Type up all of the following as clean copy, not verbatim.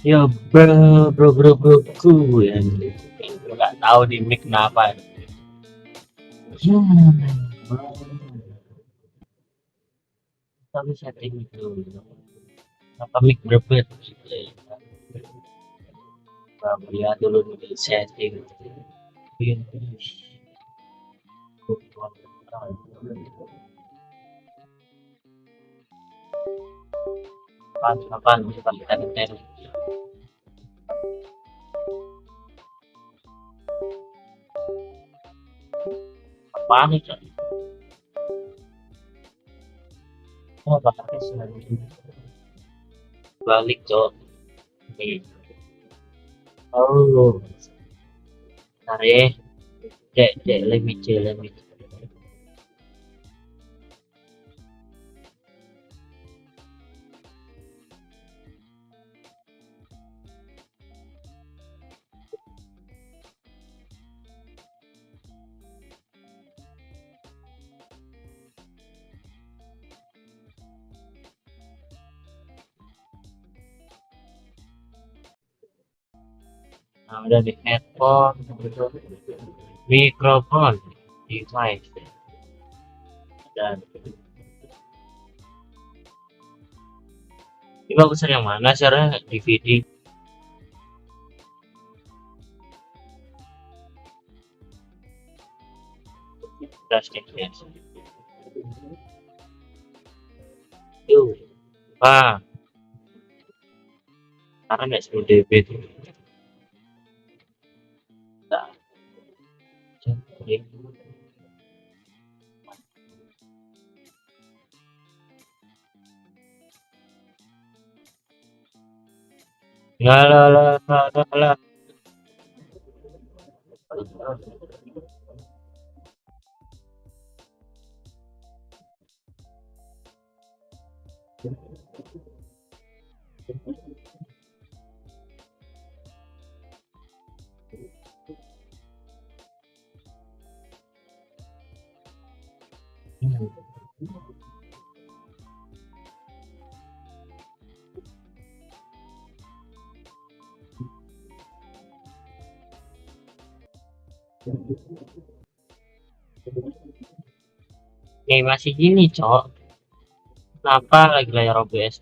Ya bro ya nggak tahu di mic kenapa ya. Tapi setting itu apa mic berbeda gitu ya. Lihat dulu di setting kapan kita ngetes apa nih Cok? Oh pakai balik Cok nih. Oh tarik dek lemit nah udah di headphone mikrofon device dan ini bagusan yang mana caranya DVD plastiknya yuk pak karena nggak 10 dB tuh nah, jadi nggak lah masih gini cok kenapa lagi layar OBS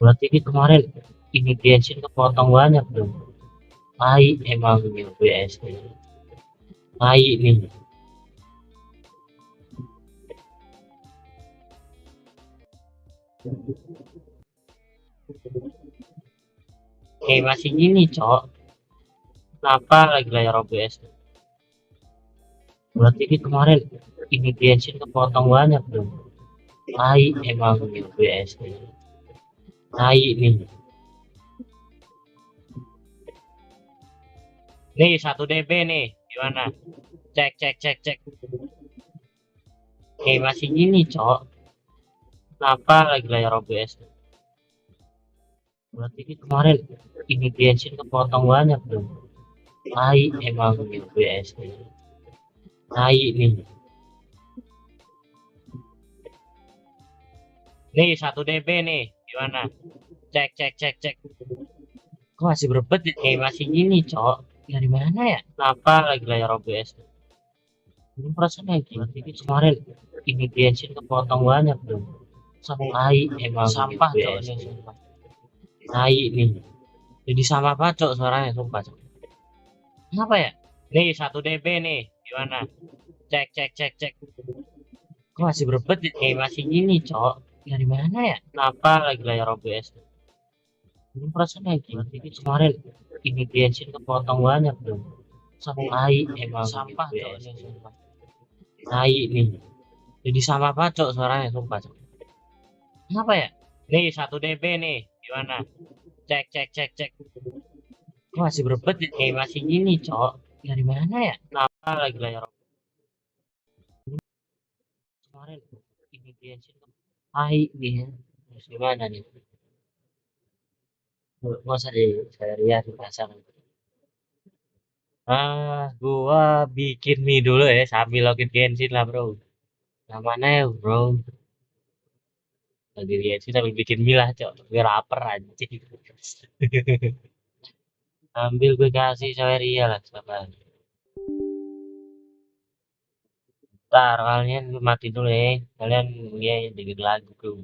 berarti ini kemarin ini bensin kepotong banyak dong naik emang ini OBS naik nih masih gini cok kenapa lagi layar OBS berarti ini kemarin ini bensin kepotong banyak dong naik emang ini OBS naik nih 1 dB nih gimana cek masih gini cok kenapa lagi layar OBS berarti ini kemarin ini bensin kepotong banyak dong naik emang ini OBS naik nih 1 dB nih gimana cek kok masih berbet ya? Masih gini cok dari mana ya kenapa lagi layar OBS ini perasaan lagi berarti ini kemarin ini bensin kepotong banyak dong naik emang sampah cok naik jadi sama apa cok suaranya sumpah cok kenapa ya nih 1 dB nih gimana cek kok masih berbet ya? Masih gini cok dari mana ya kenapa lagi layar OBS ini perasaan lagi berarti ini kemarin ini bensin kepotong banyak dong naik emang sampah cok naik jadi sama apa cok suaranya sumpah cok kenapa ya nih 1 dB nih gimana cek kok masih berbet ya? Masih gini cok dari mana ya kenapa lagi layar kemarin ini bensin naik nih ya terus gimana nih masa di saya lihat pasang gua bikin mie dulu ya sambil login bensin lah bro namanya ya bro lagi diet sih sambil bikin mie lah cok gue lapar anjing. Ambil gue kasih Saweria lah sabar. Ntar kalian gue mati dulu ya, kalian ya dengerin lagu tuh.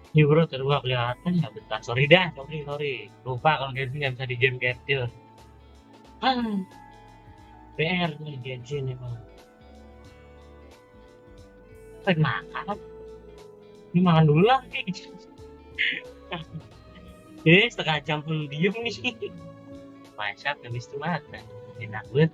Iya bro, terus gua kelihatan ya bentar. Sorry dah, sorry, sorry. Lupa kalau Genshin nggak bisa di game capture. Ah, PR nih Genshin emang. Pengen makan. Ini makan dulu lah. Setengah jam full diem nih. Masak habis itu makan. Enak banget.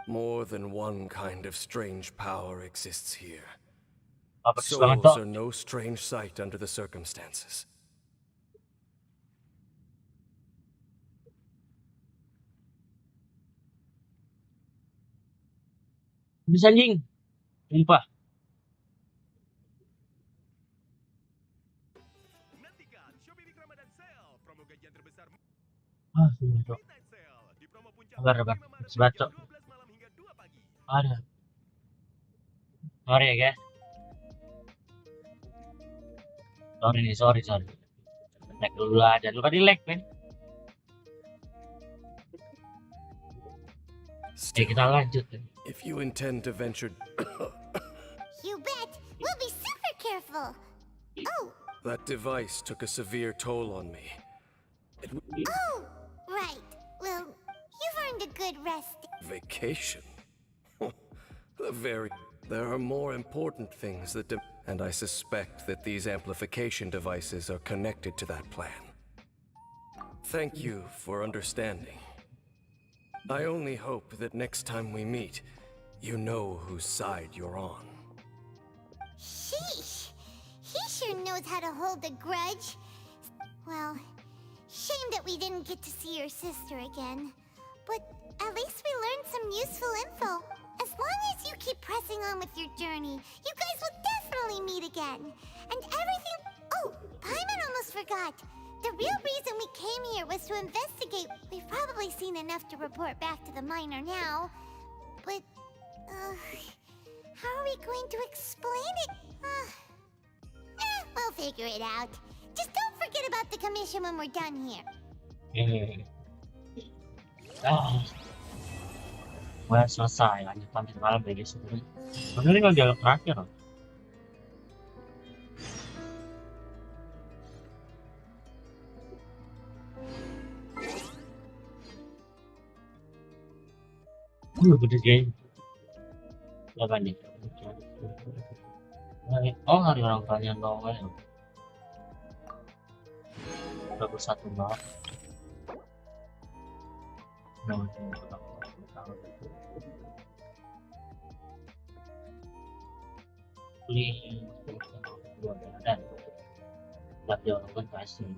More than one kind of strange power exists here. Apa banget Souls Cok? are no strange sight under the circumstances. Bisa anjing. Sumpah. Nantikan Shopee Big Ramadan Sale, promo gajian terbesar Sumpah Cok. Midnight Sale di promo puncak Sabar, 5 Maret sabar jam Cok. 12 malam hingga 2 pagi. Ada. Sorry ya guys. Sorry. Lag dulu aja. Lu tadi lag men. Still, Kita lanjut. if you intend to venture... You bet. We'll be super careful. Oh, That device took a severe toll on me. oh, right. Well, you've earned a good rest. Vacation? There are more important things that and I suspect that these amplification devices are connected to that plan. Thank you for understanding. I only hope that next time we meet, you know whose side you're on. Sheesh. He sure knows how to hold a grudge. Well, shame that we didn't get to see your sister again. But at least we learned some useful info. As long as you keep pressing on with your journey, you guys will definitely meet again. And everything... Oh, Paimon almost forgot. The real reason we came here was to investigate. We've probably seen enough to report back to the miner now. But, how are we going to explain it? We'll figure it out. Just don't forget about the commission when we're done here. Udah selesai. Lanjutan malam ya guys. Bener ini kalau dialog terakhir loh. Gede game. Apa nih? Oh, hari orang kalian Noel. 21 Maret. Dan tak dilakukan kasih.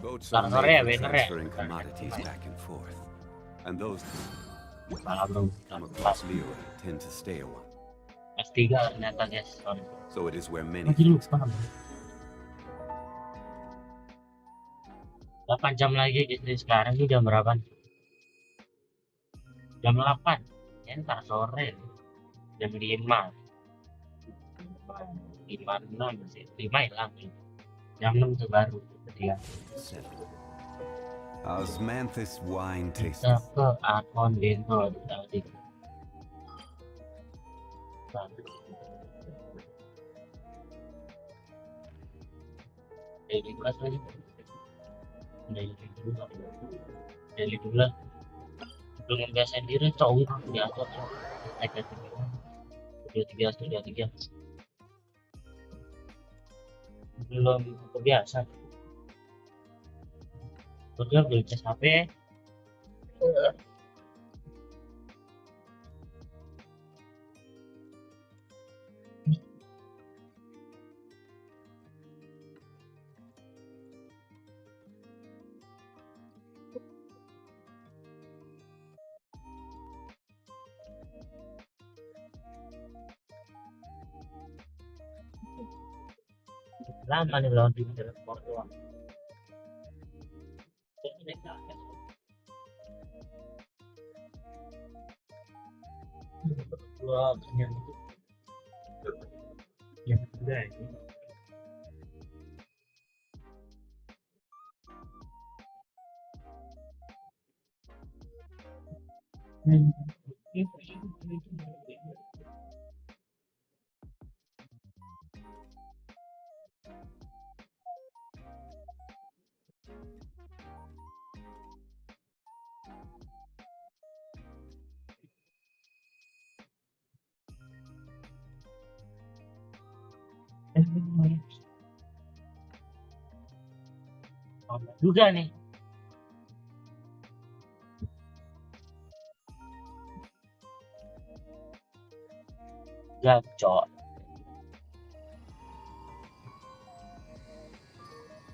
Boats are Sore ya, made for bener ya. transferring commodities back and forth, and those Malam come across Leo tend to stay a while. S3 ternyata guys. Sorry. So it is where many Masih lupa. 8 jam lagi guys. Dari sekarang ini jam berapa? Jam 8. Ya ntar sore. Jam 5. 5 masih 5 hilang. Jam 6 itu baru. Dia. Osmanthus wine tastes. Kita ke Akon Bento tadi. Daily kelas lagi. Daily dulu lah. Belum biasain diri cowok diatur studio 3 belum kebiasa. Udah beli cas HP. Lama nih lawan tim teleport doang. Wah, yang kedua ini. Juga nih Gacor.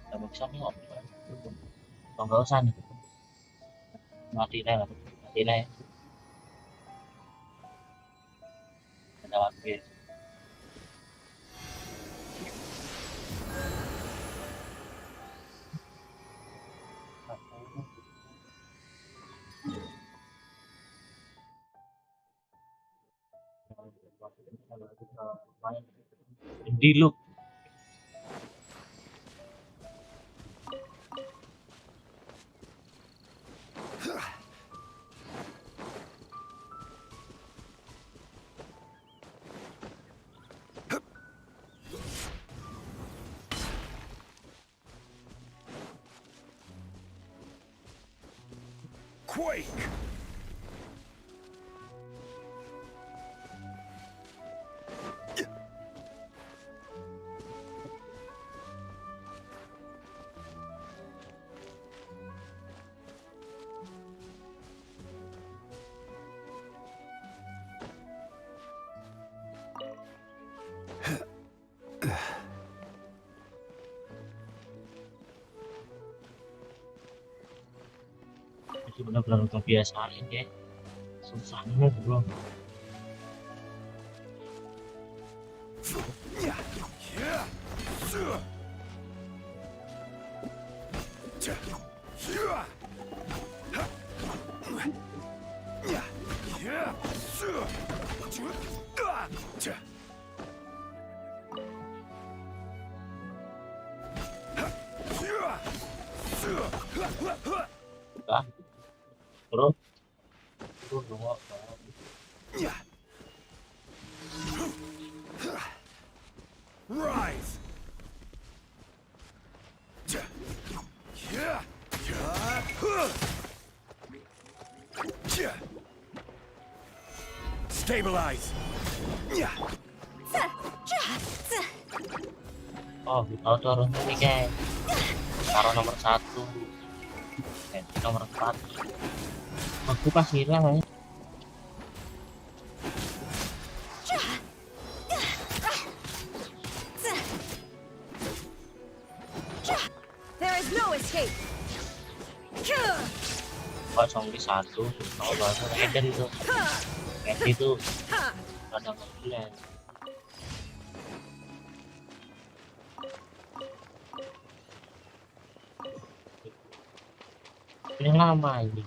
Nggak bisa nih kok. Oh, nggak usah nih. Mati deh lah. Mati deh. Ada lagi. Di loop. Quake! Itu benar-benar kebiasaan ya. Susahnya bro. Enggak, bro. Bro, bro. Rise! Stabilize! Oh, tahu turun ini guys. Taruh nomor 1. Nomor 4. Aku pas hilang ya. There is no escape. Kosong di 1. Oh, baru Eden itu. Eden itu ada mobilnya. Ini lama ini.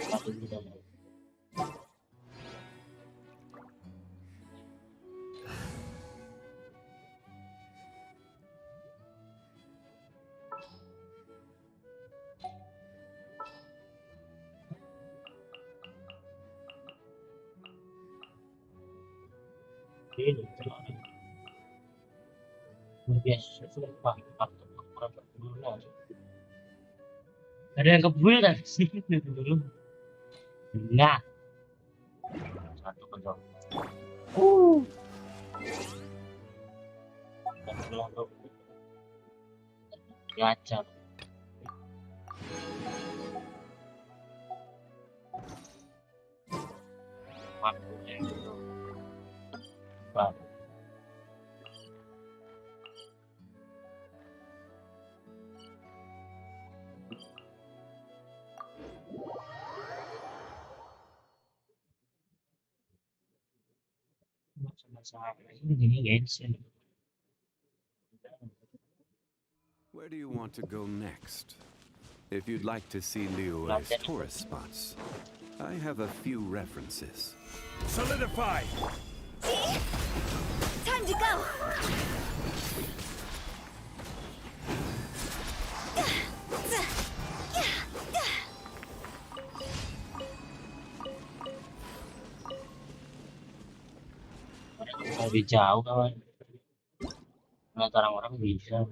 Satu juga. Ini luar biasa sumpah. Ada yang kebul kan sih dulu. Enggak. Satu kedok. Dan pulang tuh gacha. Waktunya gitu. Baru. Masa-masa ini guys. Where do you want to go next? If you'd like to see Liyue's tourist spots, I have a few references. Solidify! Time to go. Lebih jauh kawan. Nah, orang-orang bisa.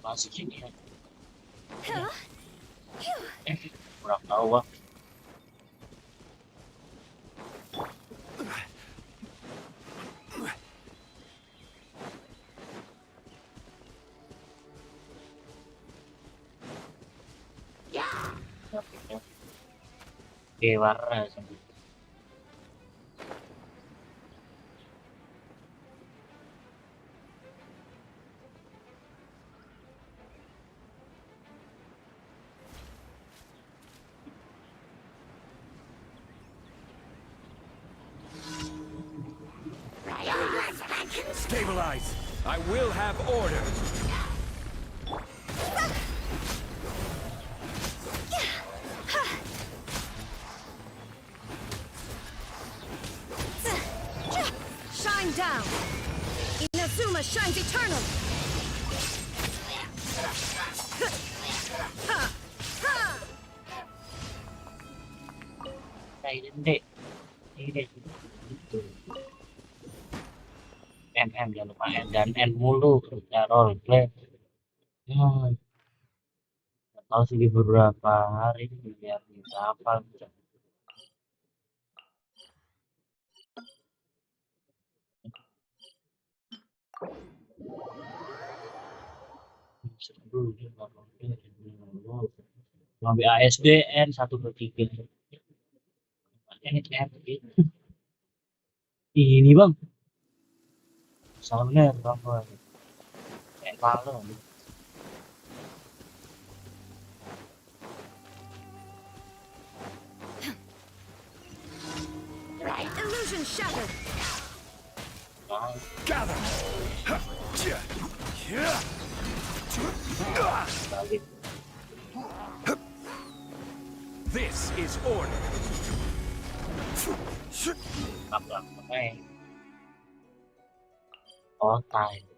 masuk sini ya. Huh? Kurang tahu bang. Oke, warna sampai. Stabilize! I will have order! Shine down! Inazuma shines eternal! Nah, ini deh gitu. Jangan lupa M dan N mulu ya roleplay. Nggak tahu sih di beberapa hari biar bisa apa gitu. Seru dulu dia nggak roleplay dulu. Ngambil ASDN 123. Ini gitu. Ini bang, soalnya bang, kayak malu. Illusion shattered! Nah, Gather! balik. This is order! Pakai kota ini.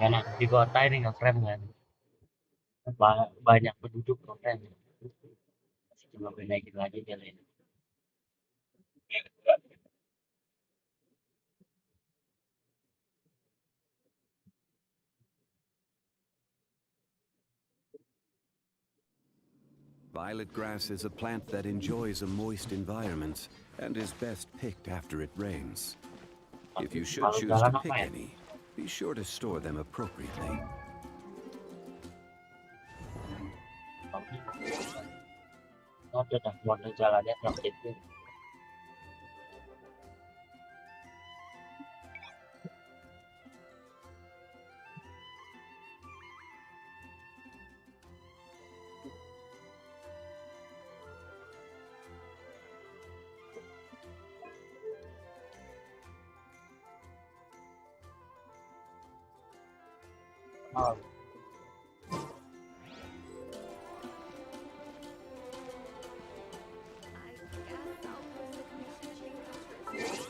Ya nah, di kota ini nge-frame kan. Banyak penduduk nge-frame. Masih coba naikin lagi kali ini. Violet grass is a plant that enjoys a moist environment and is best picked after it rains. If you should Kalau choose jalan to apa pick ya? any, be sure to store them appropriately. Ada dah model jalannya seperti itu. Oh,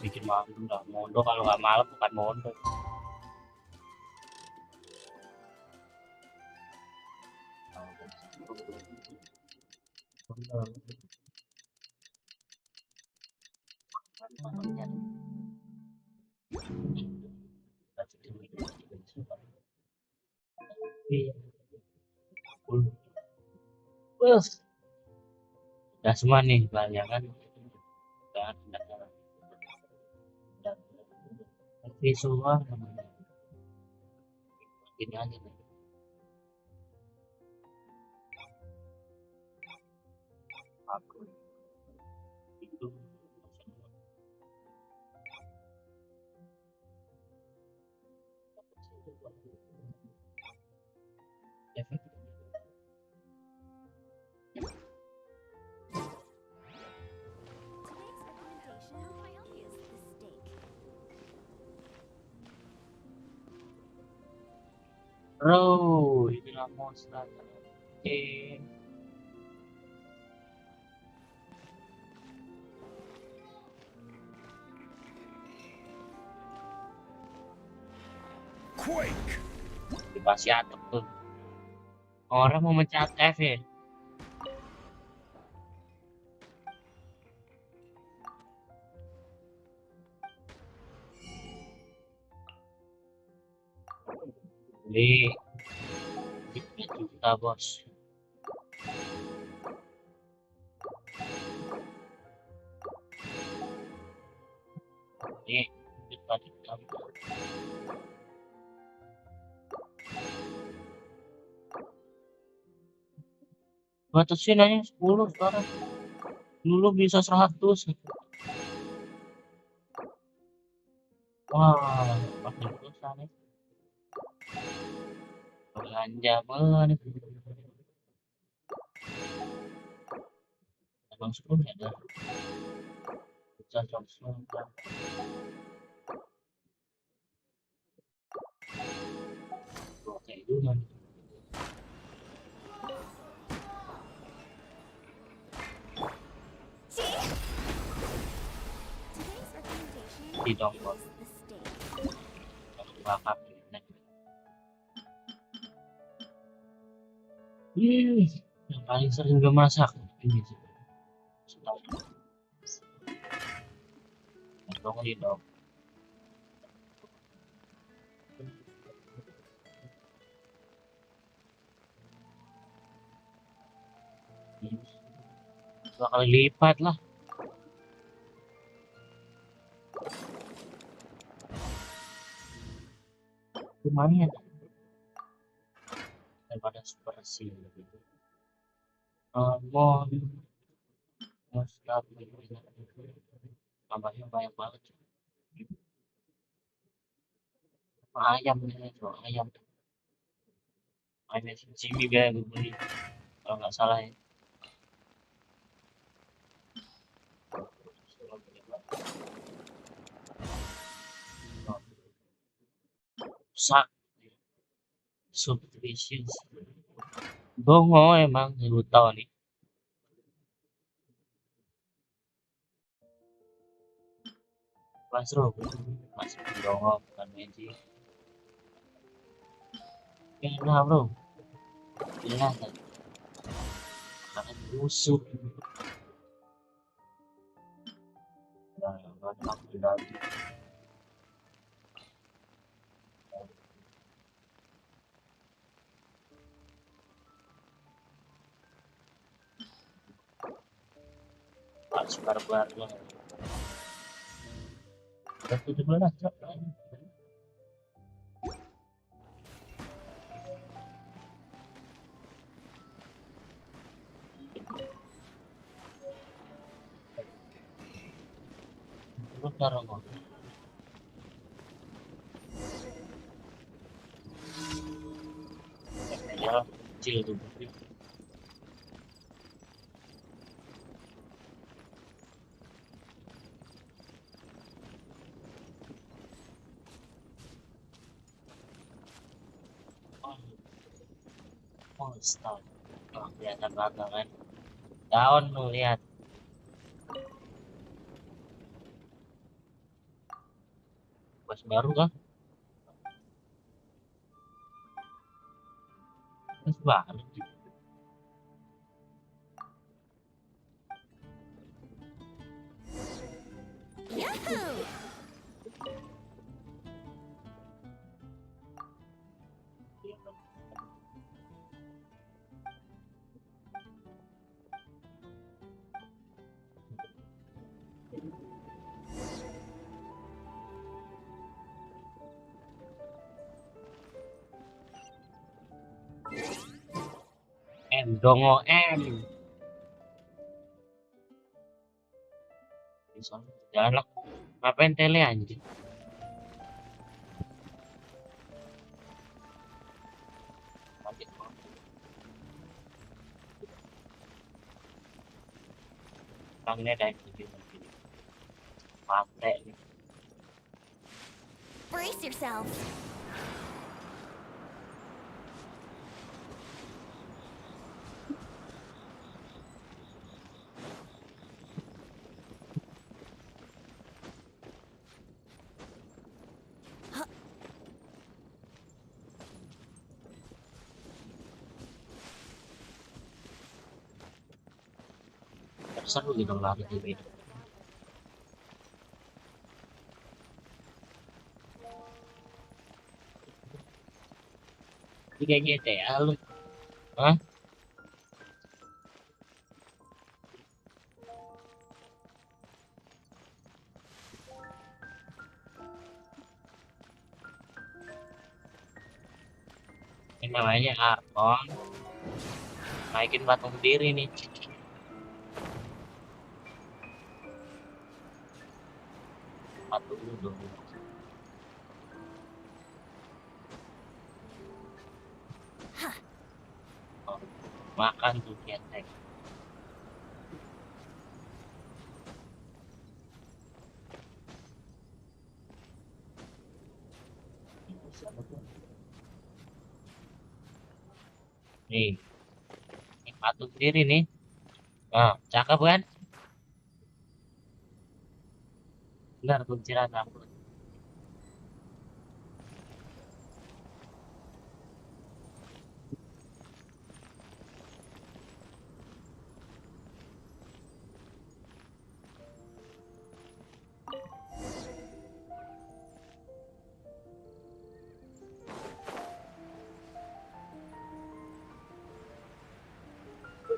bikin malu nggak mondo, kalau nggak malam bukan mondo. Bus, udah semua nih banyak kan, udah visual ini aja nih. Aku itu efek bro, inilah monster. Oke, Quake! dikasih atok tuh. Orang mau mencet F ya. Beli kita bos. Ini kita batasin aja 10 sekarang. Dulu bisa 100. Wah, makin susah nih. Belanja banget. Emang 10 ya dah. Bisa 100. Oke, dulu. Di dong bos. Bakar. Yang paling sering gue masak ini sih. Dong di dong. Dua kali lipat lah. Lumayan daripada super seal gitu. Mau start tambahnya banyak banget. Ayam nih, ayam. Ayam Jimmy gue beli kalau nggak salah ya. Sak subspecies bongo emang lu tahu nih. Masuk bongo bukan magic. Enak bro, enak kan makanan busuk. Nah, mantap sudah. Pas barbarnya udah 17 cok. Lu taruh kok. Ya, kecil tuh. Oh, start. Oh, kelihatan banget kan. Daun lu lihat. Bos baru kan? Bos baru. Yahoo! Dongo M. Jalan lah. Ngapain tele anjing? Tangannya dari sini. Mate nih. Brace yourself. Seru gitu lari di beda. Tiga GTA lu Hah? Ini namanya Arton. Naikin patung diri nih. Patung dulu. Oh, makan tuh ketek. Nih, ini patung diri nih. Nah, cakep kan? Benar kunciran rambut.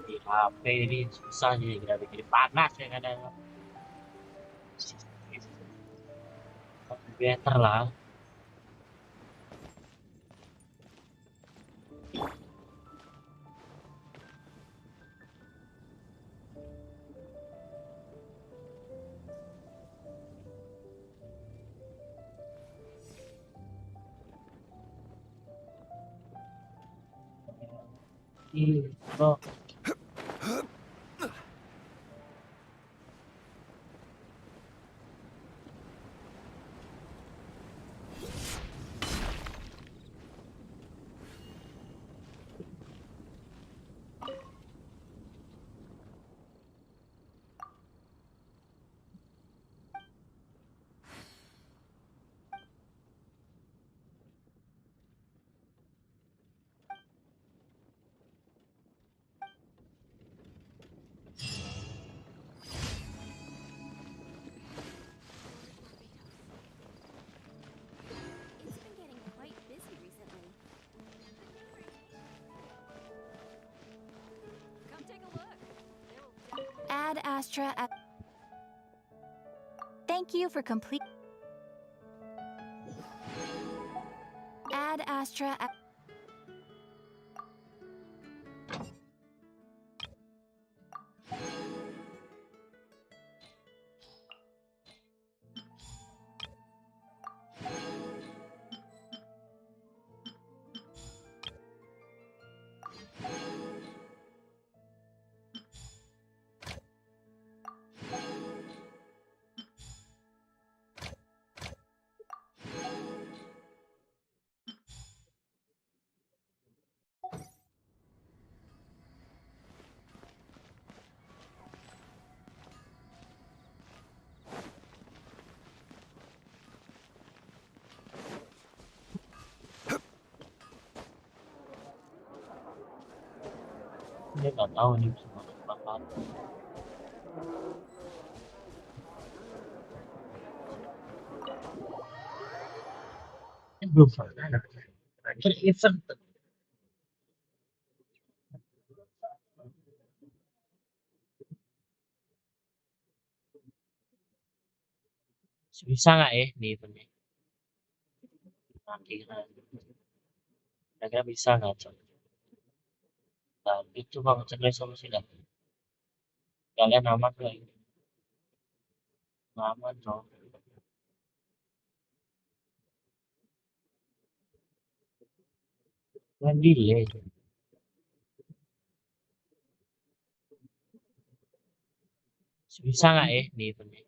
Di HP ini susah jadi grafik jadi panas ya kadang. Better lah. Bro, It's been getting quite busy recently. Come take a look. Ad Astra. Thank you for complete. Ad Astra. dia nggak tahu nih bisa masuk apa. Ini belum pernah ada. Terakhir event bisa nggak ya di eventnya? Nanti kira-kira bisa nggak coba? Tapi coba ngecek resolusi dah. Kalian aman nggak ini? Nggak aman coba. Kan delay. Bisa nggak ya di eventnya?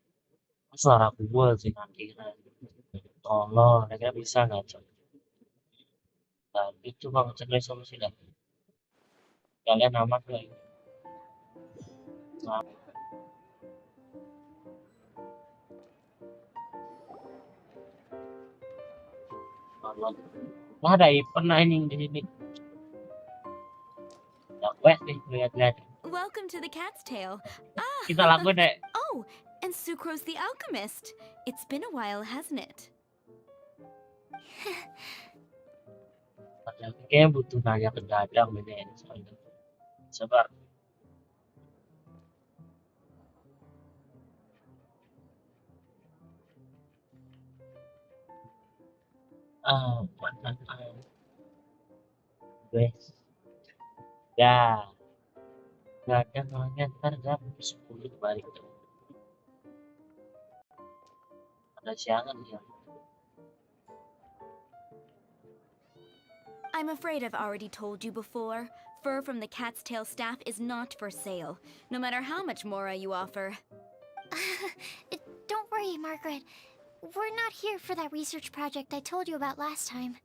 Suara gua sih nanti. Tolong, kira-kira bisa nggak coba? Tapi coba ngecek resolusi dah. Kalian aman nggak ini? Nggak aman. Nah, ada event anjing di sini. Udah wet nih, lihat-lihat. Welcome to the Cat's Tail. Kita lakuin deh. Oh, and Sucrose the Alchemist. It's been a while, hasn't it? Kayaknya butuh nanya ke Dadang ini soalnya. Sabar. Mana wes. Ya, Dadang orangnya ntar jam 10 balik tuh. Ada siangan ya. I'm afraid I've already told you before. Fur from the cat's tail staff is not for sale, no matter how much Mora you offer. Don't worry, Margaret. We're not here for that research project I told you about last time.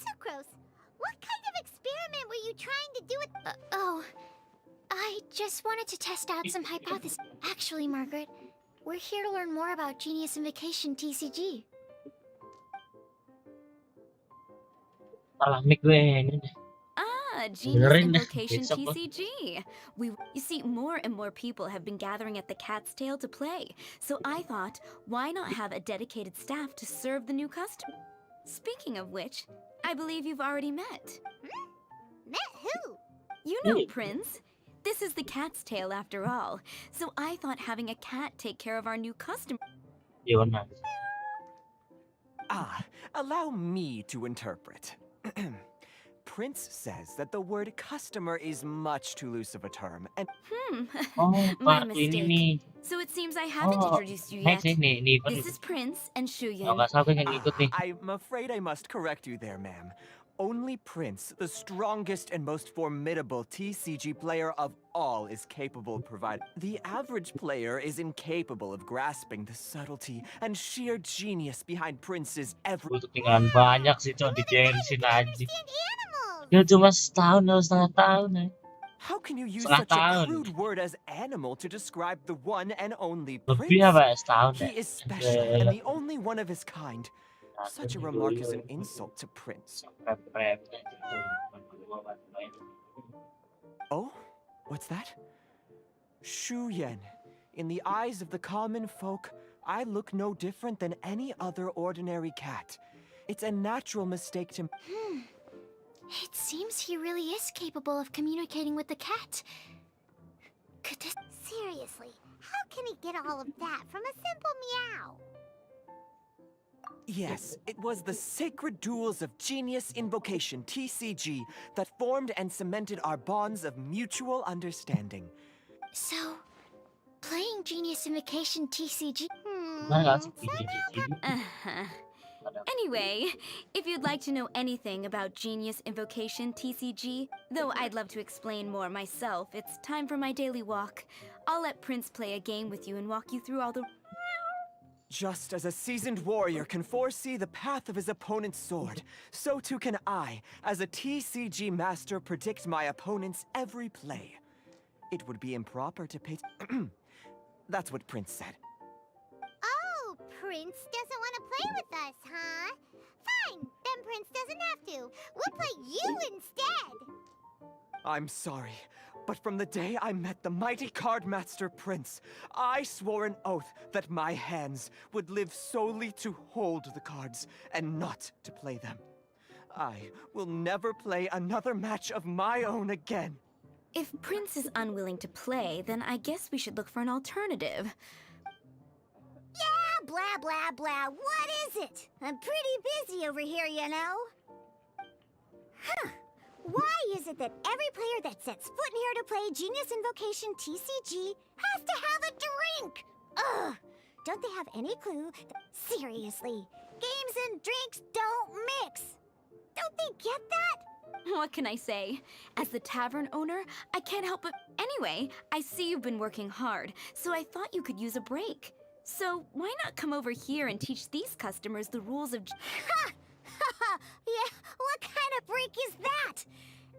Sucrose, what kind of experiment were you trying to do with... I just wanted to test out some hypotheses. Actually, Margaret, we're here to learn more about Genius Invocation TCG. Salah mic gue ini deh. Genius Benerin dah, Invocation besok gua. TCG. You see, more and more people have been gathering at the Cat's Tail to play. So I thought, why not have a dedicated staff to serve the new customer? Speaking of which, I believe you've already met. Met who? You know, Prince. This is the Cat's Tail after all. So I thought having a cat take care of our new customer. Jonas. Allow me to interpret. Prince says that the word customer is much too loose of a term, and Oh, My Pak ini mistake. nih. So it seems I haven't Oh, introduced you next yet. nih, This is Prince and Oh, Shuyan. nggak salah gue yang ikut nih. I'm afraid I must correct you there, ma'am. Only Prince, the strongest and most formidable TCG player of all, is capable of providing. The average player is incapable of grasping the subtlety and sheer genius behind Prince's every. Gue ketinggalan banyak sih, Cok, di Another guy Genshin who can aja. understand animals! Ya cuma setahun atau setengah tahun ya. How can you use Setengah such a tahun. crude word as animal to describe the one and only Lebih Prince? apa ya, setahun ya? He is special and the only one of his kind. Such a remark is an insult to Prince. Oh? What's that? Shu Yen. In the eyes of the common folk, I look no different than any other ordinary cat. It's a natural mistake to... It seems he really is capable of communicating with the cat. Could this... Seriously, how can he get all of that from a simple meow? Yes, it was the sacred duels of Genius Invocation, TCG, that formed and cemented our bonds of mutual understanding. So, playing Genius Invocation TCG... Mana nggak sih? Uh-huh. Anyway, if you'd like to know anything about Genius Invocation TCG, though I'd love to explain more myself, it's time for my daily walk. I'll let Prince play a game with you and walk you through all the... Just as a seasoned warrior can foresee the path of his opponent's sword, so too can I, as a TCG master, predict my opponent's every play. It would be improper to pay... That's what Prince said. Oh, Prince doesn't want to play with us, huh? Fine, then Prince doesn't have to. We'll play you instead. I'm sorry, but from the day I met the mighty cardmaster Prince, I swore an oath that my hands would live solely to hold the cards and not to play them. I will never play another match of my own again. If Prince is unwilling to play, then I guess we should look for an alternative. Yeah, blah, blah, blah. What is it? I'm pretty busy over here, you know. Huh. Why is it that every player that sets foot in here to play Genius Invocation TCG has to have a drink? Ugh! Don't they have any clue? Seriously, games and drinks don't mix. Don't they get that? What can I say? As the tavern owner, I can't help but... Anyway, I see you've been working hard, so I thought you could use a break. So why not come over here and teach these customers the rules of... Ha! Yeah, what kind of break is that?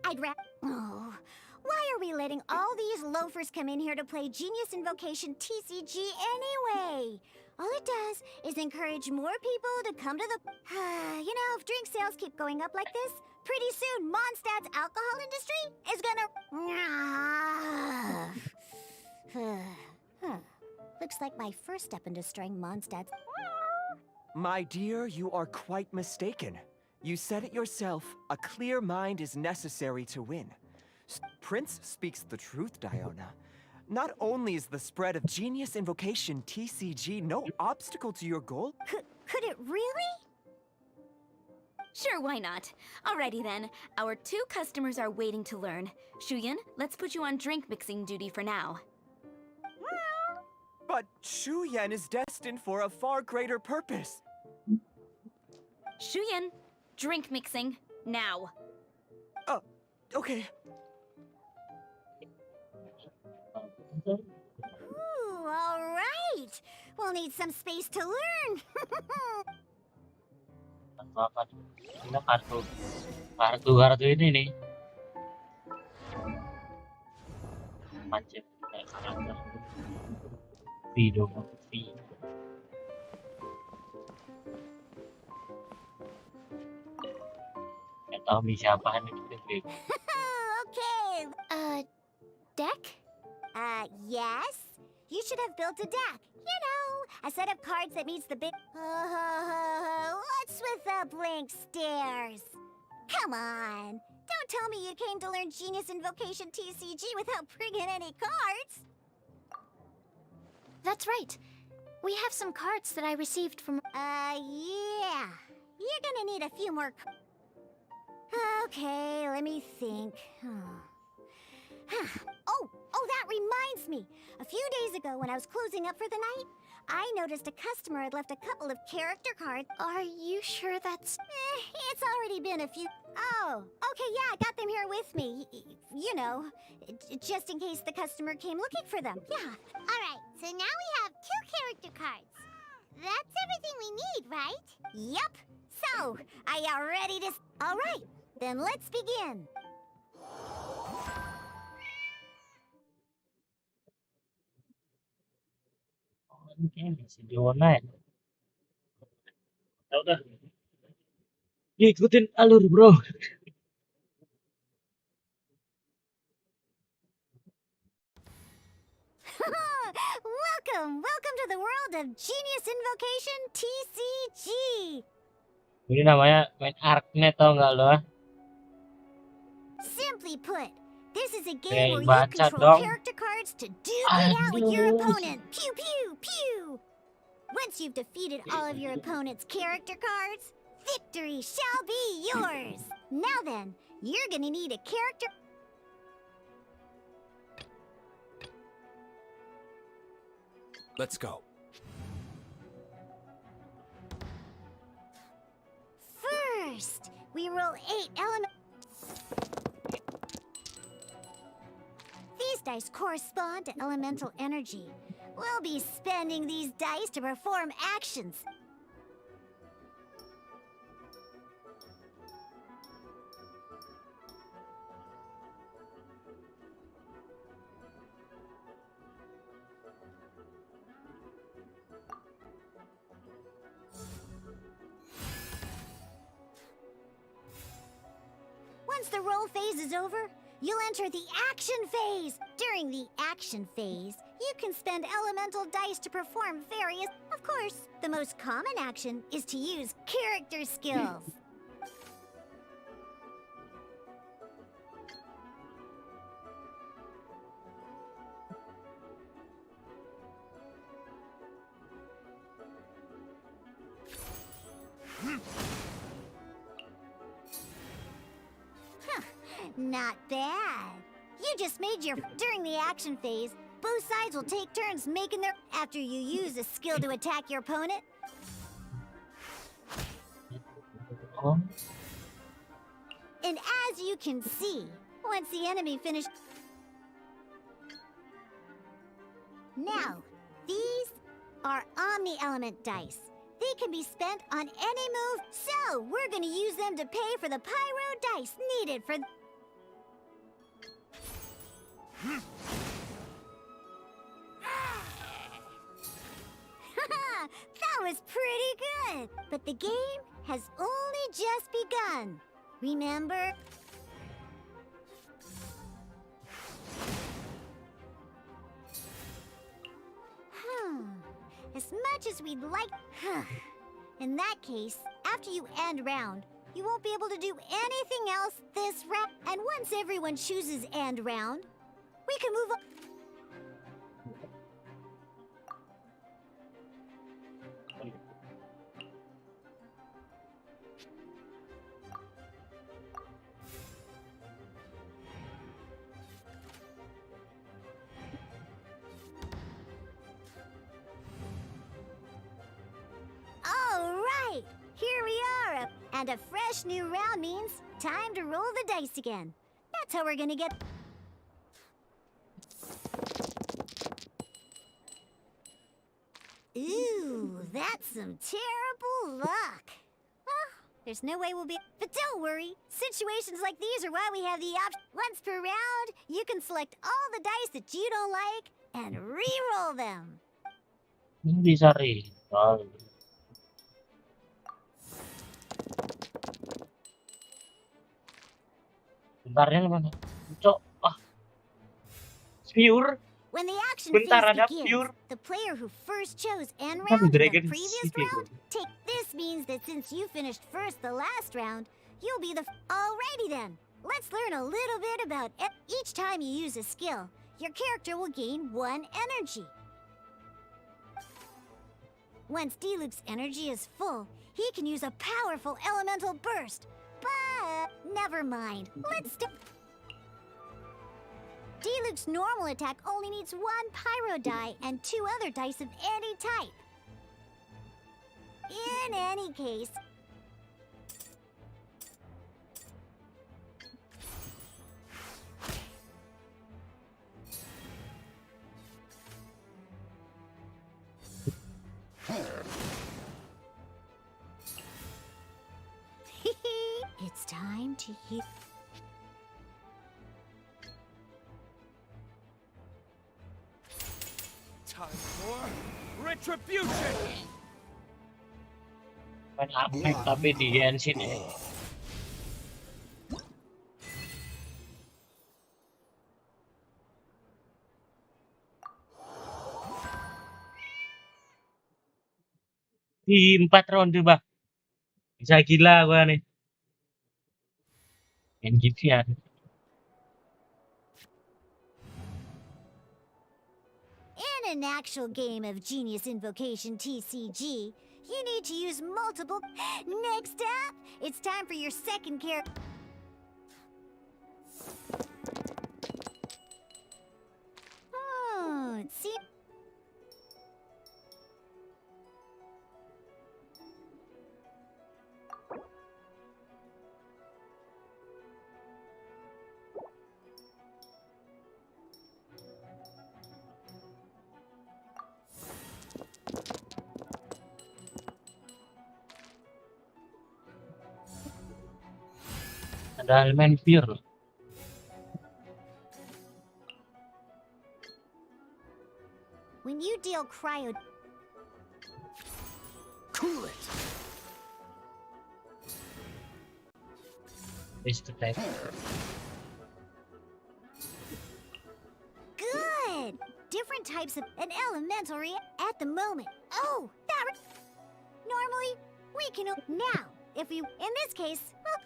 I'd Oh, why are we letting all these loafers come in here to play Genius Invocation TCG anyway? All it does is encourage more people to come to the... you know, if drink sales keep going up like this, pretty soon Mondstadt's alcohol industry is gonna... Looks like my first step in destroying Mondstadt's... My dear, you are quite mistaken. You said it yourself, a clear mind is necessary to win. Prince speaks the truth, Diona. Not only is the spread of Genius Invocation TCG no obstacle to your goal, Could it really? Sure, why not? Alrighty then. Our 2 customers are waiting to learn. Shuyan, let's put you on drink mixing duty for now. but Shu Yan is destined for a far greater purpose. Shuyan, drink mixing, now. Okay. Ooh, all right. We'll need some space to learn. Apa kita kartu ini nih mancing kayak karakter video. Nggak tahu nih siapaan itu gue. Okay. Deck? Yes? You should have built a deck. You know, a set of cards that meets the big... What's with the blank stares? Come on. Don't tell me you came to learn Genius Invocation TCG without bringing any cards. That's right. We have some cards that I received from... Yeah. You're gonna need a few more... Okay, let me think. Oh, that reminds me. A few days ago, when I was closing up for the night, I noticed a customer had left a couple of character cards. Are you sure that's... It's already been a few... Oh, okay, yeah, I got them here with me. You know, just in case the customer came looking for them. Yeah. Alright, so now we have 2 character cards. That's everything we need, right? Yup. So, are you ready to... All right, then let's begin. Ini masih di warna ya. Udah. Ngikutin alur, bro. Welcome to the world of Genius Invocation TCG. Ini namanya main Arknet, tau nggak lo? Simply put, this is a Kayak game where you baca control dong. character cards to duke it out with your Aduh. opponent. Pew pew pew. Once you've defeated all of your opponent's character cards, victory shall be yours. Now then, you're gonna need a character. Let's go. First, we roll 8 elements. These dice correspond to elemental energy. We'll be spending these dice to perform actions. Once the roll phase is over, you'll enter the action phase. During the action phase, you can spend elemental dice to perform various... Of course, the most common action is to use character skills. Not bad. You just made your... During the action phase, both sides will take turns making their... After you use a skill to attack your opponent. Oh, And as you can see, once the enemy finished... Now, these are Omni-Element dice. They can be spent on any move, so we're gonna use them to pay for the Pyro dice needed for... That was pretty good! But the game has only just begun. Remember? As much as we'd like... In that case, after you end round, You won't be able to do anything else this round. And once everyone chooses end round, we can move on. All right, here we are, and a fresh new round means time to roll the dice again. That's how we're gonna get. Ooh, that's some terrible luck. Well, there's no way we'll be. But don't worry, situations like these are why we have the option. Once per round, you can select all the dice that you don't like and re-roll them. Ini bisa recall. Bentarnya mana? Cok, pure. When the action Bentar, phase ada begins, pure. the player who first chose end Kan round in the Dragon previous City, round, take. This means that since you finished first the last round, you'll be the. Alrighty then, let's learn a little bit about each time you use a skill. Your character will gain 1 energy. Once Diluc's energy is full, he can use a powerful elemental burst. But never mind. Let's do. Diluc's normal attack only needs 1 pyro die and 2 other dice of any type. In any case, it's time to use. Time for retribution! Main Apex tapi di Genshin ya. Di 4 ronde, bah. Bisa gila gua nih. Main gitu ya. In an actual game of Genius Invocation TCG, you need to use multiple. Next up, it's time for your second character. Oh, it seems. Ada elemen pure. When you deal cryo. Cool it! Is to type. Good! Different types of an elemental at the moment. Oh, that. Normally, we can. Now, if you. In this case, well,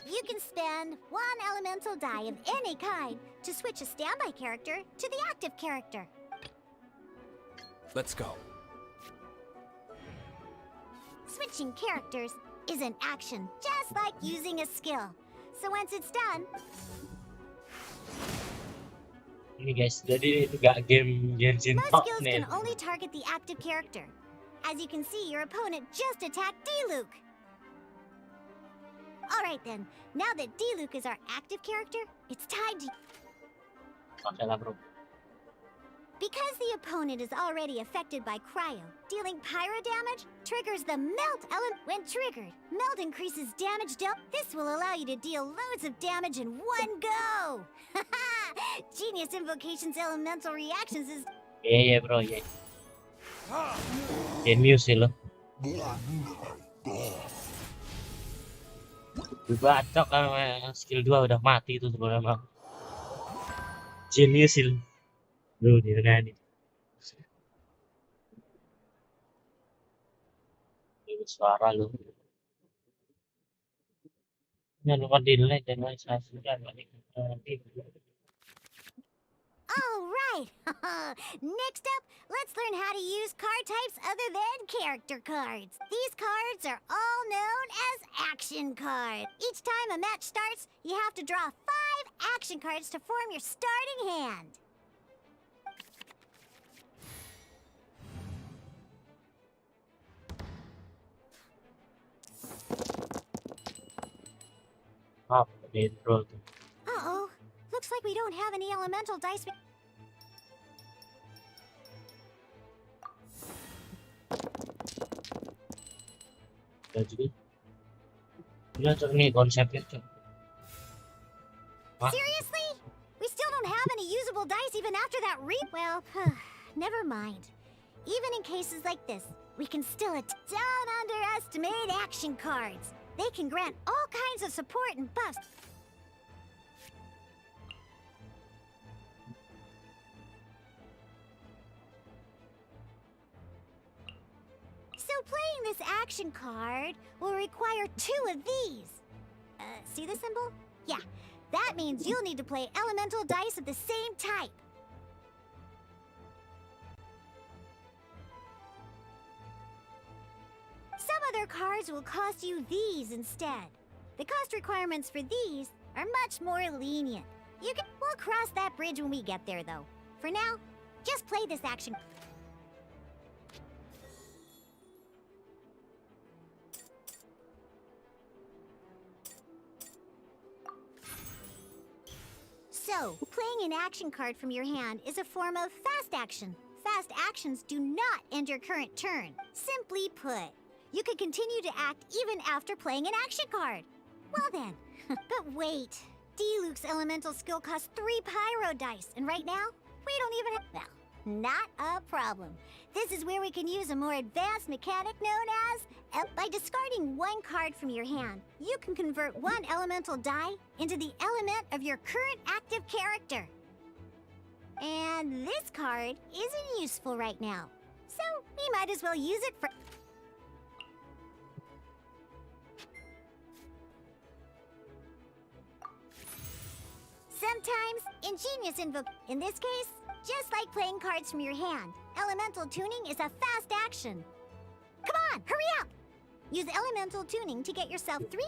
you can spend 1 elemental die of any kind to switch a standby character to the active character. Let's go. Switching characters is an action, just like using a skill. So once it's done, Ini guys, jadi itu gak game Genshin most Top skills nih. can only target the active character. As you can see, your opponent just attacked Diluc. Alright then, now that Diluc is our active character, it's time to. Oke lah bro. Because the opponent is already affected by cryo, dealing pyro damage triggers the melt element. When triggered, melt increases damage dealt. This will allow you to deal loads of damage in one go. Genius Invocation's elemental reactions is. Iya bro, iya. Genius sih lo. Bacok kan skill 2 udah mati itu sebenarnya. Genius sih lo. Bro, dia nih. Ini suara lo. Jangan lupa di like dan subscribe. Alright! Next up, let's learn how to use card types other than character cards. These cards are all known as action cards. Each time a match starts, you have to draw 5 action cards to form your starting hand. Maaf, di intro tuh. Uh-oh. Looks like we don't have any elemental dice. Ya juga. Gila cok nih konsepnya cok. Hah? Seriously? We still don't have any usable dice even after that Well, never mind. Even in cases like this, we can still don't underestimate action cards. They can grant all kinds of support and buffs. So playing this action card will require 2 of these. See the symbol? Yeah, that means you'll need to play elemental dice of the same type. Some other cards will cost you these instead. The cost requirements for these are much more lenient. We'll cross that bridge when we get there, though. For now, just play this action. So, playing an action card from your hand is a form of fast action. Fast actions do not end your current turn. Simply put, you can continue to act even after playing an action card. Well then, but wait. Diluc's elemental skill costs 3 pyro dice, and right now, we don't even have... Well, not a problem. This is where we can use a more advanced mechanic known as... By discarding 1 card from your hand, you can convert 1 elemental die into the element of your current active character. And this card isn't useful right now, so we might as well use it for... Sometimes, ingenious in this case, just like playing cards from your hand, elemental tuning is a fast action. Come on, hurry up! Use elemental tuning to get yourself 3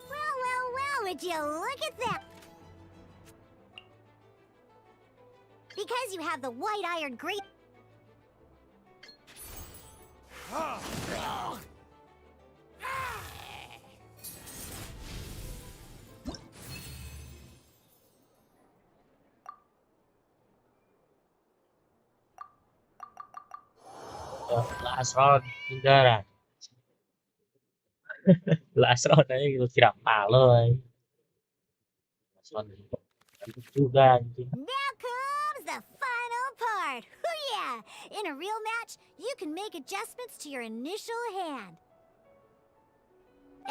Well, would you look at that? Because you have the white iron great... Last round enggak. Last round aja gitu kira palo aja. Last round juga anjing. Now comes the final part. Hoo yeah! In a real match, you can make adjustments to your initial hand.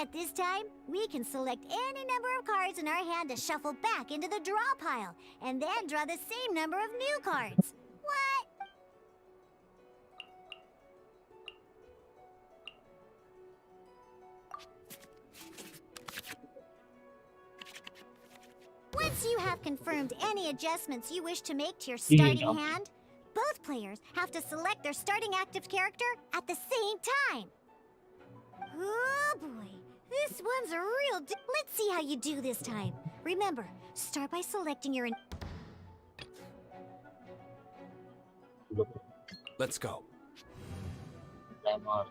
At this time, we can select any number of cards in our hand to shuffle back into the draw pile, and then draw the same number of new cards. What? Once you have confirmed any adjustments you wish to make to your starting hand, both players have to select their starting active character at the same time. Oh boy, this one's a real Let's see how you do this time. Remember, start by selecting your... Let's go. Lemon.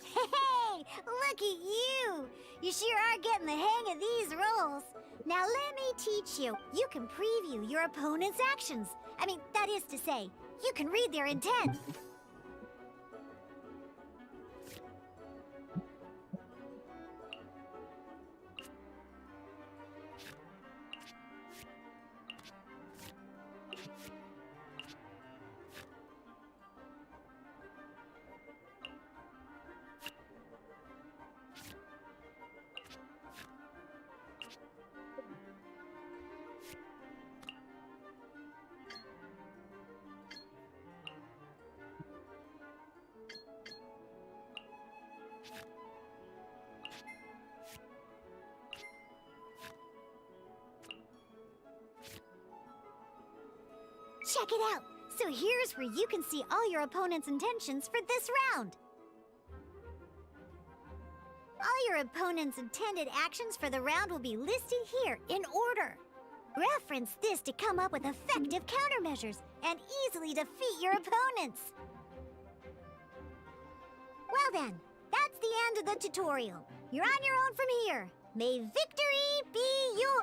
Hey, You sure are getting the hang of these rolls. Now let me teach you. You can preview your opponent's actions. I mean, that is to say, you can read their intent. Check it out! So here's where you can see all your opponent's intentions for this round. All your opponent's intended actions for the round will be listed here in order. Reference this to come up with effective countermeasures and easily defeat your opponents. Well then, that's the end of the tutorial. You're on your own from here. May victory be your...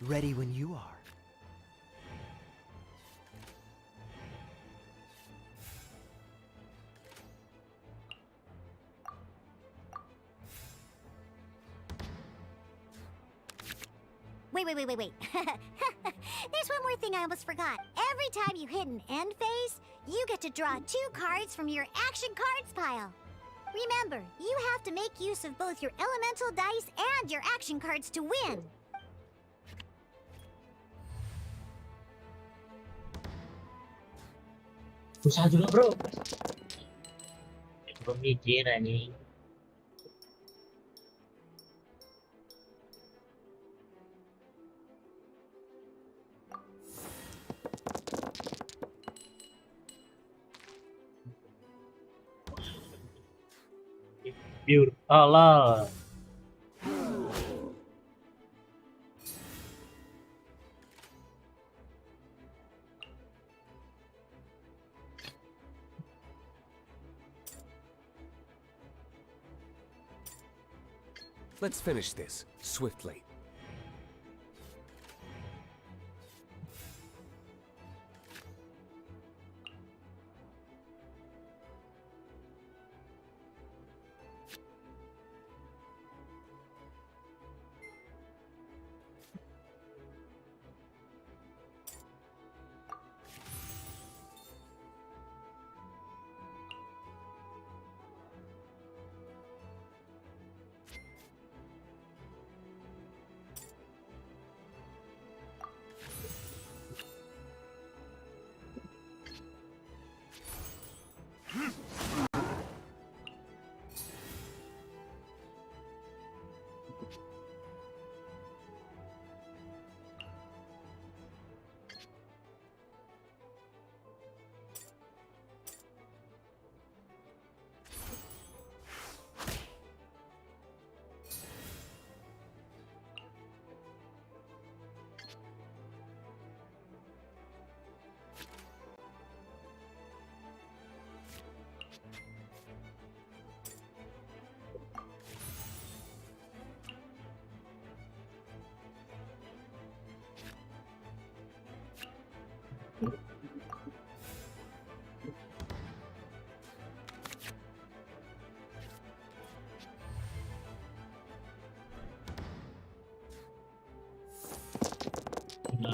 Ready when you are. Wait. There's one more thing I almost forgot. Every time you hit an end phase, you get to draw 2 cards from your action cards pile. Remember, you have to make use of both your elemental dice and your action cards to win. Susah juga bro. Belum mikir ini. Pure Allah. Let's finish this swiftly.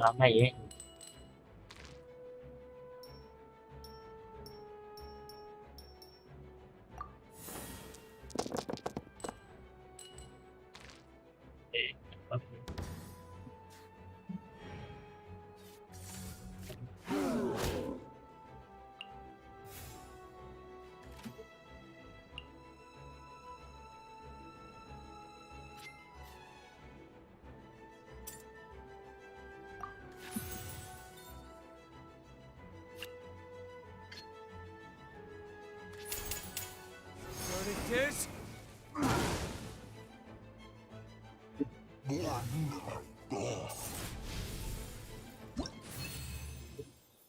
lama ya. What it is?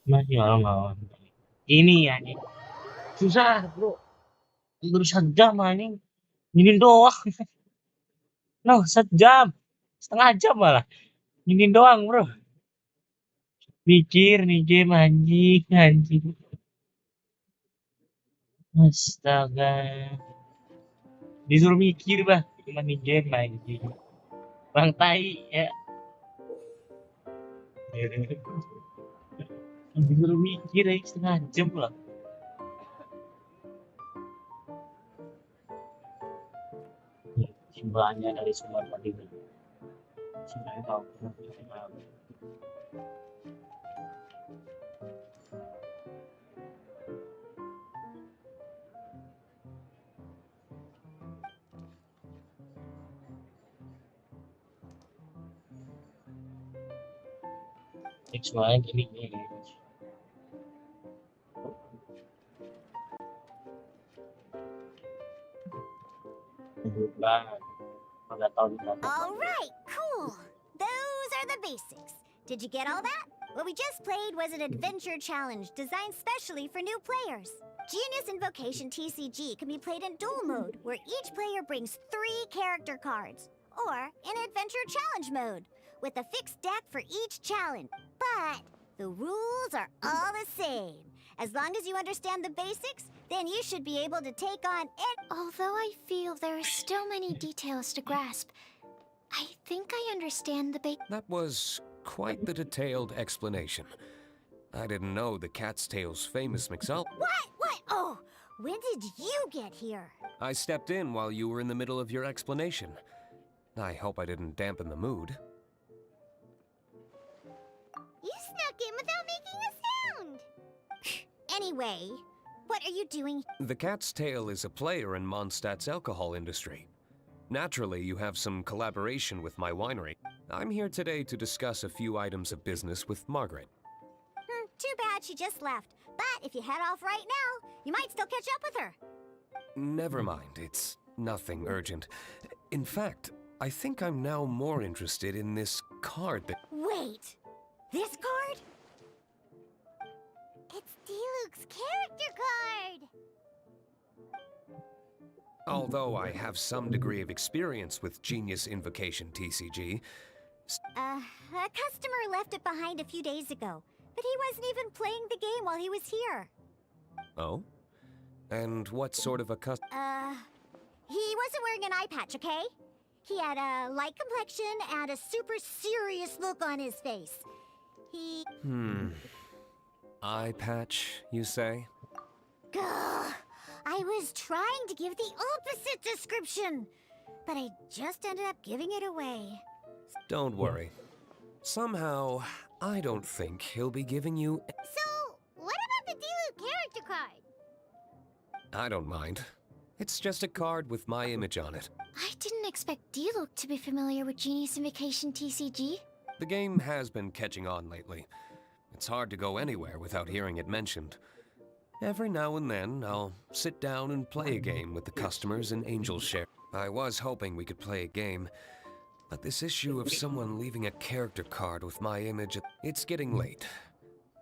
Masih lawan. Ini ya nih. Susah, bro. Baru sejam anjing. Ini doang. No, sejam. Setengah jam malah. Ini doang, bro. Mikir nih game anjing, anjing. Astaga. Disuruh mikir, bah. Cuma nih game anjing. Bang tai, ya. Disuruh mikir aja setengah jam lah. Ya, kesimpulannya dari semua tadi. Sebenarnya tahu. Semuanya gini nih. Alright, cool. Those are the basics. Did you get all that? What we just played was an adventure challenge designed specially for new players. Genius Invocation TCG can be played in duel mode, where each player brings 3 character cards, or in adventure challenge mode, with a fixed deck for each challenge. But the rules are all the same. As long as you understand the basics, then you should be able to take on it. Although I feel there are still many details to grasp, I think I understand the That was quite the detailed explanation. I didn't know the Cat's Tail's famous mix-up. What? Oh, when did you get here? I stepped in while you were in the middle of your explanation. I hope I didn't dampen the mood. You snuck in without making a sound. Anyway, what are you doing? The Cat's Tail is a player in Mondstadt's alcohol industry. Naturally, you have some collaboration with my winery. I'm here today to discuss a few items of business with Margaret. Too bad she just left. But if you head off right now, you might still catch up with her. Never mind, it's nothing urgent. In fact, I think I'm now more interested in this card that... Wait! This card? It's Diluc's character card! Although I have some degree of experience with Genius Invocation TCG... A customer left it behind a few days ago, but he wasn't even playing the game while he was here. Oh? And what sort of a He wasn't wearing an eye patch, okay? He had a light complexion and a super serious look on his face. He... Eye patch, you say? Gah! I was trying to give the opposite description, but I just ended up giving it away. Don't worry. Somehow, I don't think he'll be giving you... So, what about the Diluc character card? I don't mind. It's just a card with my image on it. I didn't expect Diluc to be familiar with Genius Invocation TCG. The game has been catching on lately. It's hard to go anywhere without hearing it mentioned. Every now and then, I'll sit down and play a game with the customers in Angel Share. I was hoping we could play a game, but this issue of someone leaving a character card with my image, it's getting late.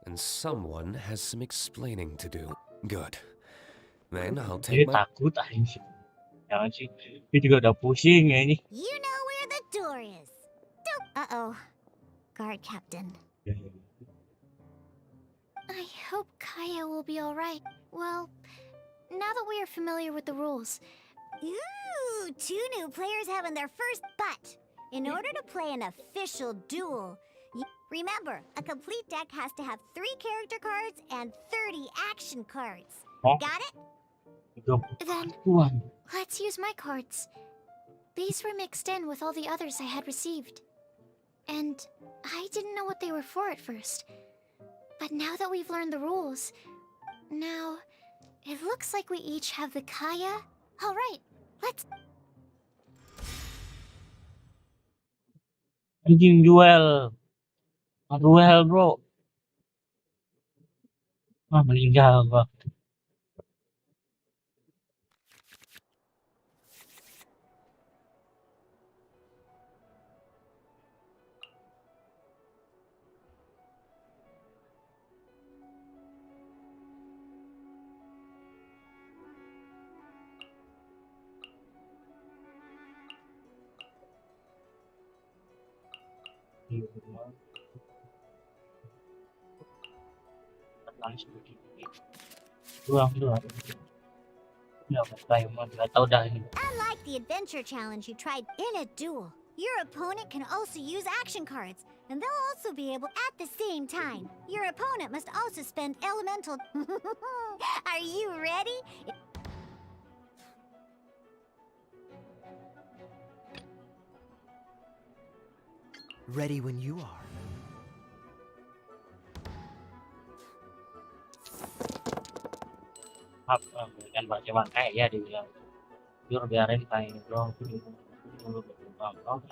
And someone has some explaining to do. Good. Then I'll Dia take my... takut anjing. Jangan sih. Dia juga udah pusing ya ini. You know where the door is. Uh-oh. Guard captain. I hope Kaya will be alright. Well, now that we are familiar with the rules. Ooh, 2 new players having their first but. In order to play an official duel, Remember, a complete deck has to have 3 character cards and 30 action cards. Oh, Got it? Then, Tuan. let's use my cards. These were mixed in with all the others I had received. And I didn't know what they were for at first. But now that we've learned the rules, now it looks like we each have the Kaya. All right, let's... Anjing duel. Duel, bro. Ah, meninggal gua. Doang. Ya, kayak mau nggak tahu dah ini. Unlike the adventure challenge you tried in a duel, your opponent can also use action cards, and they'll also be able at the same time. Your opponent must also spend elemental. Are you ready? Ready when you are. Kan cuma kayak ya dibilang jujur biarin kayak bro dulu berkembang.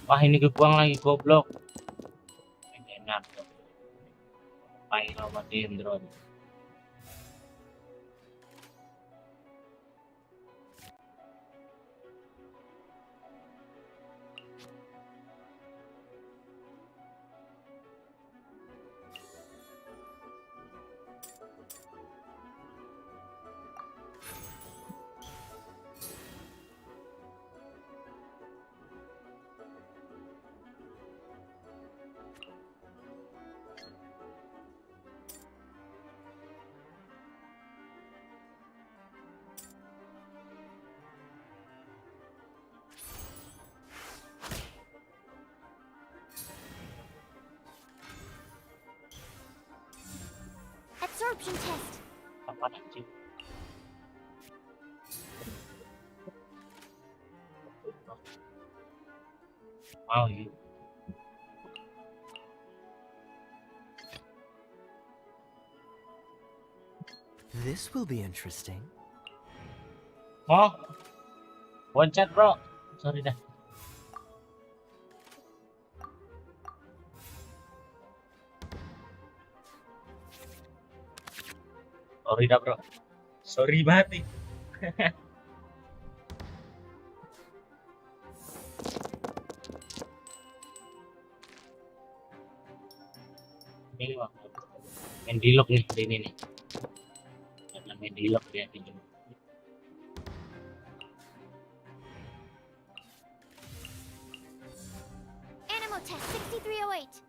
Wah ini kebuang lagi goblok. Enak tuh. Main sama drone. Absorption test. Apa anjing? Wow, you. This will be interesting. Oh, one chat bro. Sorry dah. Sorry dah bro. Sorry banget nih. Ini waktu main dilok nih hari ini nih. Jangan main dilok dia pinjam. Animo test 6308.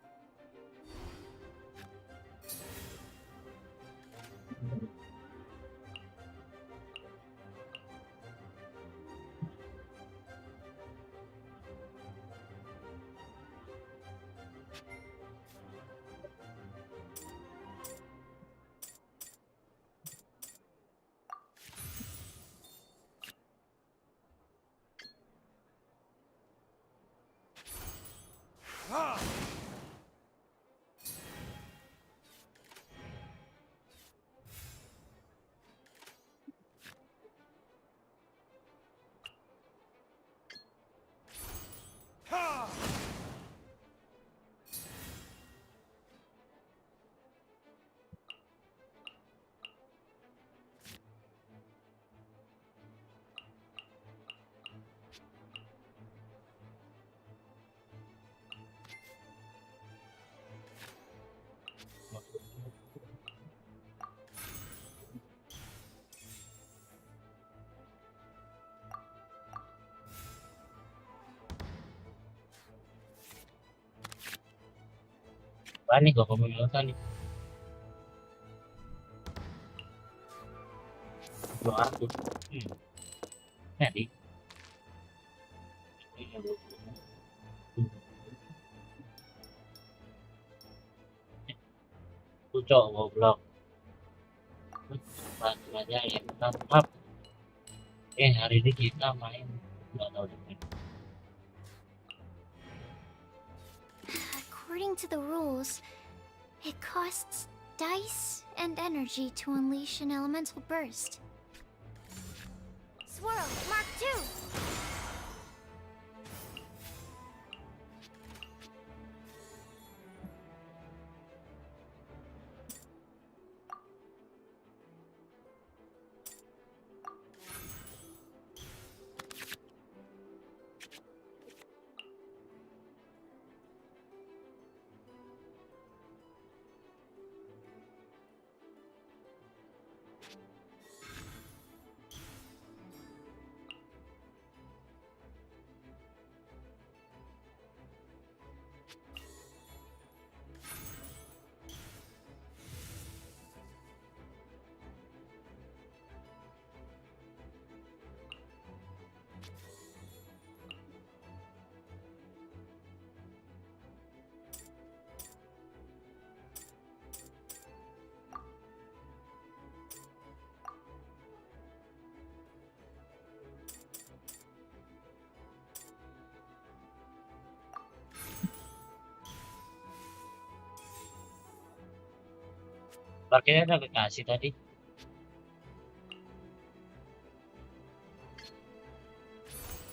Wah nih gua pemilihan nih. 200. Jadi. cok goblok. Bantu aja ya tetap. Hari ini kita main nggak tahu deh. According to the rules, it costs dice and energy to unleash an elemental burst. Swirl, Mark 2! Pakainya udah kasih tadi.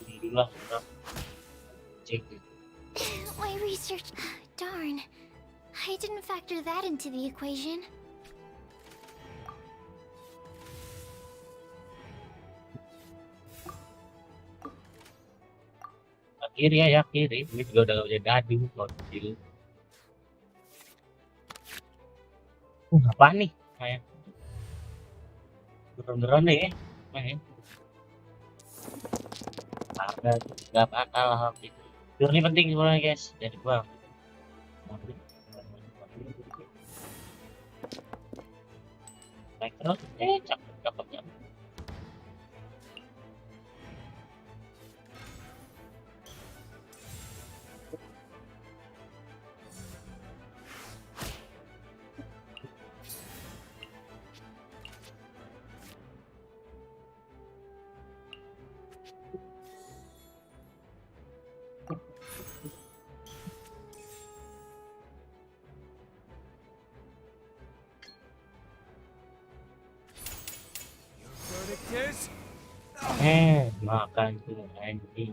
Alhamdulillah, udah. Cek. My research. Darn. I didn't factor that into the equation. Kiri ya, kiri. Ini juga udah gak bisa gaduh kalau kiri. Apa nih? Kayak beneran nih, main. Ada nggak bakal lah itu. Ini penting sebenarnya guys, jadi gua. Naik terus, cakep cakep cakep. Verdict is Makan tuh anjing.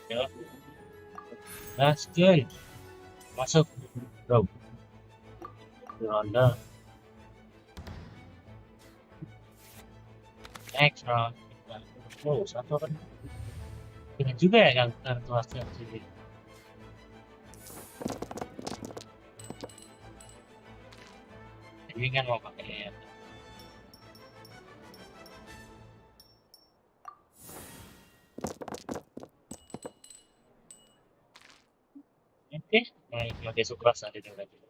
Ya, gaskeun. Masuk, bro. Ronda. Next round. Oh, satu kan. Ingat juga ya yang kartu hasil sini. Ini kan mau pakai ya. Oke, main pakai supras ada di lagi.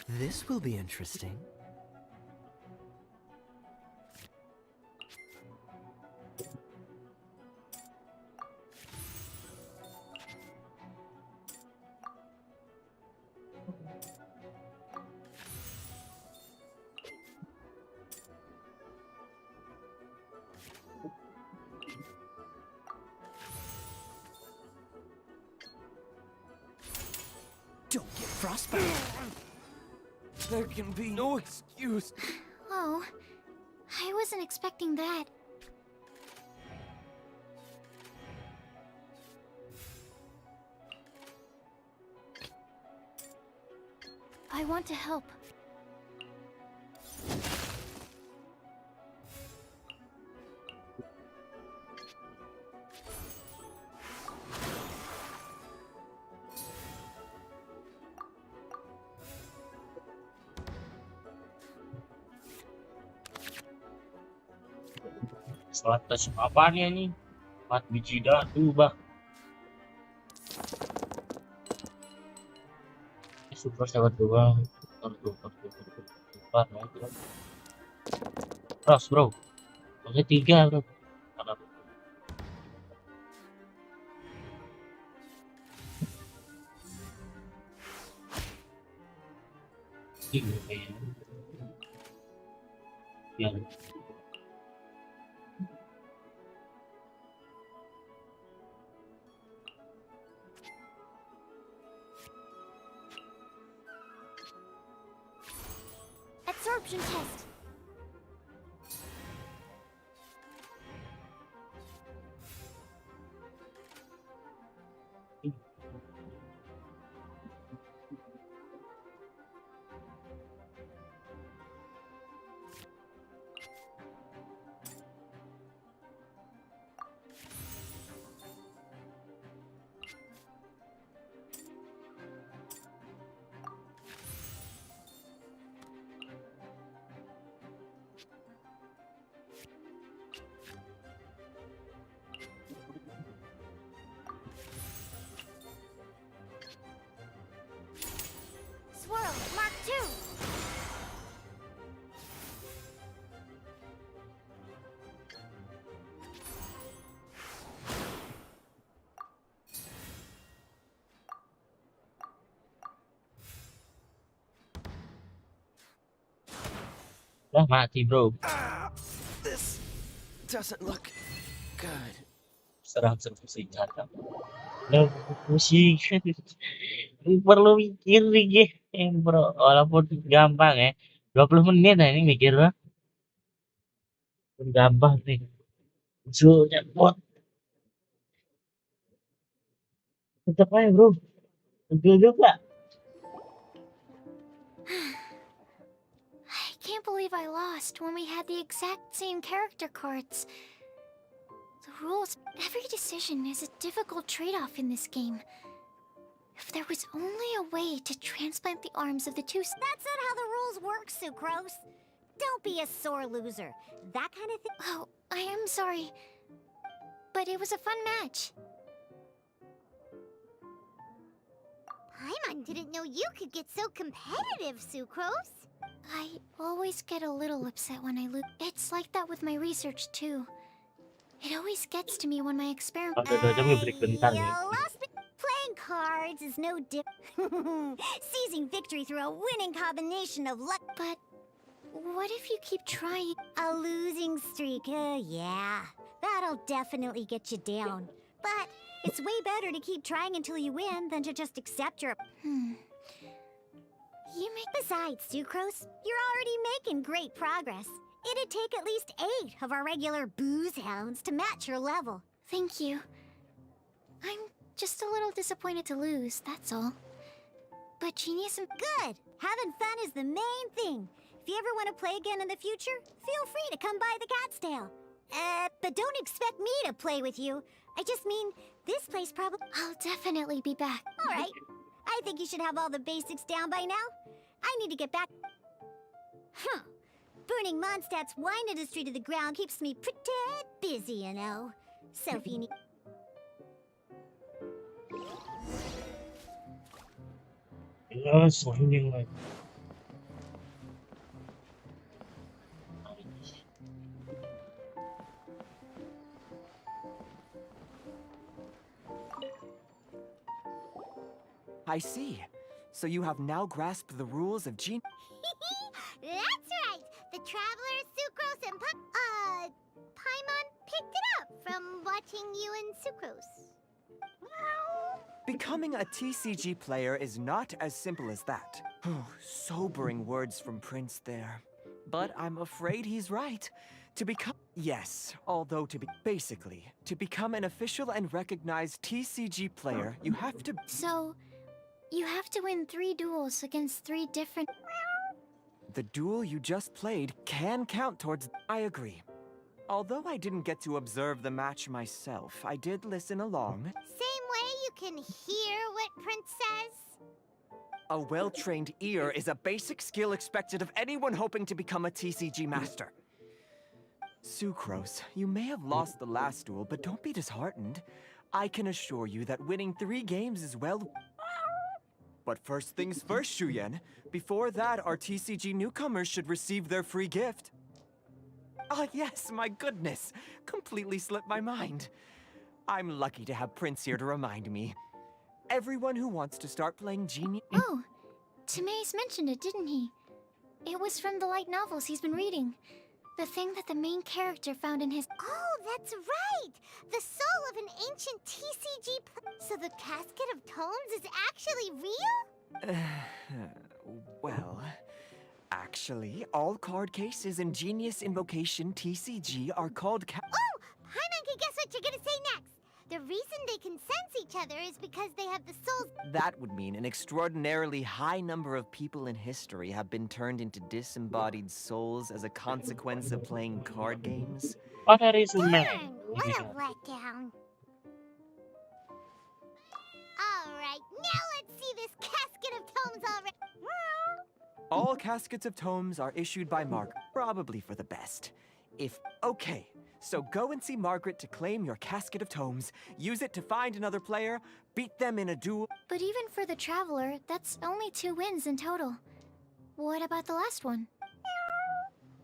This will be interesting. Don't get frostbite. there can be no excuse. Oh, I wasn't expecting that. I want to help. Sebatas apaan ya ini? 4 biji dadu bah. Super sahabat doang. Terus bro. Oke 3 bro. Ya. Absorption test. Swirl, Mark 2. Udah mati bro. This doesn't look good. Serang senjata. Udah pusing. Perlu mikir nih bro. Walaupun gampang ya. 20 menit nah ini mikir bro. Gampang nih. Musuhnya bot. Tetep aja bro. Betul juga. I can't believe I lost when we had the exact same character cards. The rules, every decision is a difficult trade-off in this game. If there was only a way to transplant the arms of the two... That's not how the rules work, Sucrose. Don't be a sore loser. That kind of thing. Oh, I am sorry. But it was a fun match. Paimon didn't know you could get so competitive, Sucrose. I always get a little upset when I lose. It's like that with my research, too. It always gets to me when my experiment... Udah 2 jam ya break bentar You nih. lost me. Playing cards is no different. Seizing victory through a winning combination of luck. But what if you keep trying? A losing streak, yeah. That'll definitely get you down. But it's way better to keep trying until you win than to just accept your... You make... Besides, Sucrose, you're already making great progress. It'd take at least 8 of our regular booze hounds to match your level. Thank you. I'm just a little disappointed to lose, that's all. But Genius and... Good! Having fun is the main thing. If you ever want to play again in the future, feel free to come by the Cat's Tail. But don't expect me to play with you. I just mean, this place probably... I'll definitely be back. All right. I think you should have all the basics down by now. I need to get back... Huh. Burning Mondstadt's wine industry to the ground keeps me pretty busy, you know. So if you need... Ya, soalnya lagi. I see. So you have now grasped the rules of Gene... That's right. The travelers, Sucrose, and Paimon picked it up from watching you and Sucrose. Becoming a TCG player is not as simple as that. Sobering words from Prince there. But I'm afraid he's right. To become... Yes, although to be... Basically, to become an official and recognized TCG player, you have to... So, You have to win 3 duels against 3 different... The duel you just played can count towards... I agree. Although I didn't get to observe the match myself, I did listen along. Same way you can hear what Prince says. A well-trained ear is a basic skill expected of anyone hoping to become a TCG master. Sucrose, you may have lost the last duel, but don't be disheartened. I can assure you that winning 3 games is well... But first things first, Shuyen. Before that, our TCG newcomers should receive their free gift. Ah, yes, my goodness. Completely slipped my mind. I'm lucky to have Prince here to remind me. Everyone who wants to start playing Genius... Oh, Timaeus mentioned it, didn't he? It was from the light novels he's been reading. The thing that the main character found in his... Oh, that's right! The soul of an ancient TCG So the Casket of Tomes is actually real? Well... Actually, all card cases in Genius Invocation TCG are called Oh! Paimon can guess what you're gonna say next! The reason they can sense each other is because they have the souls... That would mean an extraordinarily high number of people in history have been turned into disembodied souls as a consequence of playing card games. Oh, dari Sumen. Darn, what a letdown. Alright, now let's see this Casket of Tomes already. All caskets of tomes are issued by Margaret, probably for the best. Okay, so go and see Margaret to claim your casket of tomes, use it to find another player, beat them in a duel. But even for the Traveler, that's only 2 wins in total. What about the last one?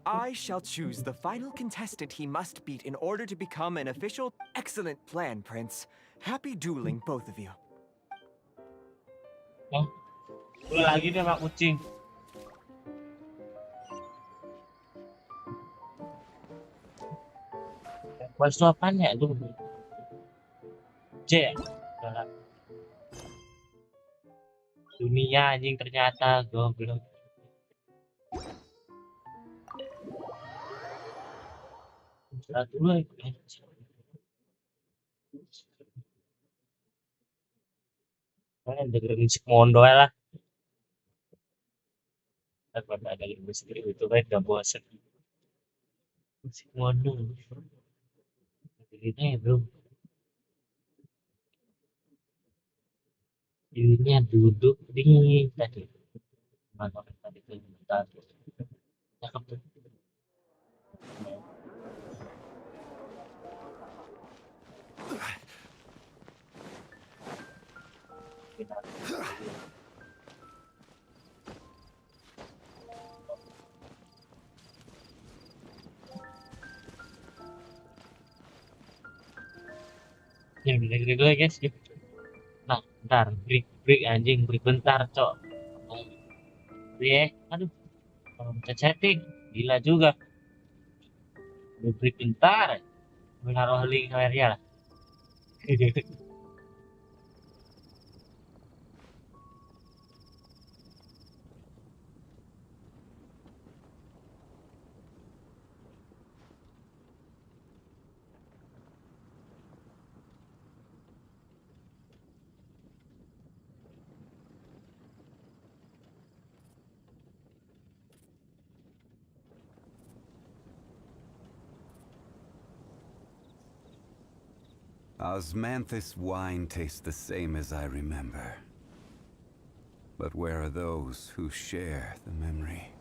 I shall choose the final contestant he must beat in order to become an official... Excellent plan, Prince. Happy dueling, both of you. Oh, lagi dia mak kucing. Quest itu apaan ya itu? C ya? Udah. Dunia anjing ternyata goblok. Sudah dulu ya. Kalian dengerin musik mondo lah. Daripada ada musik itu kan gak bosan. Musik mondo. Dengerin aja bro. Dirinya duduk di tadi. Mana tadi tuh bentar. Cakep tuh. Yang gini dulu ya guys. Nah, bentar, break anjing, break bentar, cok. Aduh, kalau mencet setting, gila juga. Break bentar, menaruh link kameranya lah. Osmanthus wine tastes the same as I remember. But where are those who share the memory?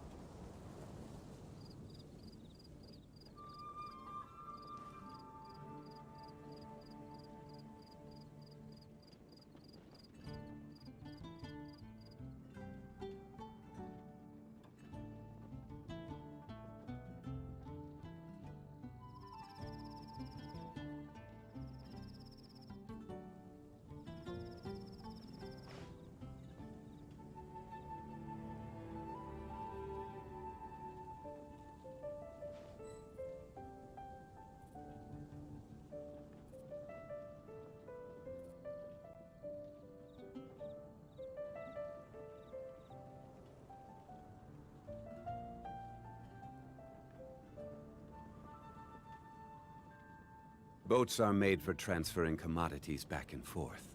Boats are made for transferring commodities back and forth.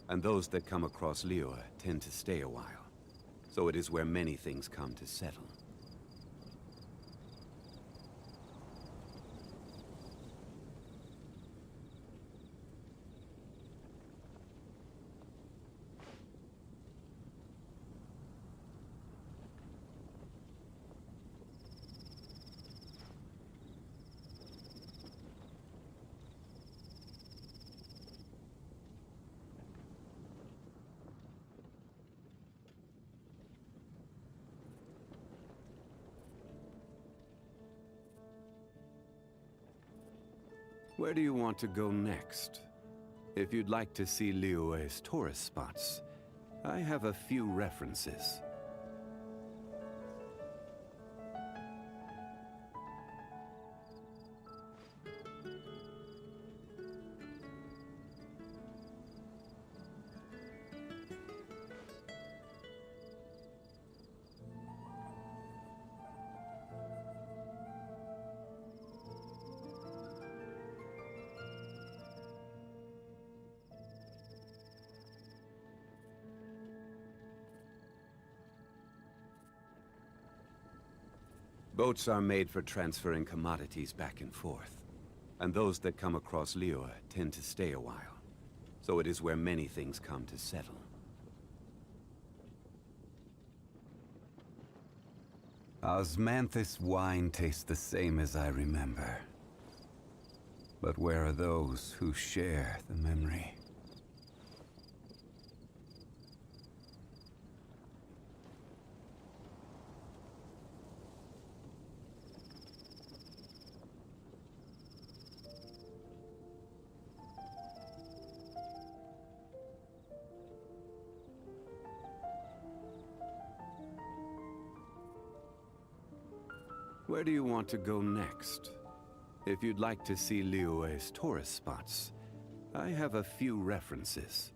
And those that come across Liyue tend to stay a while. So it is where many things come to settle. Where do you want to go next? If you'd like to see Liyue's tourist spots, I have a few references. Boats are made for transferring commodities back and forth. And those that come across Liyue tend to stay a while. So it is where many things come to settle. Osmanthus wine tastes the same as I remember. But where are those who share the memory? Where do you want to go next? If you'd like to see Liyue's tourist spots, I have a few references.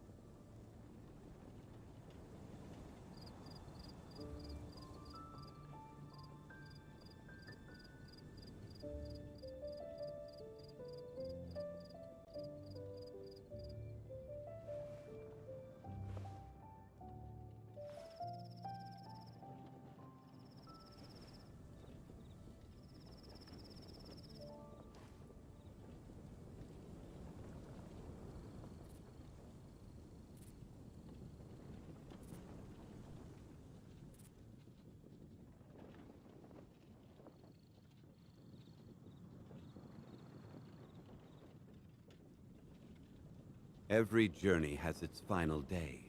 Every journey has its final day.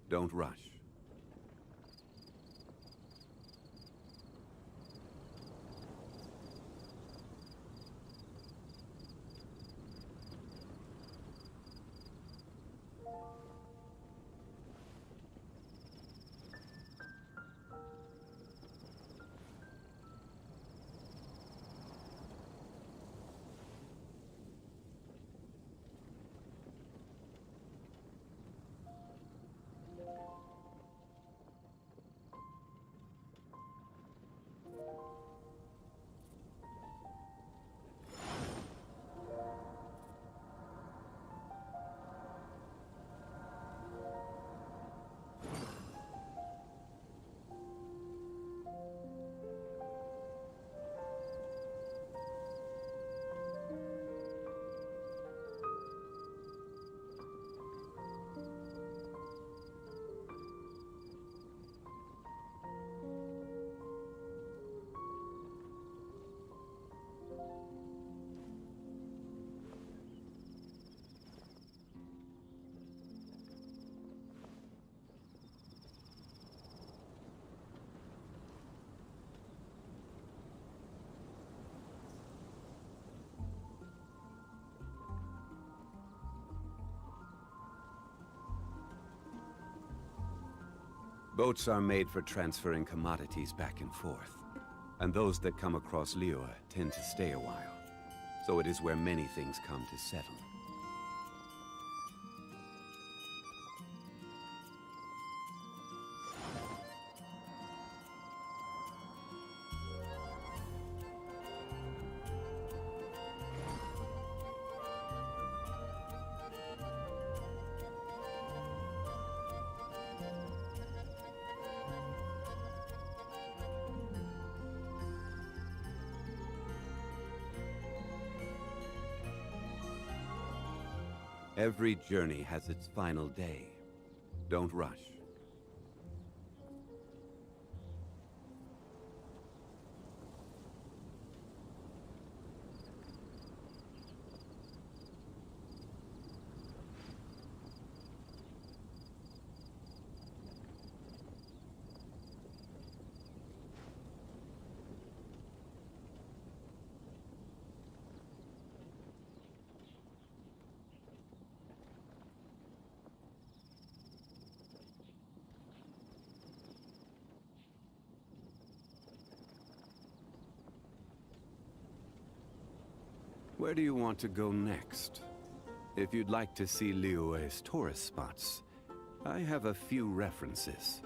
Don't rush. Boats are made for transferring commodities back and forth. And those that come across Liyue tend to stay a while. So it is where many things come to settle. Every journey has its final day. Don't rush. Where do you want to go next? If you'd like to see Liyue's tourist spots, I have a few references.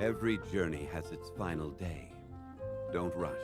Every journey has its final day. Don't rush.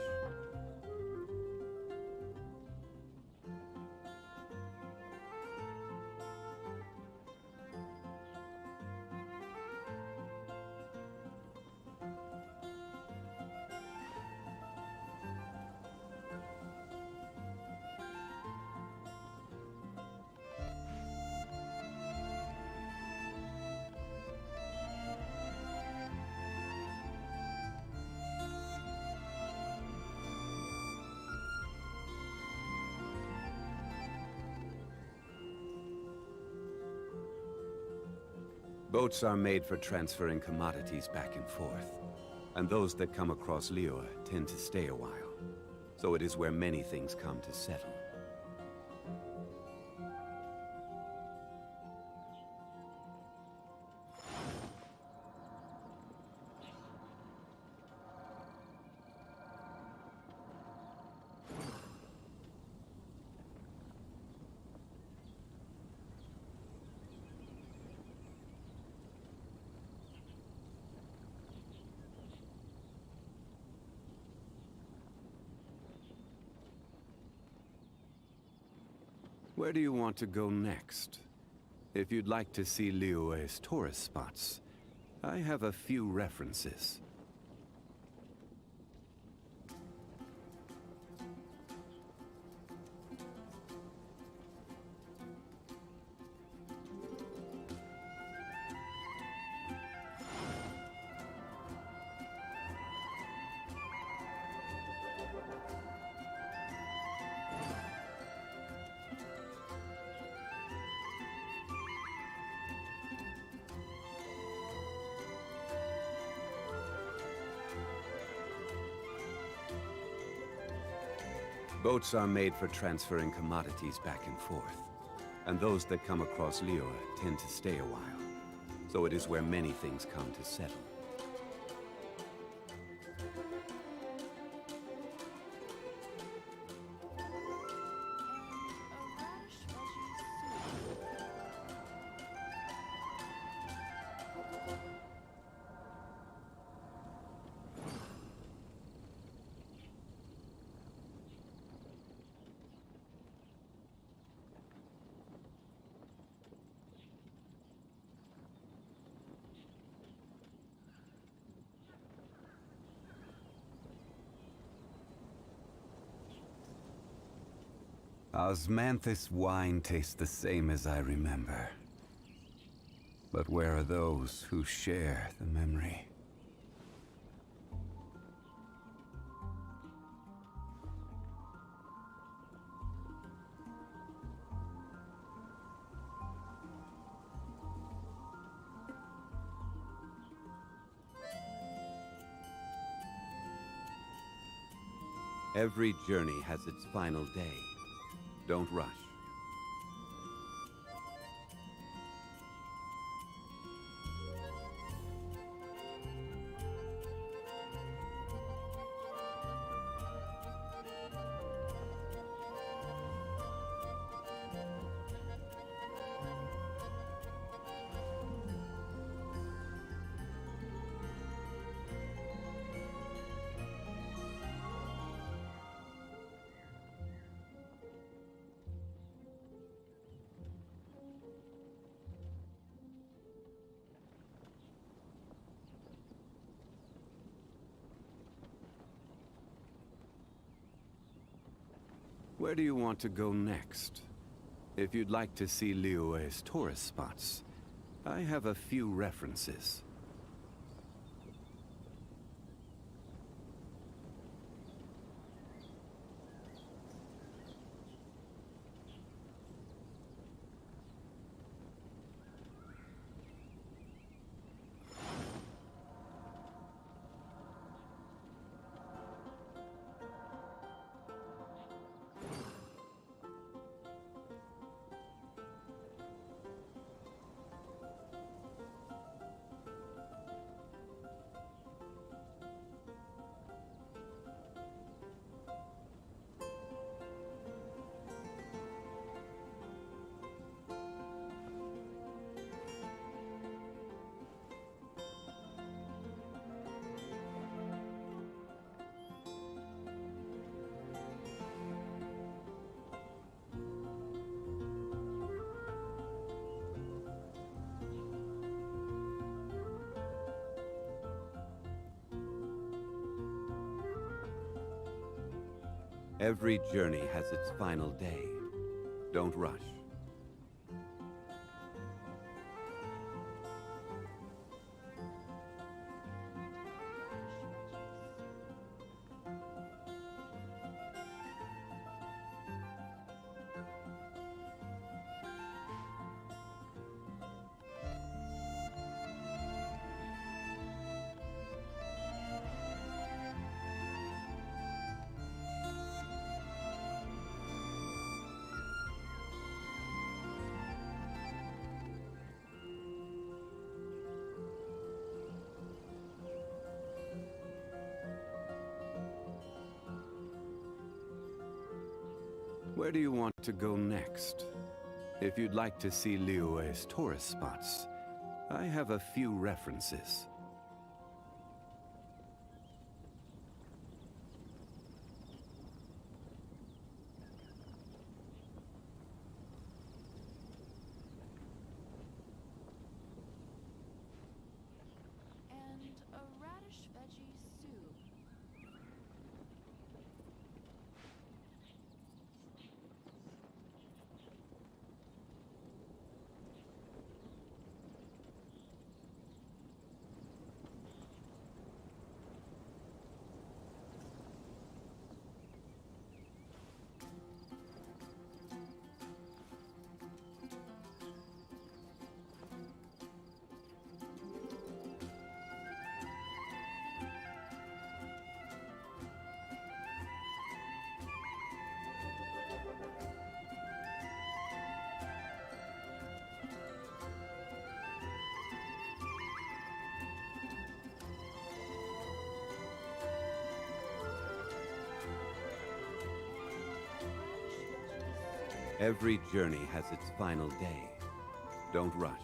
Boats are made for transferring commodities back and forth. And those that come across Liyue tend to stay a while. So it is where many things come to settle. Where do you want to go next? If you'd like to see Liyue's tourist spots, I have a few references. Boats are made for transferring commodities back and forth. And those that come across Liyue tend to stay a while. So it is where many things come to settle. Osmanthus wine tastes the same as I remember. But where are those who share the memory? Every journey has its final day. Don't rush. Where do you want to go next? If you'd like to see Liyue's tourist spots, I have a few references. Every journey has its final day. Don't rush. Where do you want to go next? If you'd like to see Liyue's tourist spots, I have a few references. And a radish veggie soup. Every journey has its final day. Don't rush.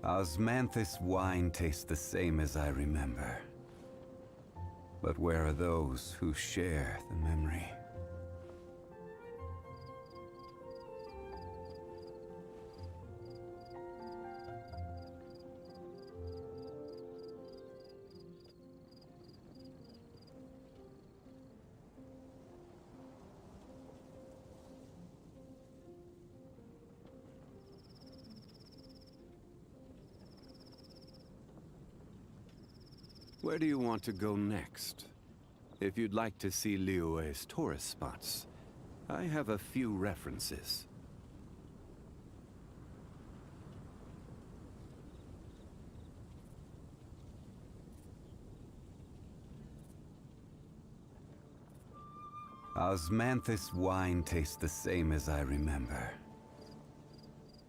Osmanthus wine tastes the same as I remember. But where are those who share the memory? Where do you want to go next? If you'd like to see Liyue's tourist spots, I have a few references. Osmanthus wine tastes the same as I remember.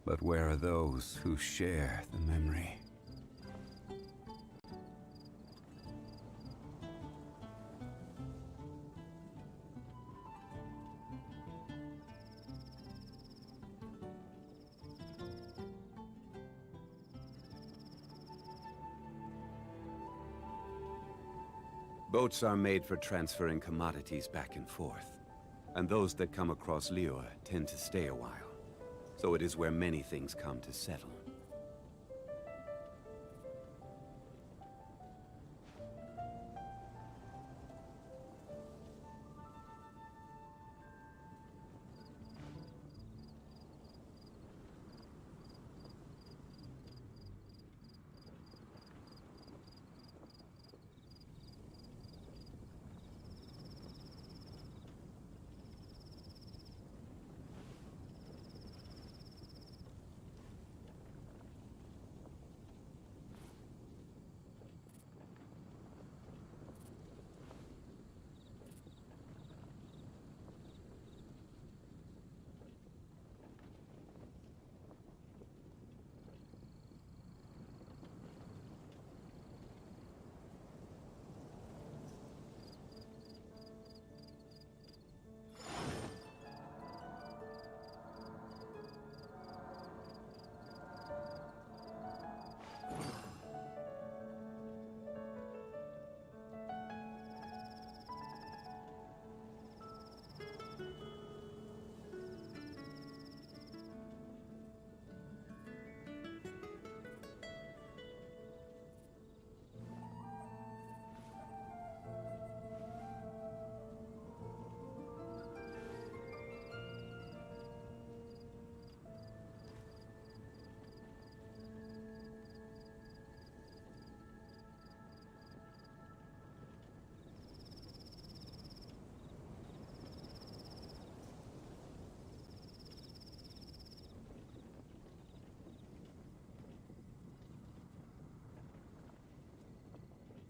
But where are those who share the memory? Boats are made for transferring commodities back and forth. And those that come across Liyue tend to stay a while. So it is where many things come to settle.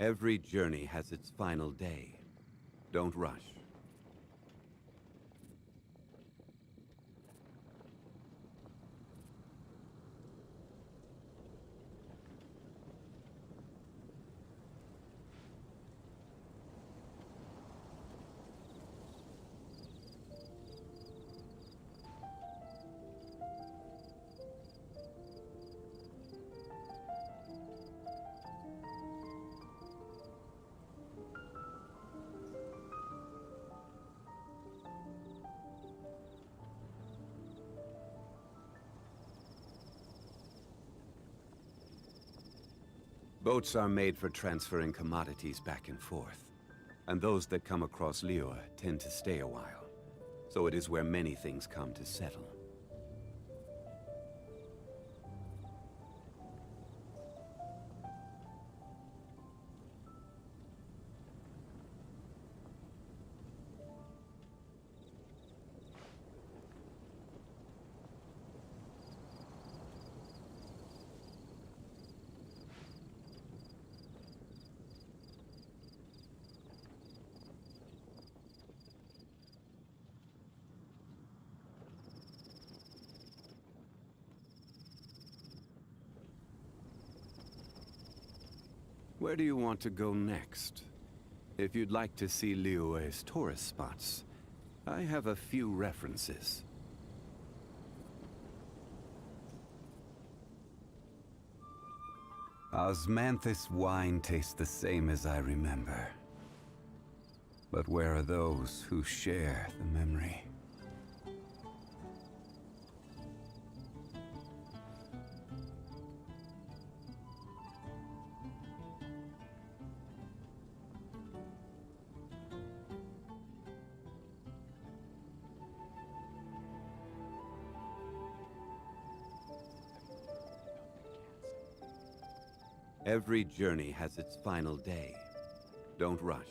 Every journey has its final day. Don't rush. Boats are made for transferring commodities back and forth. And those that come across Liyue tend to stay a while. So it is where many things come to settle. Where do you want to go next? If you'd like to see Liyue's tourist spots, I have a few references. Osmanthus wine tastes the same as I remember. But where are those who share the memory? Every journey has its final day. Don't rush.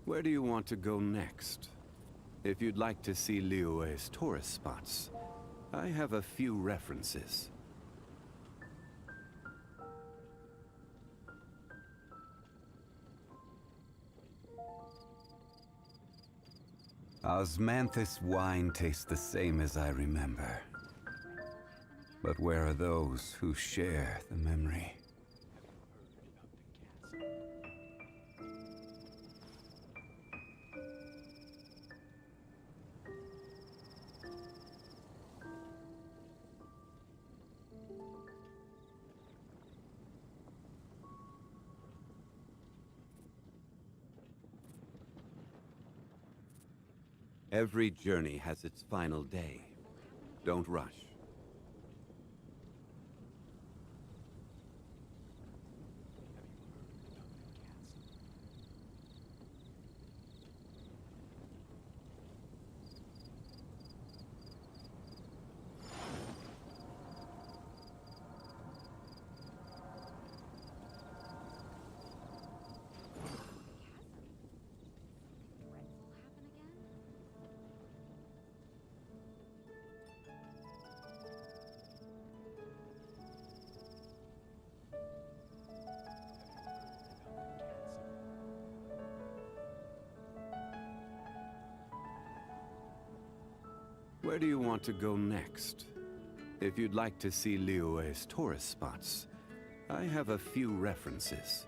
Where do you want to go next? If you'd like to see Liyue's tourist spots, I have a few references. Osmanthus wine tastes the same as I remember. But where are those who share the memory? Every journey has its final day. Don't rush. Where do you want to go next? If you'd like to see Liyue's tourist spots, I have a few references.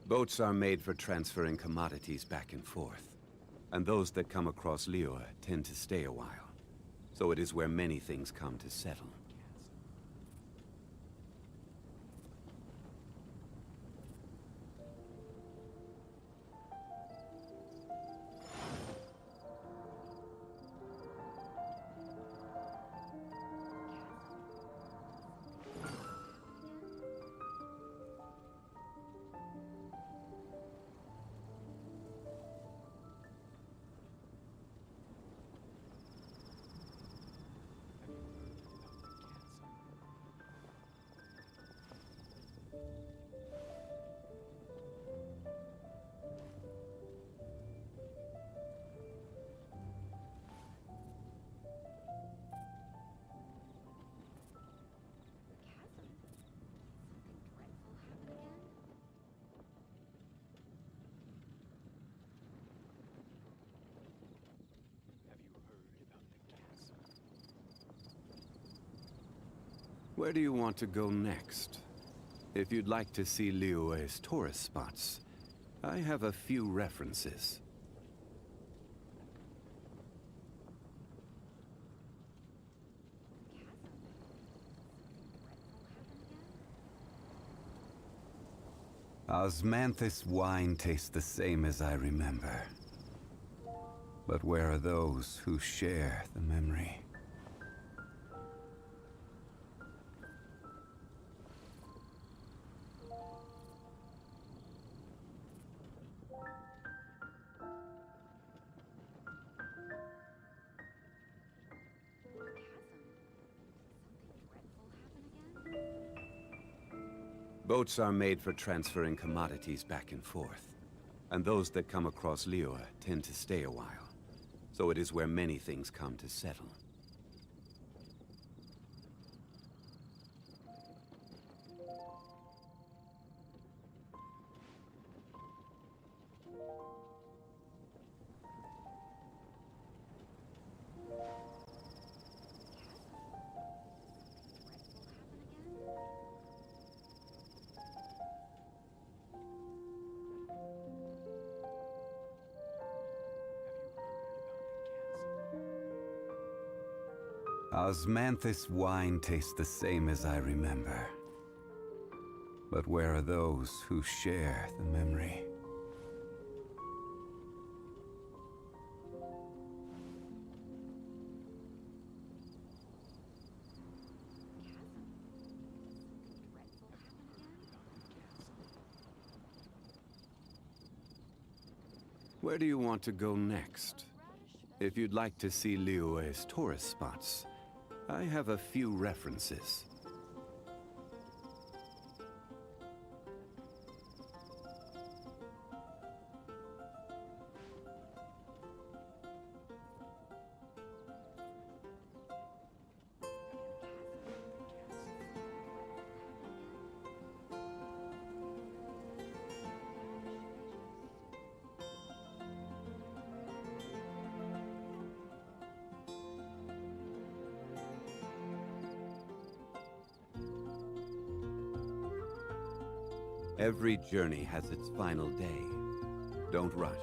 Boats are made for transferring commodities back and forth, and those that come across Liyue tend to stay a while. So it is where many things come to settle. Where do you want to go next? If you'd like to see Liyue's tourist spots, I have a few references. Osmanthus wine tastes the same as I remember. But where are those who share the memory? Boats are made for transferring commodities back and forth. And those that come across Liyue tend to stay a while. So it is where many things come to settle. Osmanthus wine tastes the same as I remember. But where are those who share the memory? Where do you want to go next? If you'd like to see Liyue's tourist spots, I have a few references. Every journey has its final day. Don't rush.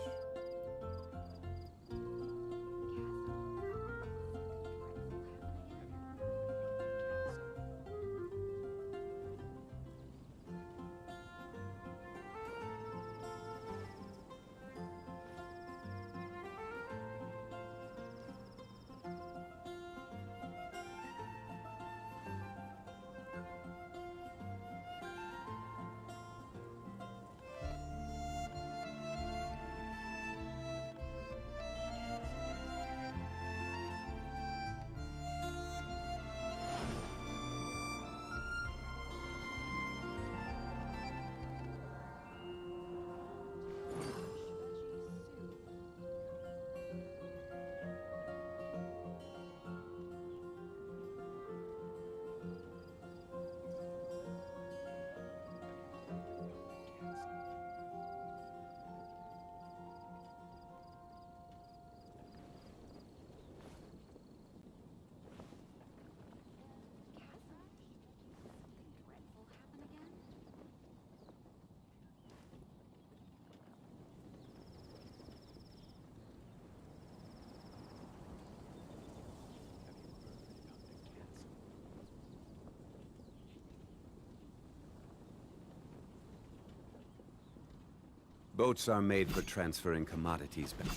Boats are made for transferring commodities back.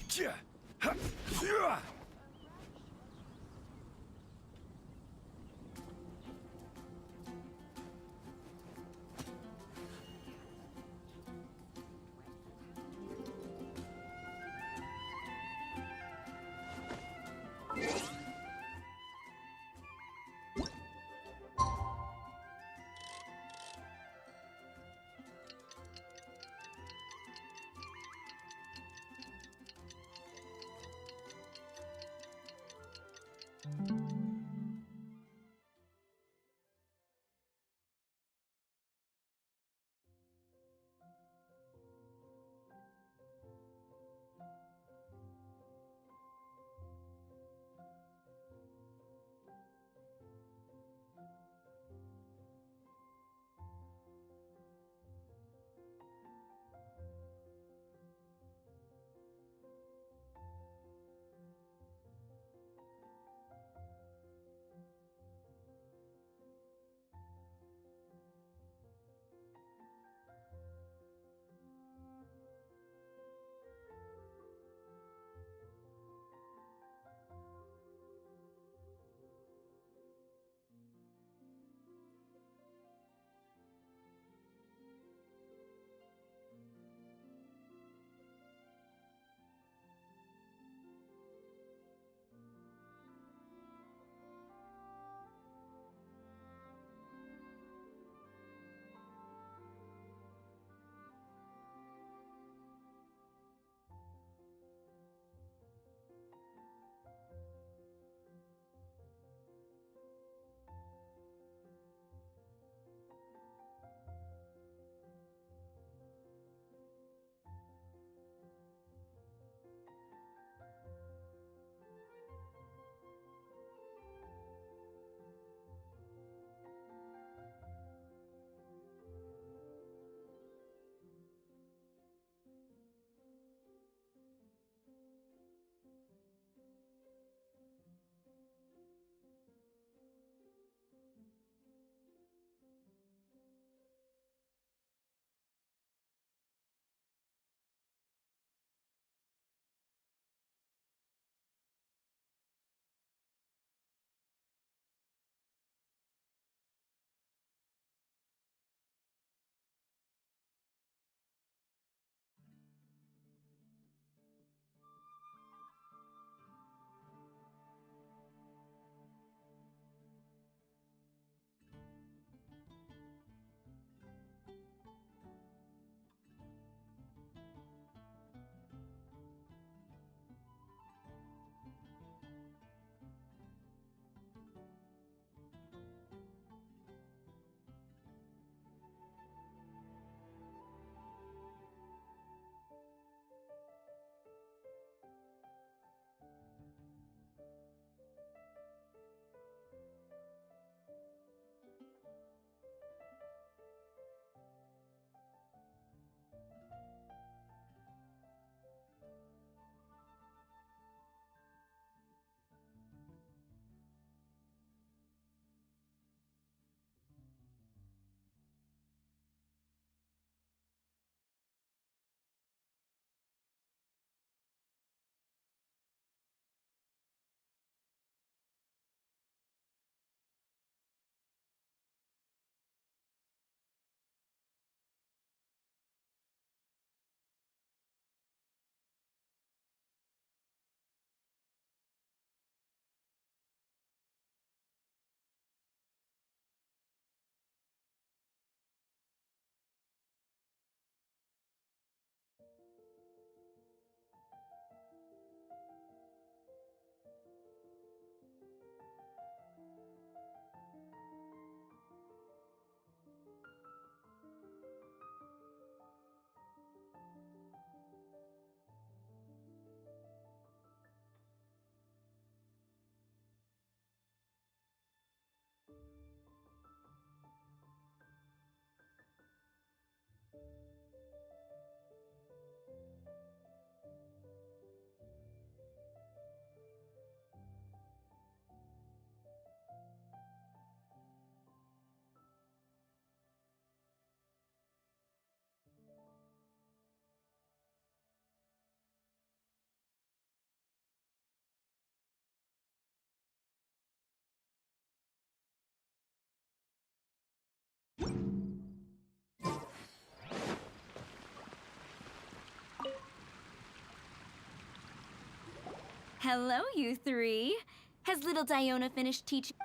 Hello, you three. Has little Diona finished teaching?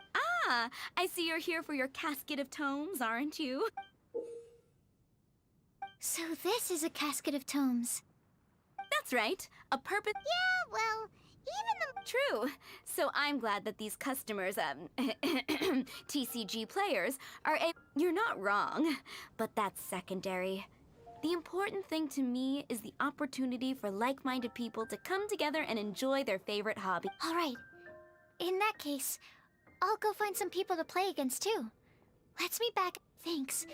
Ah, I see you're here for your casket of tomes, aren't you? So this is a casket of tomes. That's right. A purpose. Yeah, well, even the... True. So I'm glad that these customers, TCG players, are a. You're not wrong, but that's secondary. The important thing to me is the opportunity for like-minded people to come together and enjoy their favorite hobby. All right. In that case, I'll go find some people to play against too. Let's meet back. Thanks.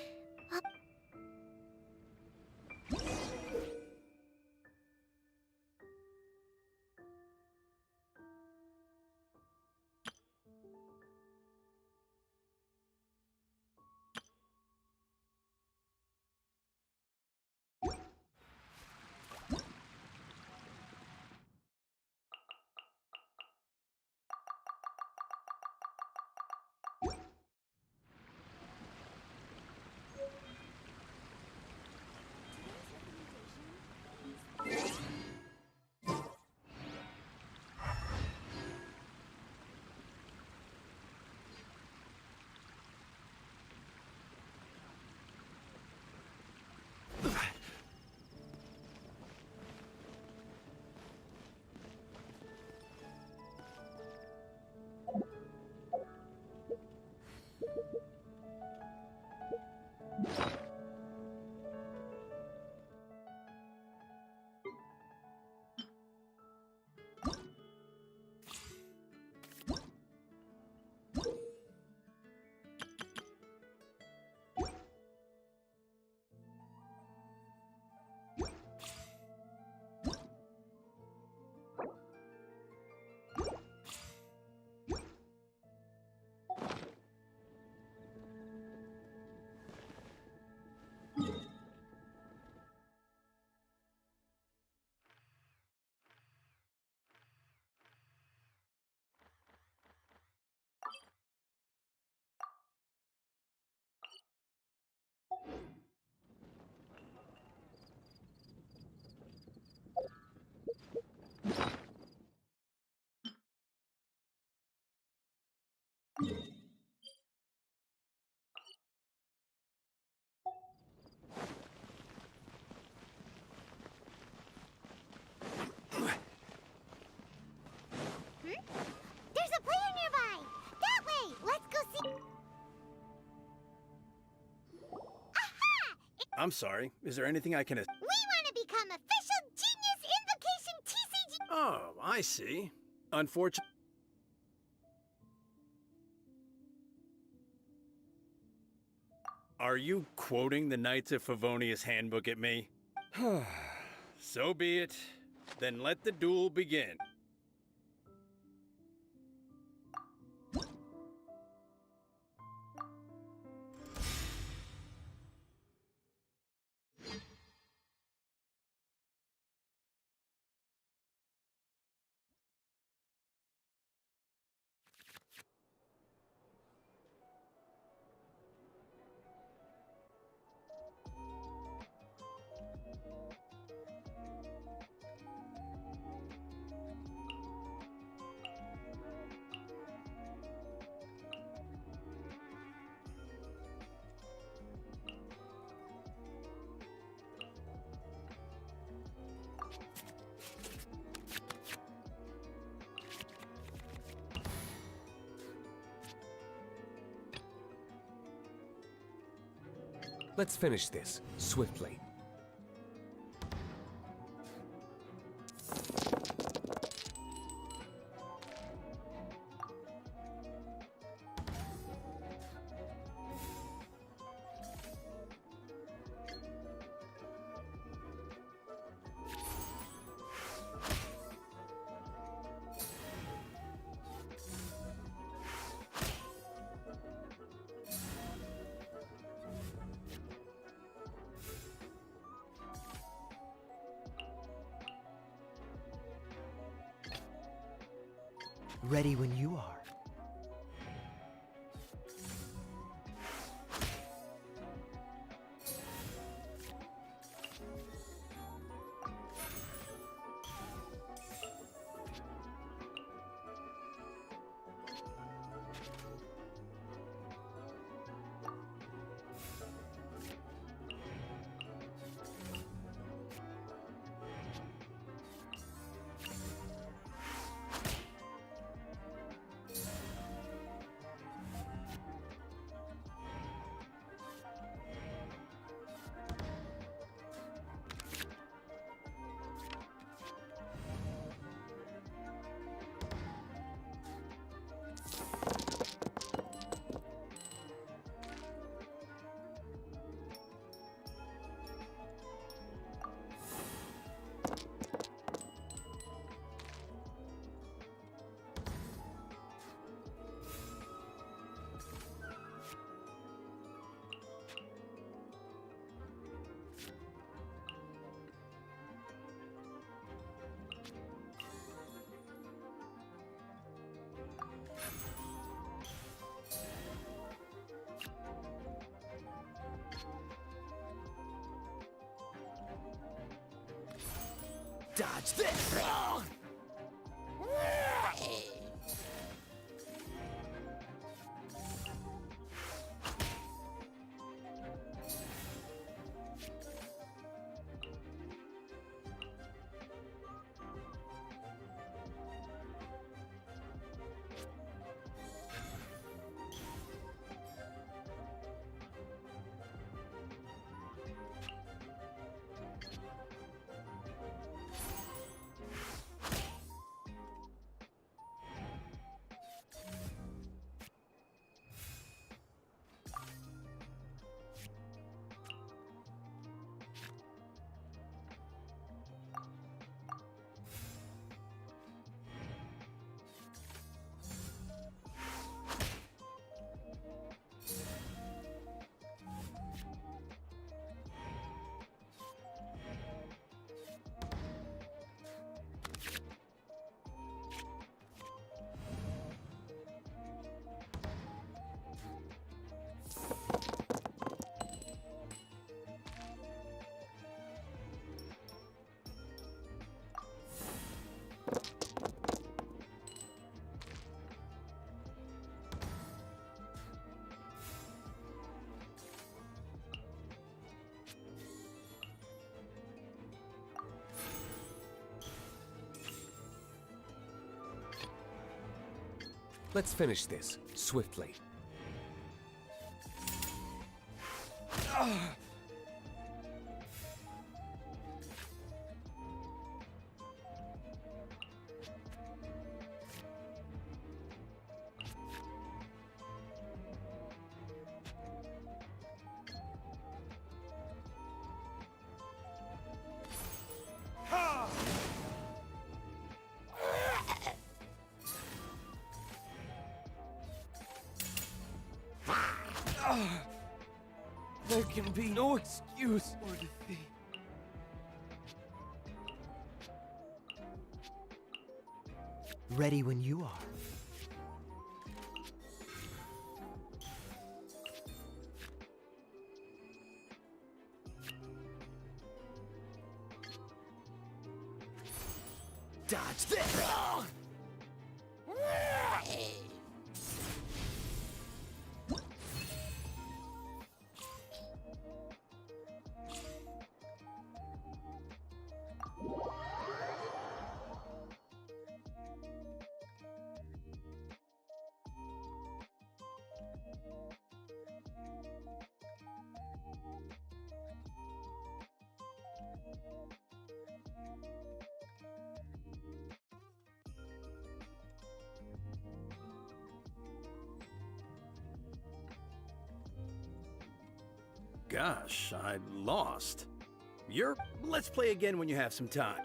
There's a player nearby! That way! Let's go see... Aha! I'm sorry. Is there anything I can... We want to become official Genius Invocation TCG... Oh, I see. Unfortunately... Are you quoting the Knights of Favonius handbook at me? So be it. Then let the duel begin. Let's finish this, swiftly. Ready when you are. Dodge this! Let's finish this swiftly. There can be no excuse for defeat. Ready when you are. Dodge this! Gosh, I lost. Let's play again when you have some time.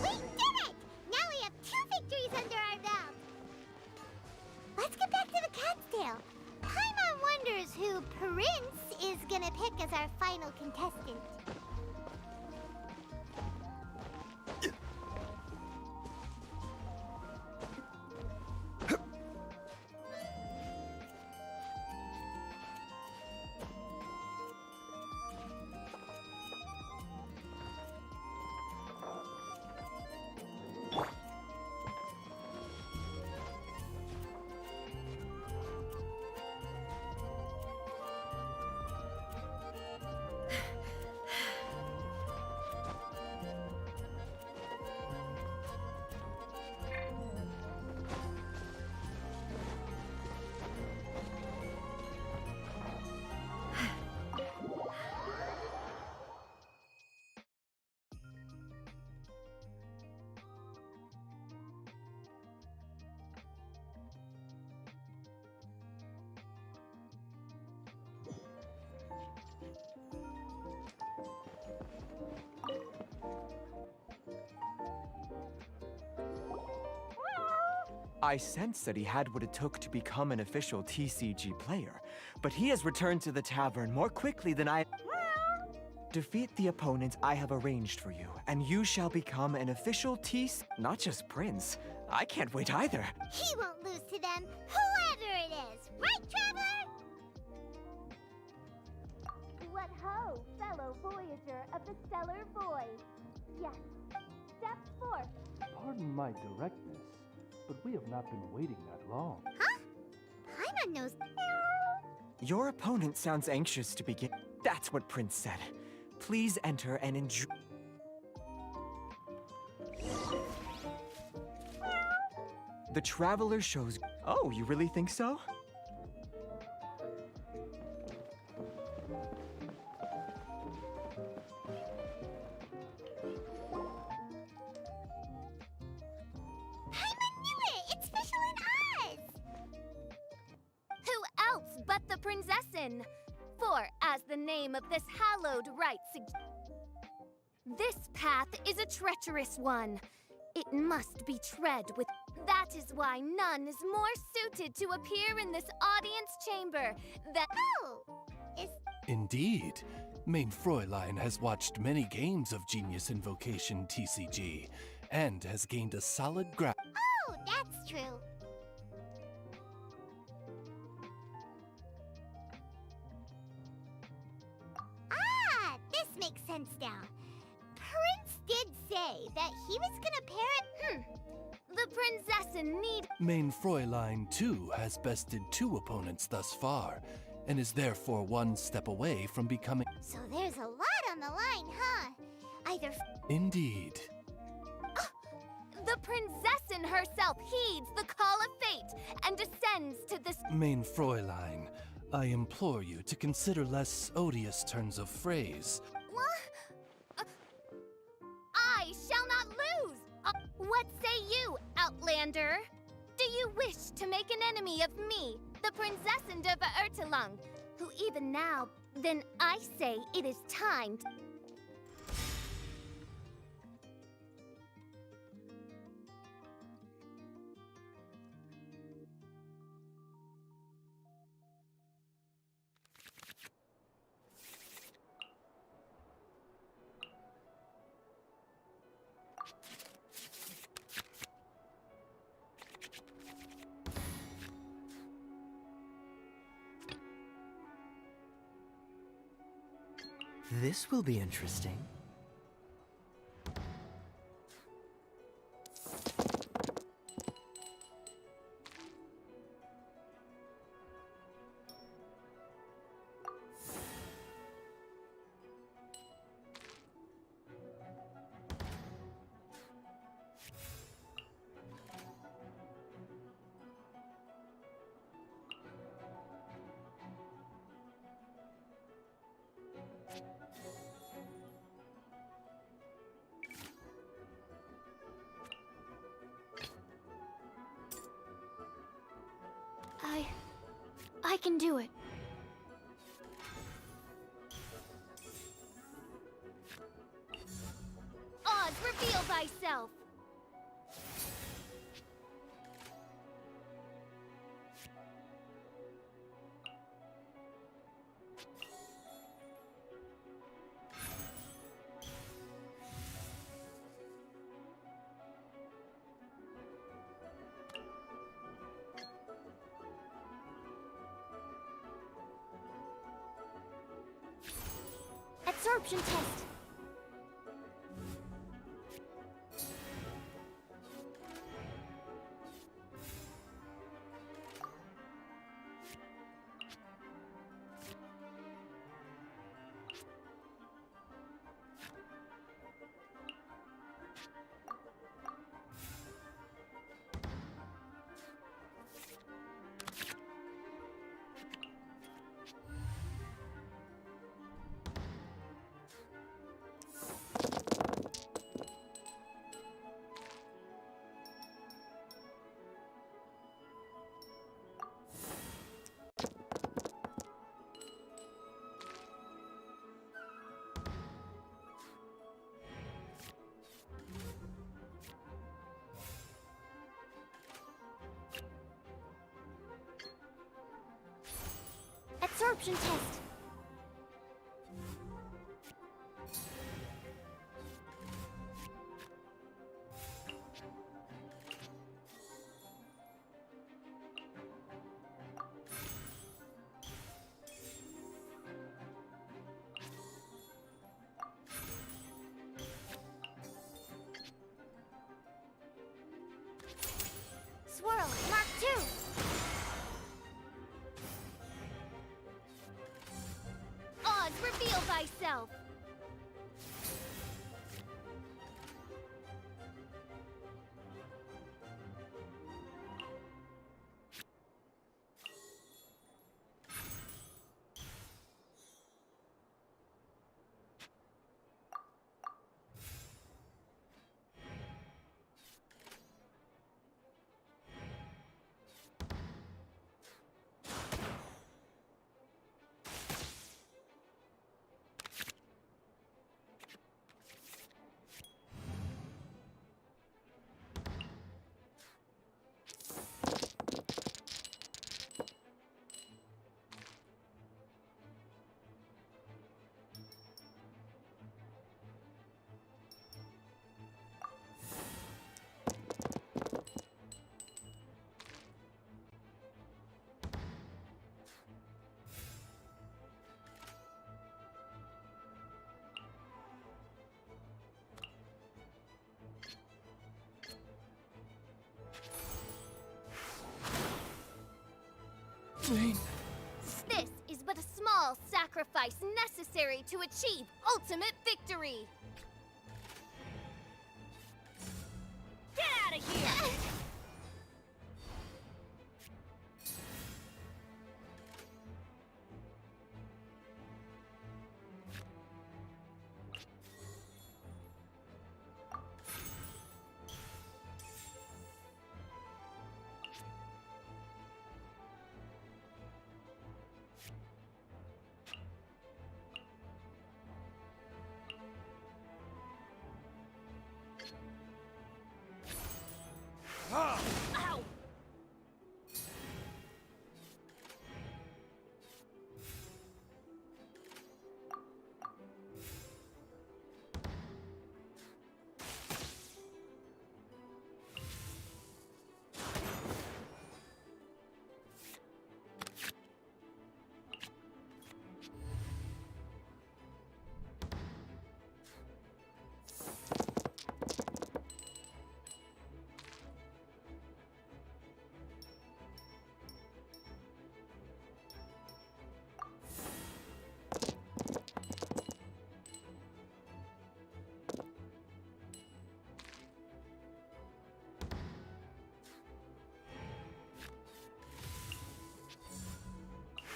We did it! Now we have 2 victories under our belt. Let's get back to the cat's tail. Paimon wonders who Prince is gonna pick as our final contestant. I sensed that he had what it took to become an official TCG player, but he has returned to the tavern more quickly than I... Defeat the opponent I have arranged for you, and you shall become an official not just Prince. I can't wait either. He won't lose to them, whoever it is. Right, Traveler? What ho, fellow Voyager of the stellar void. Yes. Step forth. Pardon my directness, but we have not been waiting that long. Huh? Paimon knows. Your opponent sounds anxious to begin. That's what Prince said. Please enter and enjoy. The Traveler shows. Oh, you really think so? Paimon knew it! It's Fischl and Oz! Who else but the Prinzessin? For, as the name of this hallowed rite this path is a treacherous one. It must be tread with. That is why none is more suited to appear in this audience chamber than. Oh! Is. Indeed. Main Fräulein has watched many games of Genius Invocation TCG, and has gained a solid grasp. Oh, that's true. Ah, this makes sense now. Prince did say that he was gonna pair it. The Prinzessin need. Main Fräulein, too, has bested 2 opponents thus far, and is therefore one step away from becoming. So there's a lot on the line, huh? Either. Indeed. The Prinzessin herself heeds the call of fate and descends to this. Main Fräulein, I implore you to consider less odious turns of phrase. What? I shall not lose! What say you, Outlander? Do you wish to make an enemy of me, the Prinzessin de Verurtelung, who even now, then I say it is time to... This will be interesting. I can do it. Oz, reveal thyself! Absorption test. Absorption test. This is but a small sacrifice necessary to achieve ultimate victory. Get out of here! Ow!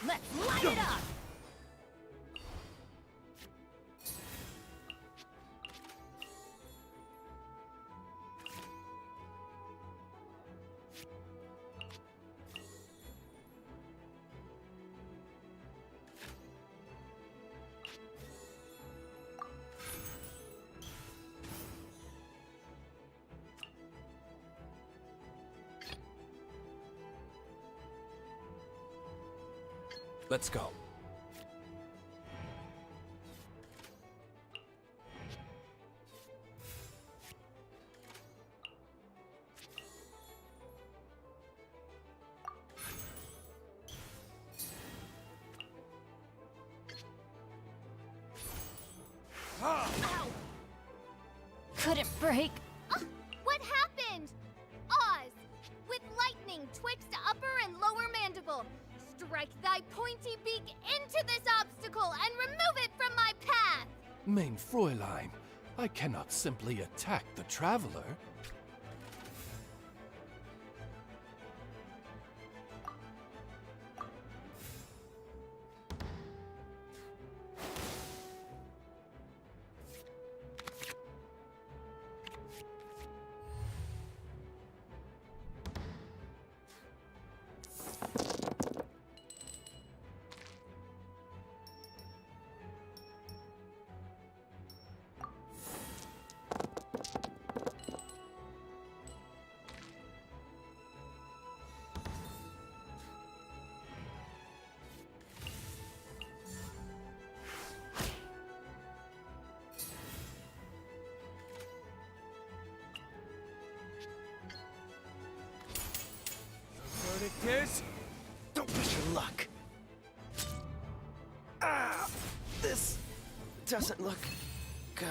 Let's light it up! Let's go. Couldn't break. What happened? Oz! With lightning twixt upper and lower mandible. Strike thy pointy beak into this obstacle and remove it from my path! Mein Fräulein, I cannot simply attack the traveler. Is? Don't push your luck. Ah, this doesn't look good.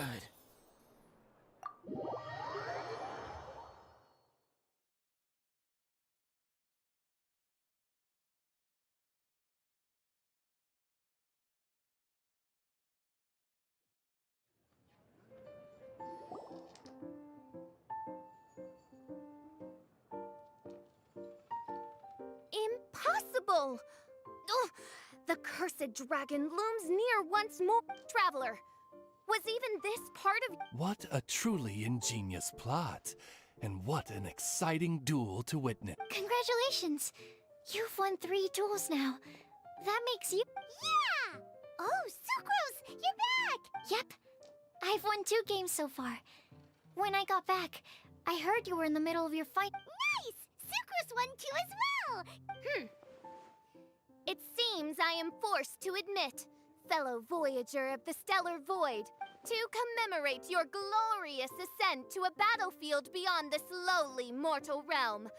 Impossible! Ugh, the cursed dragon looms near once more. Traveler, was even this part of... What a truly ingenious plot. And what an exciting duel to witness. Congratulations! You've won 3 duels now. That makes you... Yeah! Oh, Sucrose, you're back! Yep. I've won 2 games so far. When I got back, I heard you were in the middle of your fight. Nice! Sucrose won too as well! It seems I am forced to admit, fellow voyager of the stellar void, to commemorate your glorious ascent to a battlefield beyond this lowly mortal realm.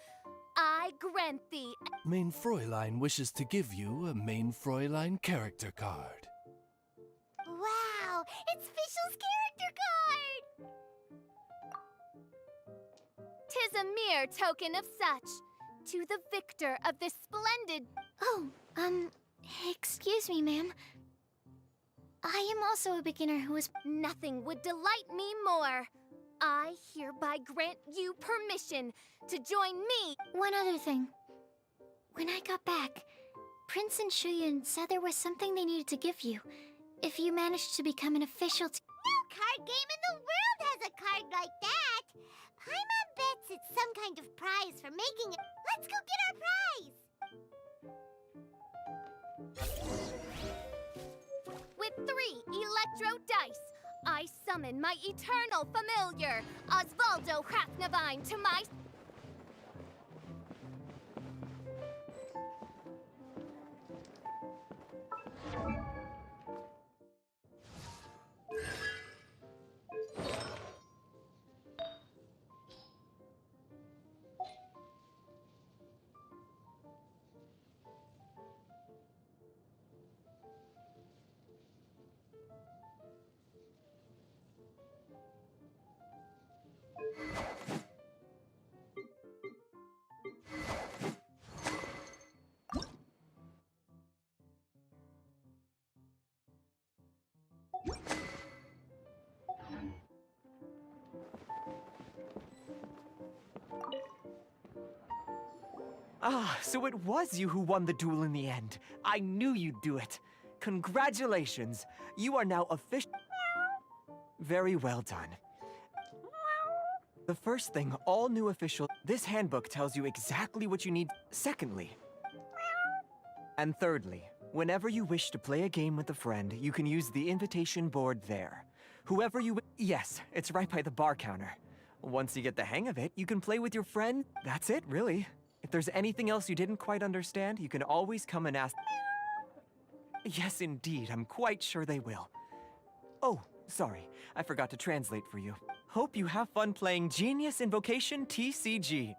I grant thee... Mein Fräulein wishes to give you a Mein Fräulein character card. Wow! It's Fischl's character card! 'Tis a mere token of such. to the victor of this splendid... Oh, excuse me, ma'am. I am also a beginner who is... Nothing would delight me more. I hereby grant you permission to join me. One other thing. When I got back, Prince and Shuyan said there was something they needed to give you. If you managed to become an official... No card game in the world has a card like that! Paimon bets it's some kind of prize for making it. Let's go get our prize! With 3 electro dice, I summon my eternal familiar, Osvaldo Hrafnavine, to my... Ah, so it was you who won the duel in the end. I knew you'd do it. Congratulations. You are now official. Very well done. The first thing, all new official... This handbook tells you exactly what you need. Secondly... And thirdly, whenever you wish to play a game with a friend, you can use the invitation board there. Whoever you... Yes, it's right by the bar counter. Once you get the hang of it, you can play with your friend. That's it, really. If there's anything else you didn't quite understand, you can always come and ask... Yes, indeed, I'm quite sure they will. Oh, sorry, I forgot to translate for you. Hope you have fun playing Genius Invocation TCG.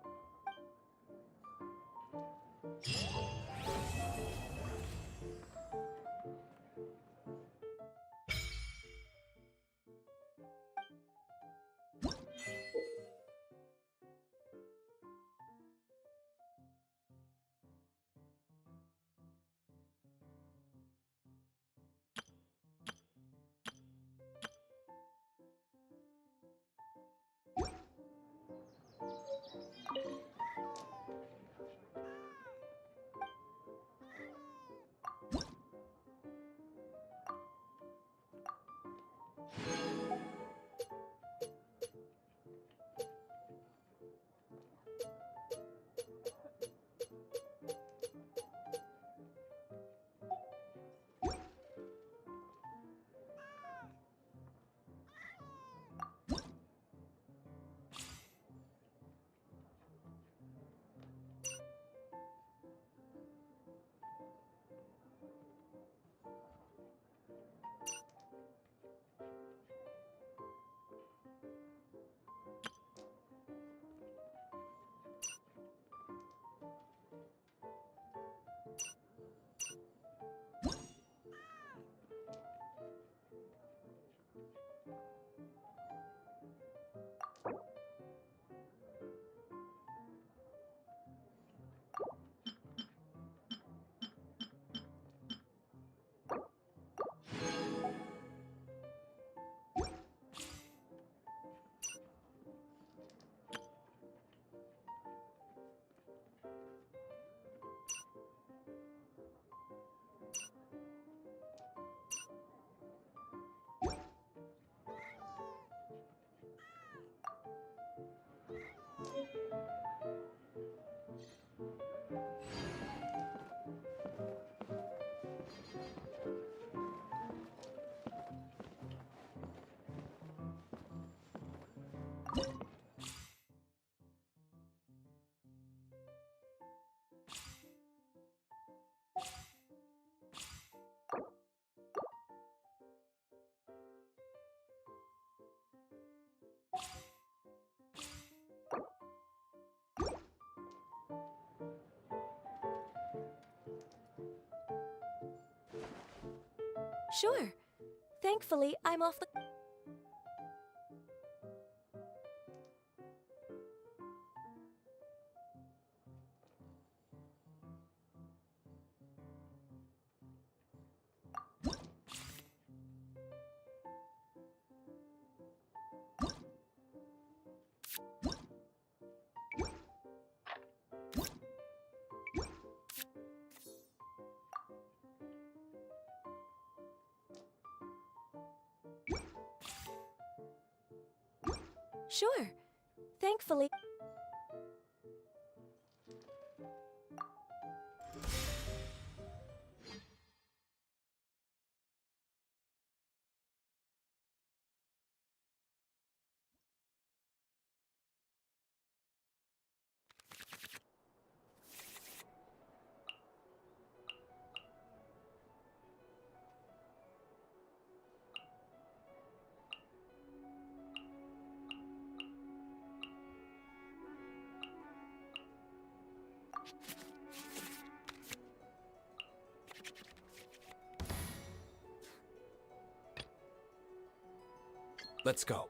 Sure. Thankfully, I'm off the... Sure. Thankfully. Let's go.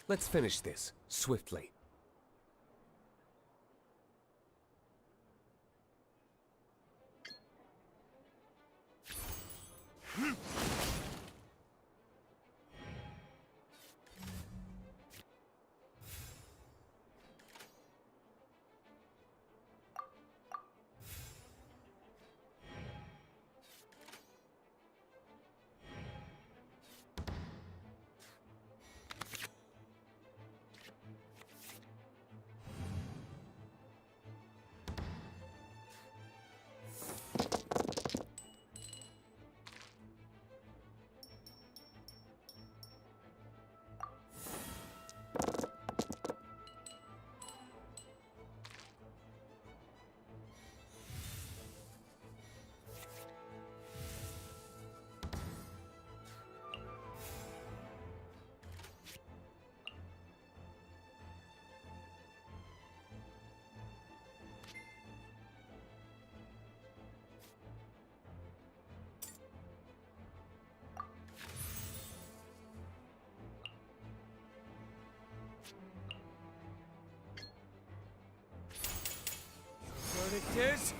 Let's finish this, swiftly. Verdict is...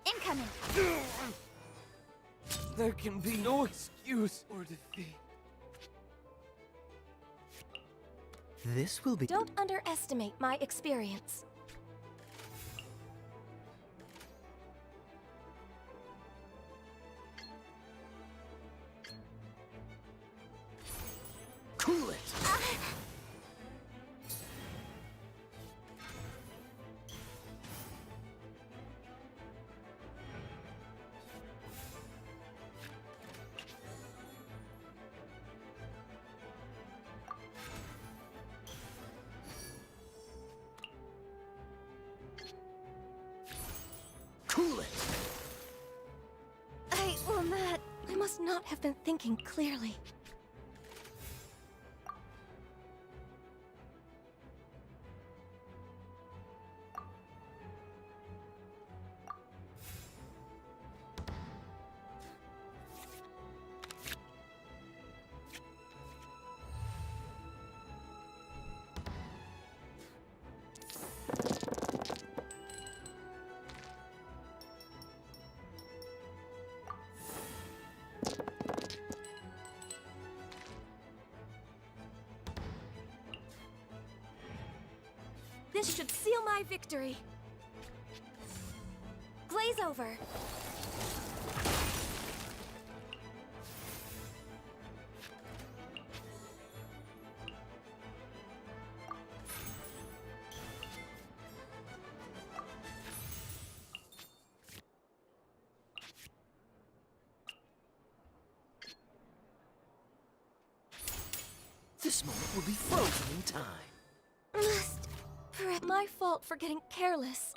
Incoming! There can be no excuse or defeat. This will be. Don't underestimate my experience. Cool it! Cool it! I will not. I must not have been thinking clearly. This should seal my victory. Glaze over. This moment will be frozen in time. Perhaps my fault for getting careless.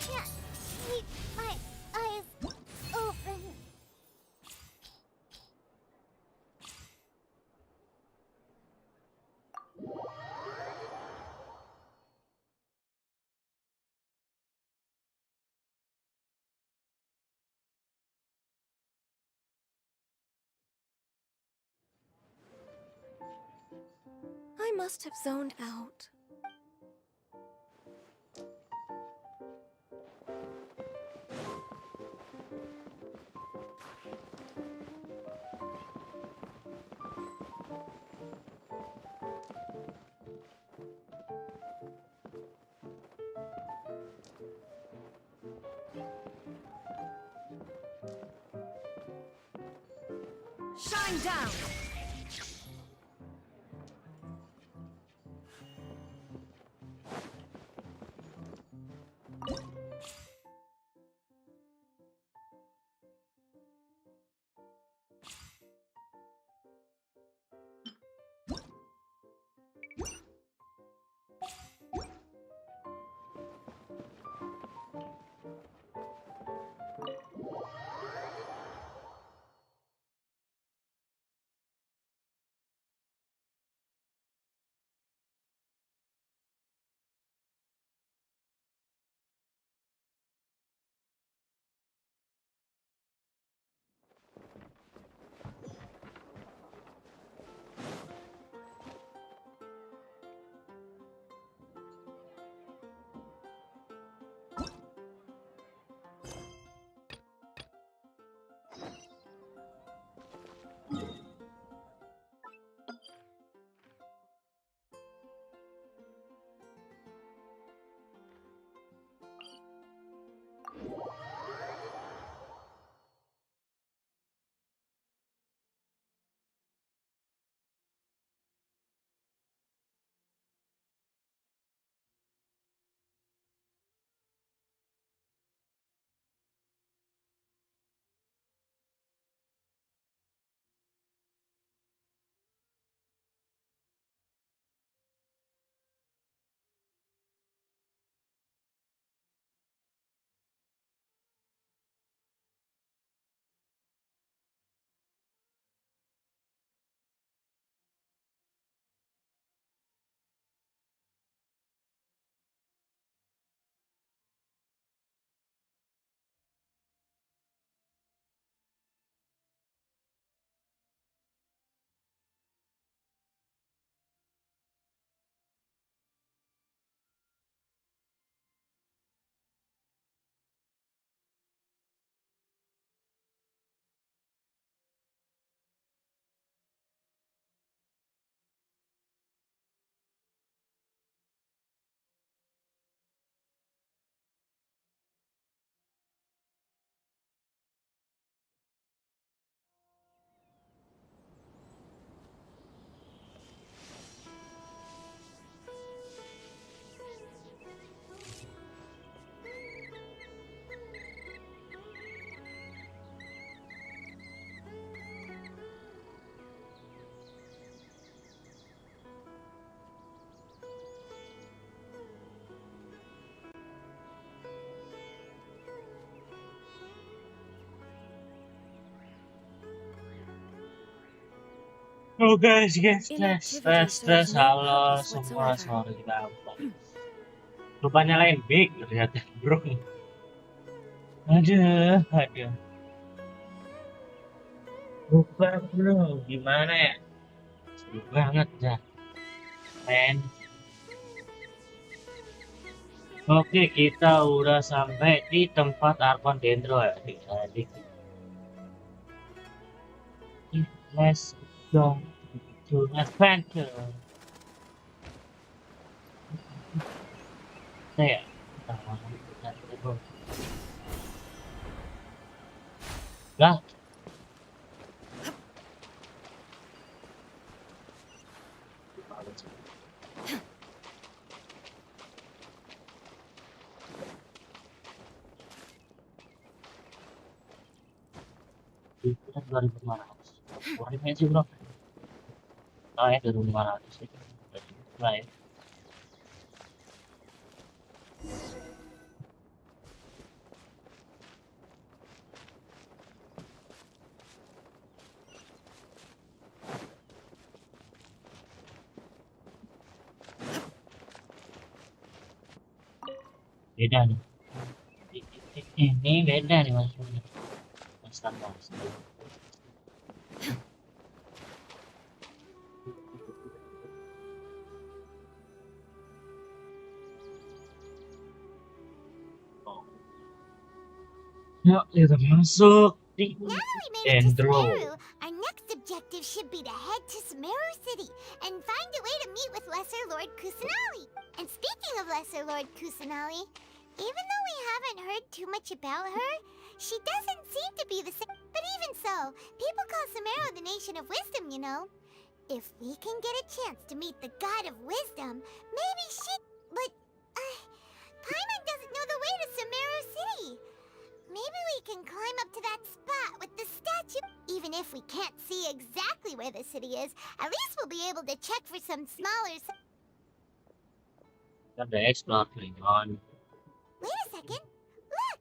Can't keep my eyes open. I must have zoned out. Shine down! Oh guys, Inactivity shows no halo purpose semua, whatsoever. sorry gampang. Lupa nyalain big ternyata bro. Aduh. Lupa bro, gimana ya? Sedih banget dah, men. Oke, kita udah sampai di tempat Arkon Dendro ya, adik-adik. Let's go to adventure. Saya, lah, itu kan 2.500. Kurang sih bro. Oh ya 2.500 itu. Lah ya. Beda nih. Ini beda nih maksudnya. Mas. Yuk, kita masuk di Now that we made it to Dendro. Sumeru, our next objective should be to head to Sumeru City and find a way to meet with Lesser Lord Kusanali. And speaking of Lesser Lord Kusanali, even though we haven't heard too much about her, she doesn't seem to be the same. But even so, people call Sumeru the Nation of Wisdom, you know. If we can get a chance to meet the God of Wisdom, maybe she... But, Paimon doesn't know the way to Sumeru City. Maybe we can climb up to that spot with the statue. Even if we can't see exactly where the city is, at least we'll be able to check for some smaller... Ada explore Klingon. Wait a second. Look!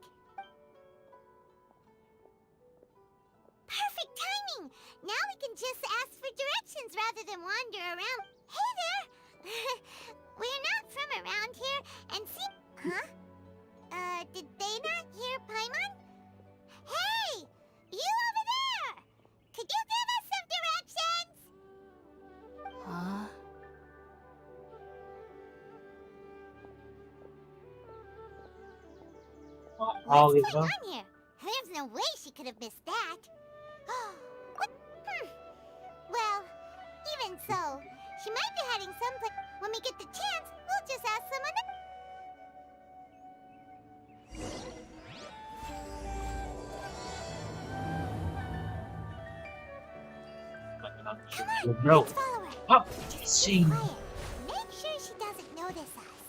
Perfect timing! Now we can just ask for directions rather than wander around. Hey there! We're not from around here, and see... Huh? Did they not hear Paimon? Hey! You over there! Could you give us some directions? Huh? Oh, What's gitu. going on here? There's no way she could have missed that. What? Well, even so, she might be heading someplace. When we get the chance, we'll just ask someone. Come on, Bro. let's follow her. Hop. Just Sing. be quiet. Make sure she doesn't notice us.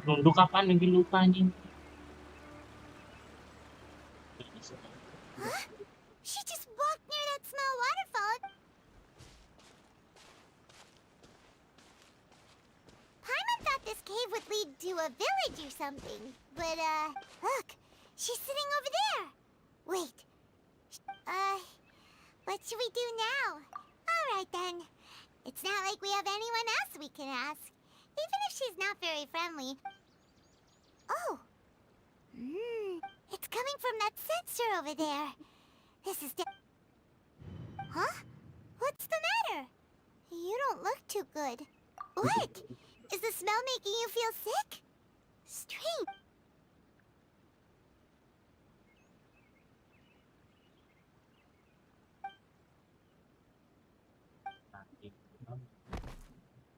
Nunduk kapan lagi lupa anjing. Huh? She just walked near that small waterfall. Paimon thought this cave would lead to a village or something. But, look. She's sitting over there. Wait. What should we do now? Alright then. It's not like we have anyone else we can ask. Even if she's not very friendly. Oh. It's coming from that sensor over there. This is Huh? What's the matter? You don't look too good. What? Is the smell making you feel sick? Strange.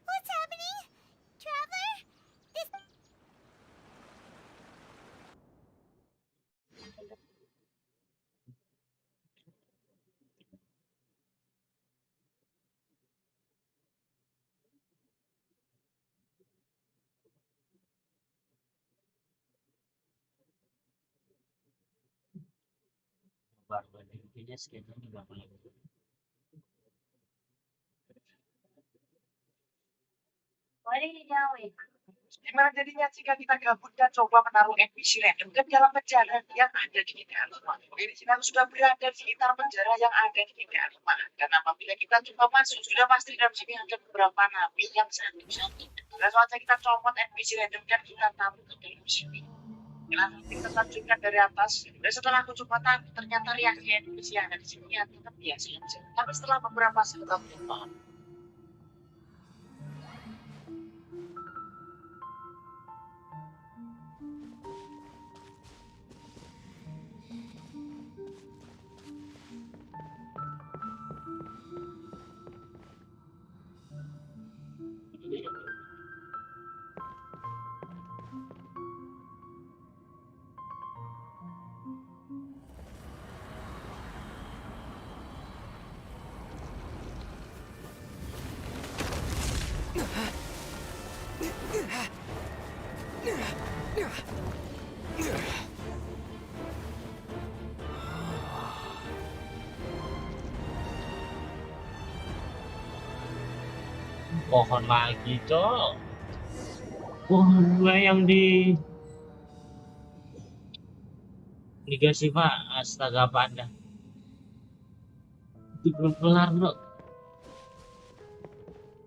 What's happening? Traveler? This... Baru intinya schedule juga boleh. What are you doing? Gimana jadinya jika kita gabut dan coba menaruh NPC random ke dalam penjara yang ada di Indihome? Ini kita sudah berada di sekitar penjara yang ada di Indihome. Dan apabila kita coba masuk, sudah pasti dalam sini ada beberapa napi yang satu-satu. Langsung aja kita comot NPC random dan kita taruh ke dalam sini. Langsung kita lanjutkan dari atas. Dan setelah aku coba taruh, ternyata reaksi NPC yang ada di sini ya tetap biasa saja. Tapi setelah beberapa saat aku Pohon lagi, Cok. Pohon gue yang di Liga Siva, astaga panda. Itu belum kelar, bro.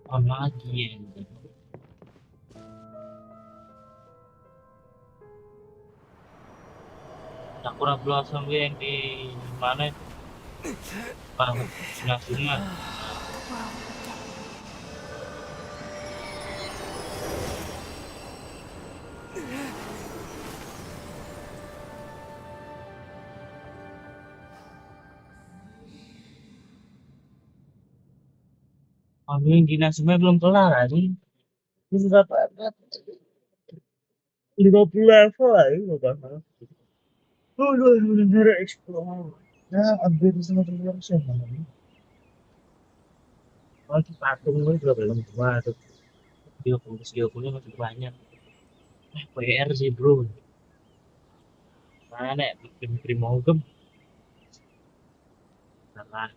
Pohon lagi ya. Sakura Blossom yang di mana? Bang, singa. Yang dinasnya belum kelar aja. Ini sudah dapat 50 level aja nggak apa-apa. Bener-bener explore. Ya, upgrade sama teman sih. Oh, itu patung gue juga belum tua tuh. Skill-nya masih banyak. PR sih bro. Mana ya bikin primogem. Karena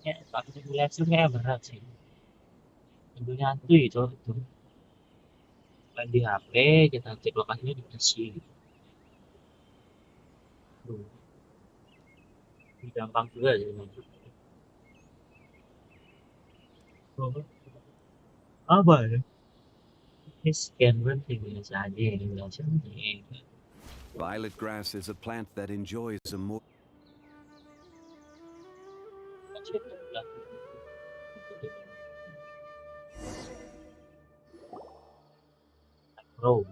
ya pakai simulasinya berat sih. Tentunya itu. Main di HP, kita cek lokasinya di PC. Ini gampang juga sih. Apa ya? Ini scan berarti biasa aja. Violet grass is a plant that enjoys a more Bro.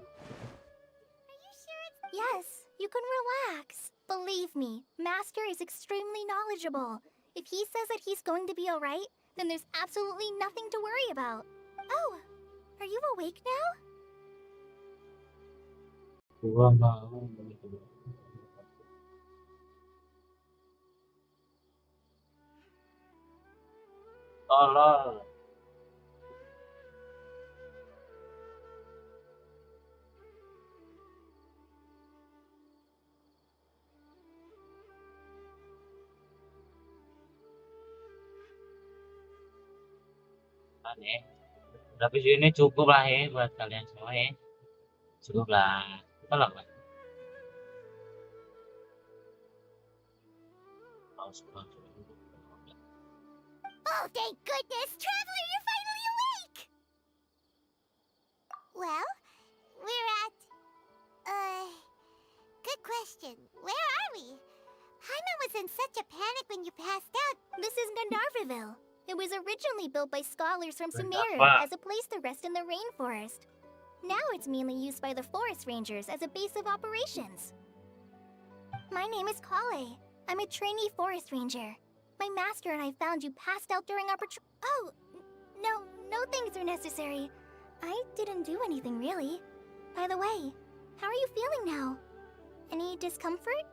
Yes, you can relax. Believe me, Master is extremely knowledgeable. If he says that he's going to be alright, then there's absolutely nothing to worry about. Oh, are you awake now? Gua mau. Tolong. Aneh. Tapi sini cukup lah ya buat kalian semua ya. Cukup lah. Tolong lah. Oh, thank goodness! Traveler, you're finally awake! Well, we're at... Good question. Where are we? Jaime was in such a panic when you passed out. This is Gandharville. It was originally built by scholars from Sumeru as a place to rest in the rainforest. Now it's mainly used by the forest rangers as a base of operations. My name is Kale. I'm a trainee forest ranger. My master and I found you passed out during our patrol. Oh, no things are necessary. I didn't do anything really. By the way, how are you feeling now? Any discomfort?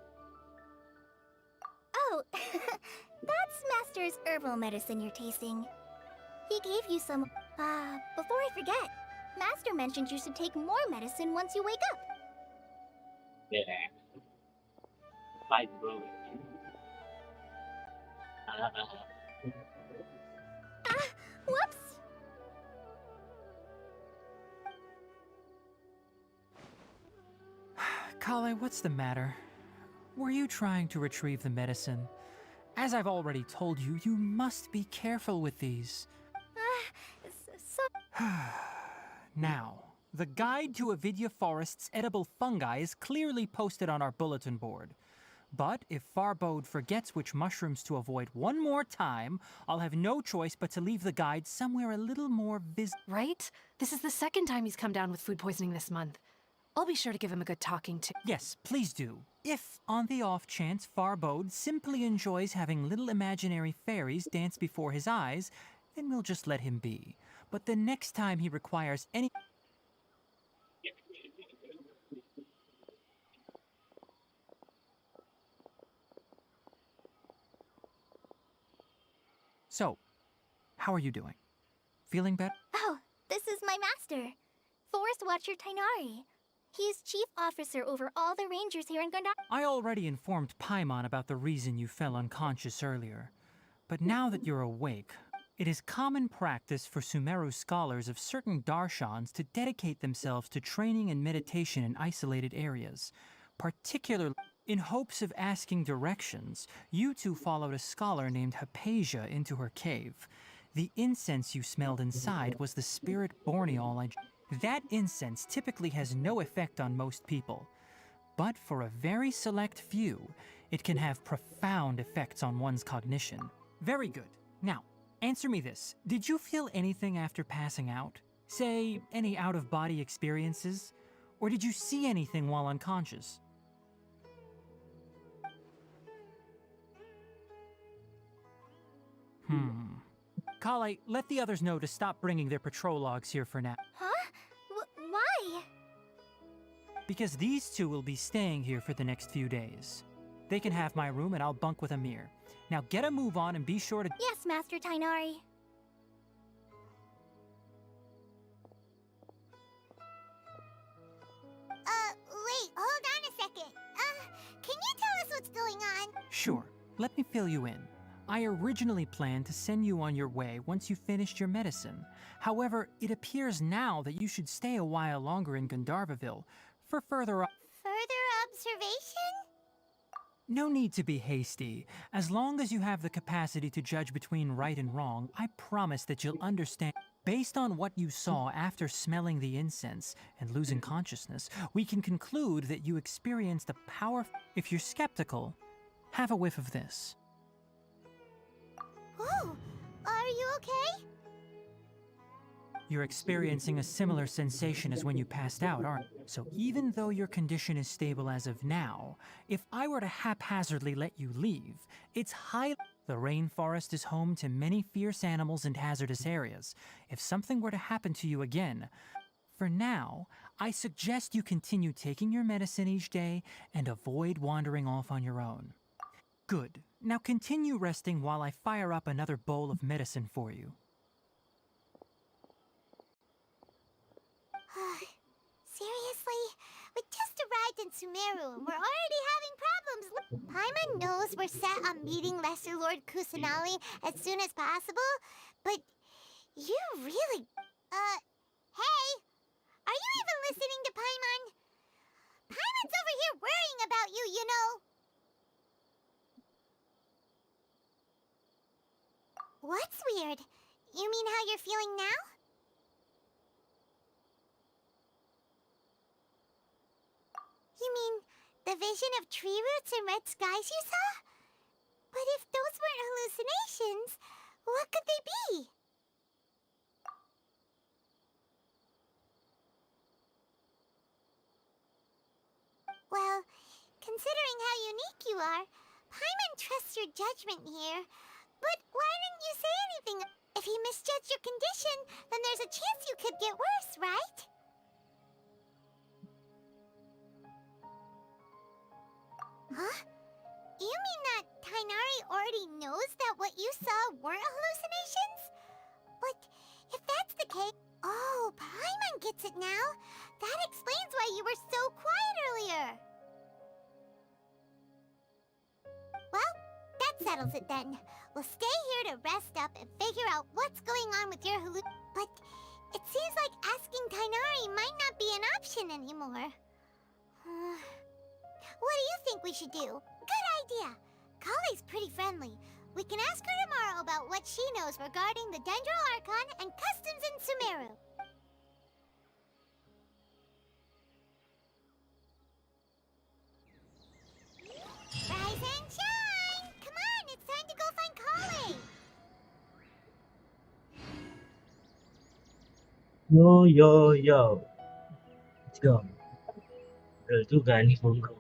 Oh, that's Master's herbal medicine you're tasting. He gave you some... before I forget, Master mentioned you should take more medicine once you wake up. Yeah. Bye, bro. Whoops! Kale, what's the matter? Were you trying to retrieve the medicine? As I've already told you, you must be careful with these. Now, the guide to Avidya Forest's edible fungi is clearly posted on our bulletin board. But if Farbode forgets which mushrooms to avoid one more time, I'll have no choice but to leave the guide somewhere a little more Right? This is the second time he's come down with food poisoning this month. I'll be sure to give him a good talking to. Yes, please do. If, on the off chance, Farbode simply enjoys having little imaginary fairies dance before his eyes, then we'll just let him be. But the next time he requires any... So, how are you doing? Feeling better? Oh, this is my master, Forest Watcher Tainari. He's chief officer over all the rangers here in Gandhar. I already informed Paimon about the reason you fell unconscious earlier. But now that you're awake, it is common practice for Sumeru scholars of certain darshans to dedicate themselves to training and meditation in isolated areas. Particularly, in hopes of asking directions, you two followed a scholar named Hypatia into her cave. The incense you smelled inside was the spirit Borneol. That incense typically has no effect on most people. But for a very select few, it can have profound effects on one's cognition. Very good. Now, answer me this. Did you feel anything after passing out? Say, any out-of-body experiences? Or did you see anything while unconscious? Kale, let the others know to stop bringing their patrol logs here for now. Huh? Why? Because these two will be staying here for the next few days. They can have my room and I'll bunk with Amir. Now get a move on and be sure to... Yes, Master Tainari. Wait, hold on a second. Can you tell us what's going on? Sure, let me fill you in. I originally planned to send you on your way once you finished your medicine. However, it appears now that you should stay a while longer in Gandharvaville for further observation? No need to be hasty. As long as you have the capacity to judge between right and wrong, I promise that you'll understand. Based on what you saw after smelling the incense and losing consciousness, we can conclude that you experienced a power. If you're skeptical, have a whiff of this. Oh, are you okay? You're experiencing a similar sensation as when you passed out, aren't you? So even though your condition is stable as of now, if I were to haphazardly let you leave, it's high... The rainforest is home to many fierce animals and hazardous areas. If something were to happen to you again, for now, I suggest you continue taking your medicine each day and avoid wandering off on your own. Good. Now continue resting while I fire up another bowl of medicine for you. Seriously? We just arrived in Sumeru and we're already having problems. Paimon knows we're set on meeting Lesser Lord Kusanali as soon as possible, but you really... Hey! Are you even listening to Paimon? Paimon's over here worrying about you, you know! What's weird? You mean how you're feeling now? You mean the vision of tree roots and red skies you saw? But if those weren't hallucinations, what could they be? Well, considering how unique you are, Paimon trusts your judgment here. But why didn't you say anything? If he misjudged your condition, then there's a chance you could get worse, right? Huh? You mean that Tainari already knows that what you saw weren't hallucinations? But if that's the case... Oh, Paimon gets it now. That explains why you were so quiet earlier. Well, that settles it then. We'll stay here to rest up and figure out what's going on with your But it seems like asking Tainari might not be an option anymore. What do you think we should do? Good idea. Kale's pretty friendly. We can ask her tomorrow about what she knows regarding the Dendro Archon and customs in Sumeru. Rise and shine! Come on, it's time to go find Kale! Yo yo yo. Let's go. Betul juga nih bongkok.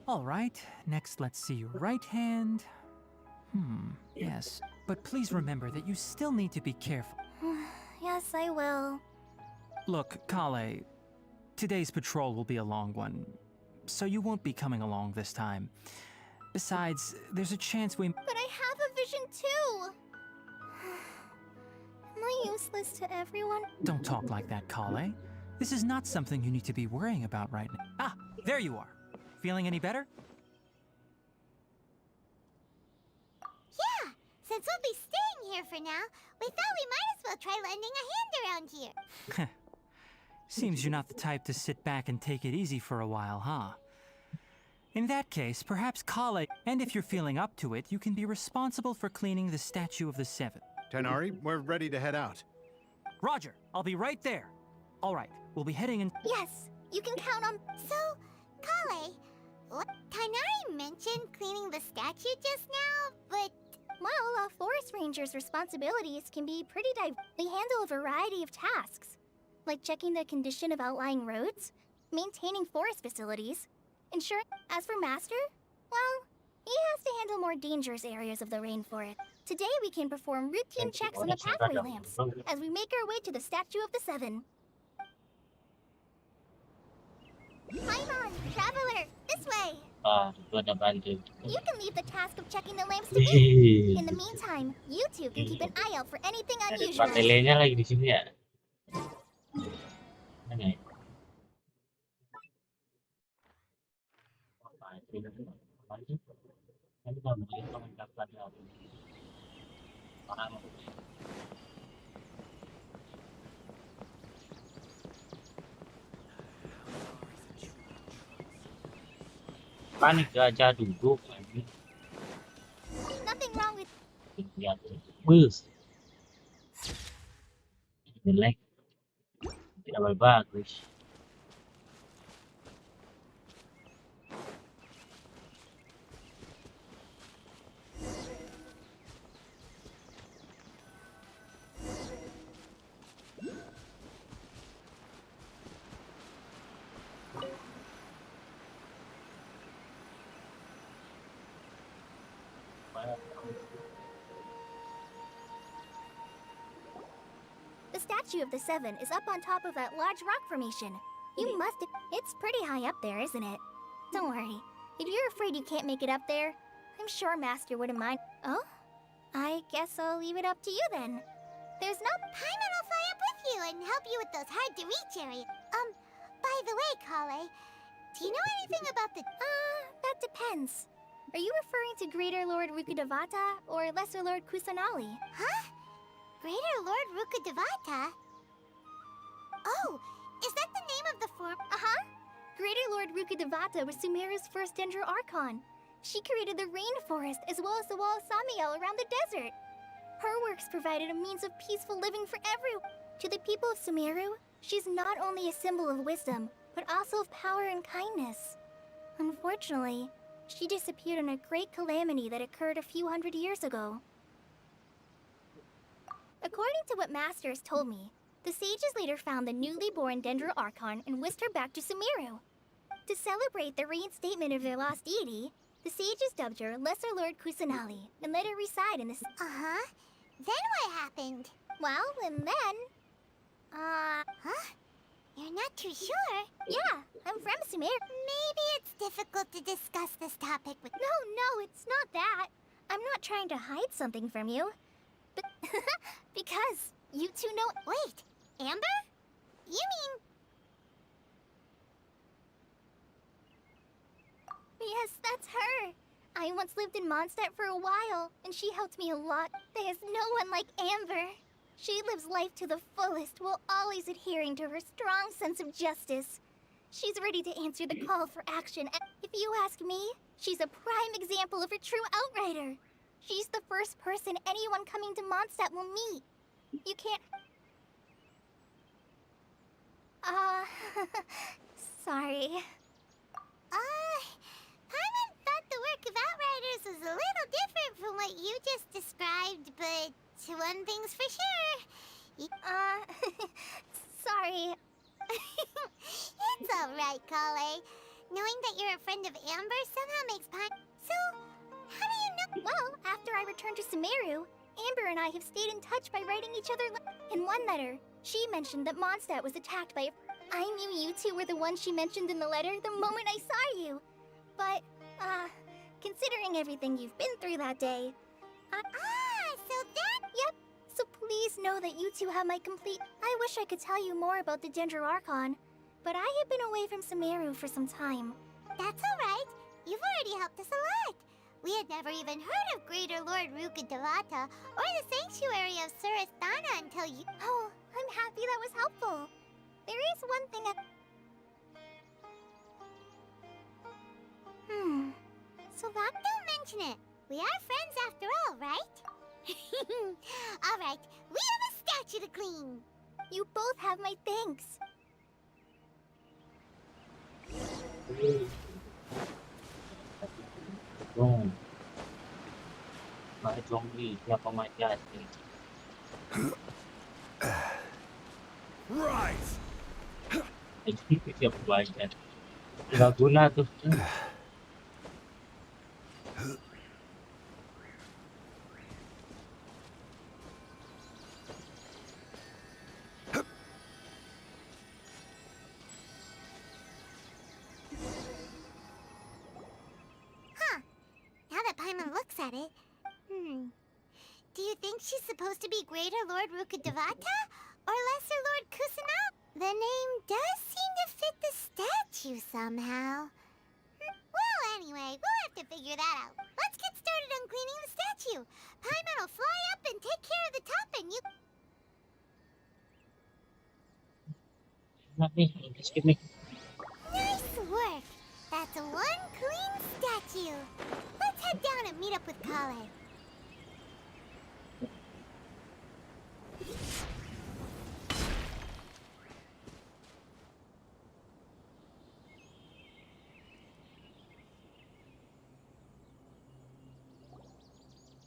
All right, next let's see your right hand. Yes, but please remember that you still need to be careful. Yes, I will. Look, Kale, today's patrol will be a long one, so you won't be coming along this time. Besides, there's a chance we... But I have a vision too! Am I useless to everyone? Don't talk like that, Kale. This is not something you need to be worrying about right now. Ah, there you are. Feeling any better? Yeah, since we'll be staying here for now, we thought we might as well try lending a hand around here. Seems you're not the type to sit back and take it easy for a while, huh? In that case, perhaps Kale, and if you're feeling up to it, you can be responsible for cleaning the Statue of the Seven. Tenari, we're ready to head out. Roger, I'll be right there. All right, we'll be heading in... Yes, you can count on... So, Kale, what? Tainari mentioned cleaning the statue just now, but... Well, a forest ranger's responsibilities can be pretty diverse. They handle a variety of tasks, like checking the condition of outlying roads, maintaining forest facilities, ensuring... As for Master, well, he has to handle more dangerous areas of the rainforest. Today we can perform routine checks on the pathway lamps as we make our way to the Statue of the Seven. Paimon, Traveler, this way! Itu ada bantu. You can leave the task of checking the lamps to me. In the meantime, you two can keep an eye out for anything unusual. Patelenya lagi di sini ya. Mana ya? Panik gajah duduk lagi. Nothing wrong with... Lihat, bus. Jelek. Tidak bagus. The Statue of the Seven is up on top of that large rock formation. You must... It's pretty high up there, isn't it? Don't worry. If you're afraid you can't make it up there, I'm sure Master wouldn't mind. Oh? I guess I'll leave it up to you then. There's no... Paimon will fly up with you and help you with those hard-to-reach areas. By the way, Kale, do you know anything about the... that depends. Are you referring to Greater Lord Rukudevata or Lesser Lord Kusanali? Huh? Greater Lord Rukudevata? Oh, is that the name of the form? Uh-huh. Greater Lord Rukudevata was Sumeru's first Dendro Archon. She created the rainforest as well as the wall of Samiel around the desert. Her works provided a means of peaceful living for everyone. To the people of Sumeru, she's not only a symbol of wisdom, but also of power and kindness. Unfortunately, she disappeared in a great calamity that occurred a few hundred years ago. According to what Master has told me, the sages later found the newly born Dendro Archon and whisked her back to Sumeru. To celebrate the reinstatement of their lost deity, the sages dubbed her Lesser Lord Kusanali and let her reside in the... Uh-huh. Then what happened? Well, and then... Huh? You're not too sure? Yeah, I'm from Sumeru. Maybe it's difficult to discuss this topic with... No, it's not that. I'm not trying to hide something from you. Because you two know. Wait, Amber? You mean. Yes, that's her. I once lived in Mondstadt for a while, and she helped me a lot. There's no one like Amber. She lives life to the fullest while always adhering to her strong sense of justice. She's ready to answer the call for action, and if you ask me, she's a prime example of a true outrider. She's the first person anyone coming to Mondstadt will meet. You can't... sorry. Paimon thought the work of Outriders was a little different from what you just described, but one thing's for sure. Sorry. It's alright, Kale. Knowing that you're a friend of Amber somehow makes So, how do you know? Well, after I returned to Sumeru, Amber and I have stayed in touch by writing each other in one letter. She mentioned that Mondstadt was attacked by I knew you two were the ones she mentioned in the letter the moment I saw you. But, considering everything you've been through that day... so that... Yep. So please know that you two have my complete... I wish I could tell you more about the Dendroarchon, but I have been away from Sumeru for some time. That's alright. You've already helped us a lot. We had never even heard of Greater Lord Rukkhadevata or the Sanctuary of Surasthana until you... Oh, I'm happy that was helpful. There is one thing So that don't mention it. We are friends after all, right? Alright, we have a statue to clean. You both have my thanks. Pak zombie, siapa mati asli. Rise! Jadi siapa belajar. Tidak guna tuh. Now that Paimon looks at it, do you think she's supposed to be Greater Lord Rukkhadevata or Lesser Lord Kusana? The name does seem to fit the statue somehow. Well, anyway, we'll have to figure that out. Let's get started on cleaning the statue. Paimon will fly up and take care of the top and you... Just give me. Nice work! That's one clean statue. Let's head down and meet up with Kale.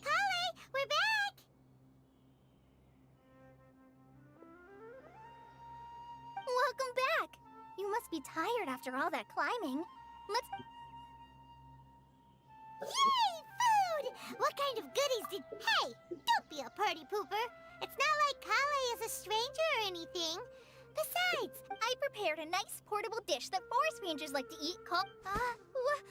Kale, we're back! Welcome back! You must be tired after all that climbing. Let's... Yay! Food! What kind of goodies did... Hey! Don't be a party pooper! It's not like Kale is a stranger or anything. Besides, I prepared a nice portable dish that forest rangers like to eat called... what?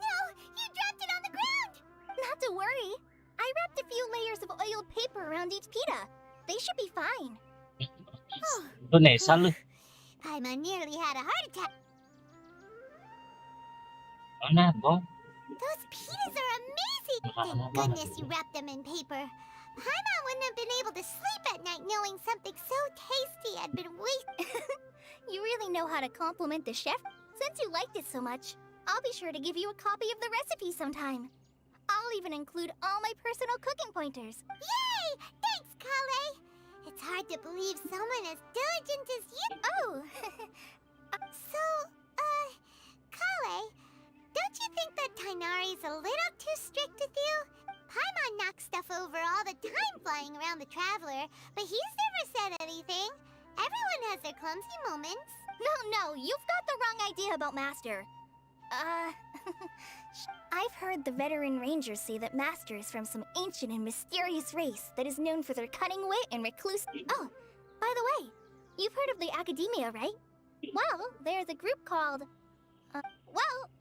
No! You dropped it on the ground! Not to worry. I wrapped a few layers of oiled paper around each pita. They should be fine. Lu Nesa lu. Paimon nearly had a heart attack. Mana, Bong? Those pitas are amazing! Thank goodness you wrapped them in paper. Paimon wouldn't have been able to sleep at night knowing something so tasty had been wasted. You really know how to compliment the chef. Since you liked it so much, I'll be sure to give you a copy of the recipe sometime. I'll even include all my personal cooking pointers. Yay! Thanks, Kale! It's hard to believe someone as diligent as you... Oh! Kale, don't you think that Tighnari's a little too strict with you? Paimon knocks stuff over all the time flying around the Traveler, but he's never said anything. Everyone has their clumsy moments. No, you've got the wrong idea about Master. I've heard the veteran rangers say that Master is from some ancient and mysterious race that is known for their cunning wit and recluse... Oh, by the way, you've heard of the Academia, right? Well, there's a group called...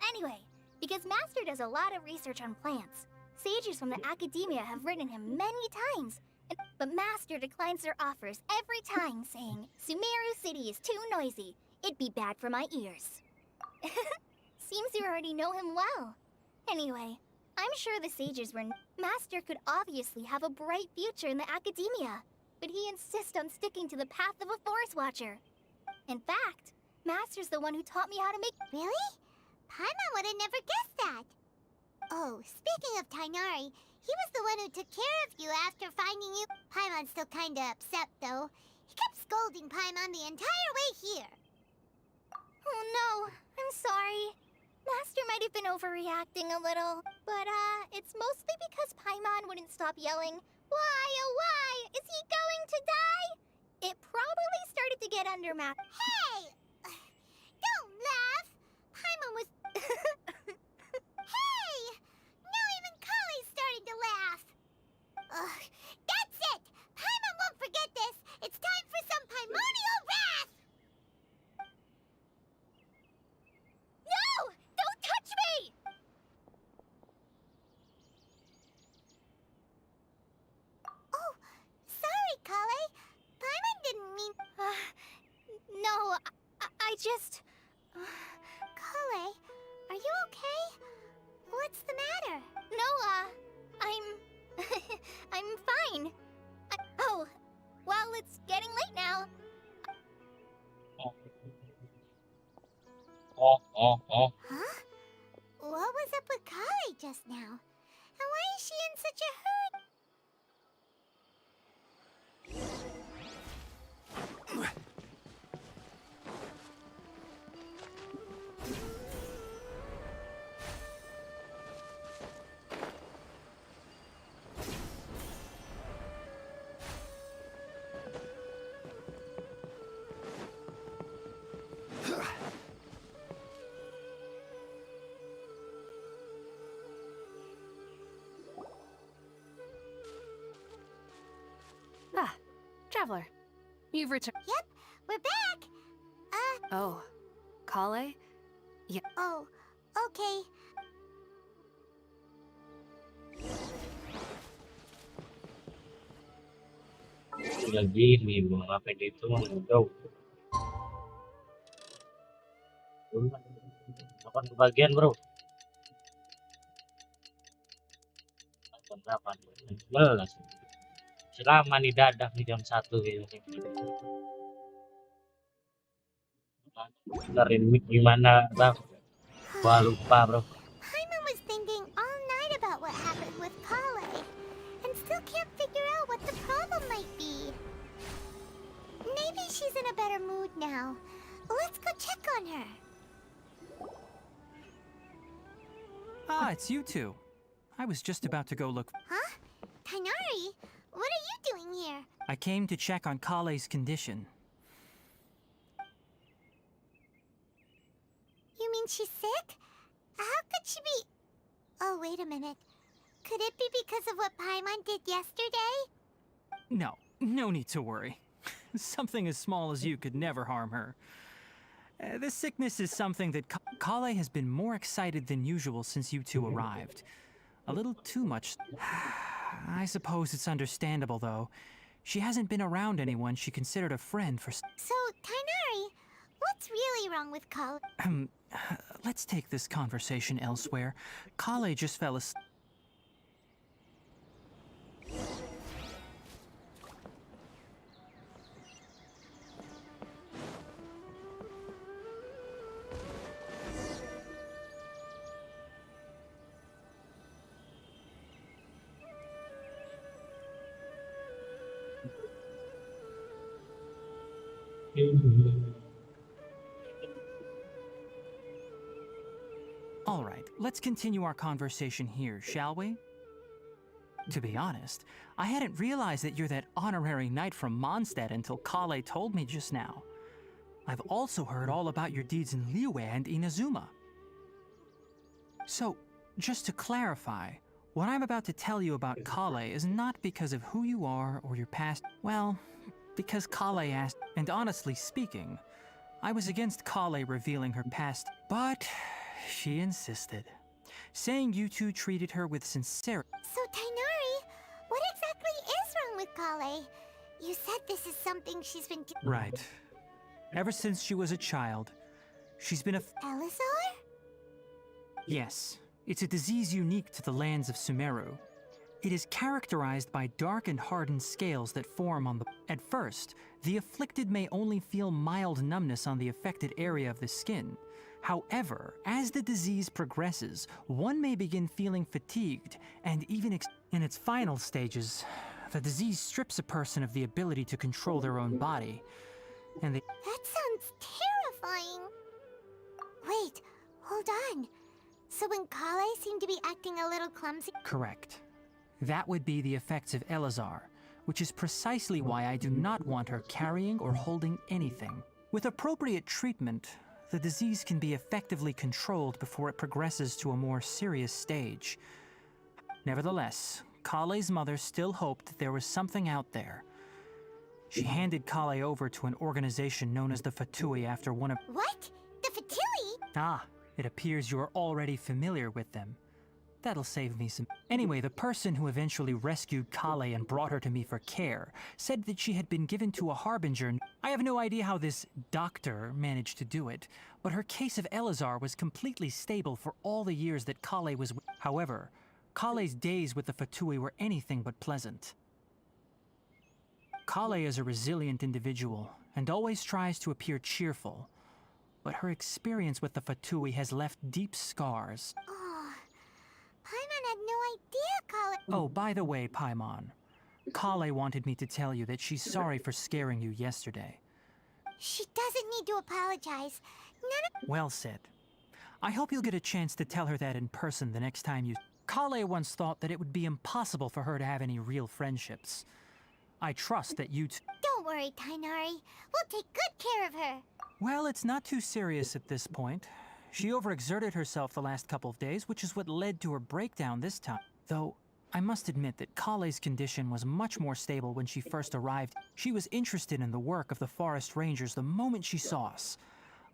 anyway, because Master does a lot of research on plants. Sages from the academia have written him many times, but Master declines their offers every time, saying, Sumeru City is too noisy. It'd be bad for my ears. Seems you already know him well. Anyway, I'm sure the sages were... Master could obviously have a bright future in the academia, but he insists on sticking to the path of a forest watcher. In fact, Master's the one who taught me how to make... Really? Paimon would have never guessed that. Oh, speaking of Tainari, he was the one who took care of you after finding you. Paimon's still kinda upset, though. He kept scolding Paimon the entire way here. Oh no, I'm sorry. Master might have been overreacting a little, but it's mostly because Paimon wouldn't stop yelling, "Why, oh why, is he going to die?" It probably started to get under Hey! Don't laugh! Paimon was... Hey! Now even Kali's starting to laugh! Ugh, that's it! Paimon won't forget this! It's time for some Paimonial wrath! No! Don't touch me! Oh, sorry, Kale. Paimon didn't mean... No, I just... Kale, are you okay? What's the matter? No, I'm fine. Oh, well, it's getting late now. Huh? What was up with Kale just now? And why is she in such a hurry? Ah, Traveler. You've returned. Yep, we're back. Oh, Kale? Yeah. Oh, okay. Udah gini, mau ngapain itu jauh. Kapan kebagian bro? Jam berapa? Jam 11. Selama nih dadak nih jam 1 gitu. Benerin mic gimana bang? Gua lupa bro. Paimon was thinking all night about what happened with Kale, and still can't figure out what the problem might be. Maybe she's in a better mood now. Let's go check on her. Ah, it's you two. I was just about to go look. Huh? Tainari, what are you doing here? I came to check on Kale's condition. You mean she's sick? How could she be... Oh, wait a minute. Could it be because of what Paimon did yesterday? No need to worry. Something as small as you could never harm her. This sickness is something that Kale has been more excited than usual since you two arrived. A little too much. I suppose it's understandable, though. She hasn't been around anyone she considered a friend for... So, Tainari, what's really wrong with Kale? Let's take this conversation elsewhere. Kale just fell asleep. All right, let's continue our conversation here, shall we? To be honest, I hadn't realized that you're that honorary knight from Mondstadt until Kale told me just now. I've also heard all about your deeds in Liyue and Inazuma. So, just to clarify, what I'm about to tell you about Kale is not because of who you are or your past. Well, because Kale asked, and honestly speaking, I was against Kale revealing her past, but she insisted. saying you two treated her with sincerity. So, Tainari, what exactly is wrong with Kale? You said this is something she's been doing. Right. Ever since she was a child, she's been Elazar? Yes, it's a disease unique to the lands of Sumeru. It is characterized by dark and hardened scales that form on the... At first, the afflicted may only feel mild numbness on the affected area of the skin. However, as the disease progresses, one may begin feeling fatigued, and even in its final stages, the disease strips a person of the ability to control their own body, and they... That sounds terrifying. Wait, hold on. So when Kale seemed to be acting a little clumsy... Correct. That would be the effects of Elazar, which is precisely why I do not want her carrying or holding anything. With appropriate treatment, the disease can be effectively controlled before it progresses to a more serious stage. Nevertheless, Kale's mother still hoped that there was something out there. She handed Kale over to an organization known as the Fatui after one of... What? The Fatui? Ah, it appears you are already familiar with them. That'll save me some... Anyway, the person who eventually rescued Kale and brought her to me for care said that she had been given to a harbinger. I have no idea how this doctor managed to do it, but her case of Elazar was completely stable for all the years that Kale was... However, Kale's days with the Fatui were anything but pleasant. Kale is a resilient individual and always tries to appear cheerful, but her experience with the Fatui has left deep scars. Oh, Paimon had no idea Kale... Oh, by the way, Paimon, Kale wanted me to tell you that she's sorry for scaring you yesterday. She doesn't need to apologize. Well said. I hope you'll get a chance to tell her that in person the next time you... Kale once thought that it would be impossible for her to have any real friendships. I trust that you Don't worry, Tainari. We'll take good care of her. Well, it's not too serious at this point. She overexerted herself the last couple of days, which is what led to her breakdown this time. Though, I must admit that Kale's condition was much more stable when she first arrived. She was interested in the work of the forest rangers the moment she saw us.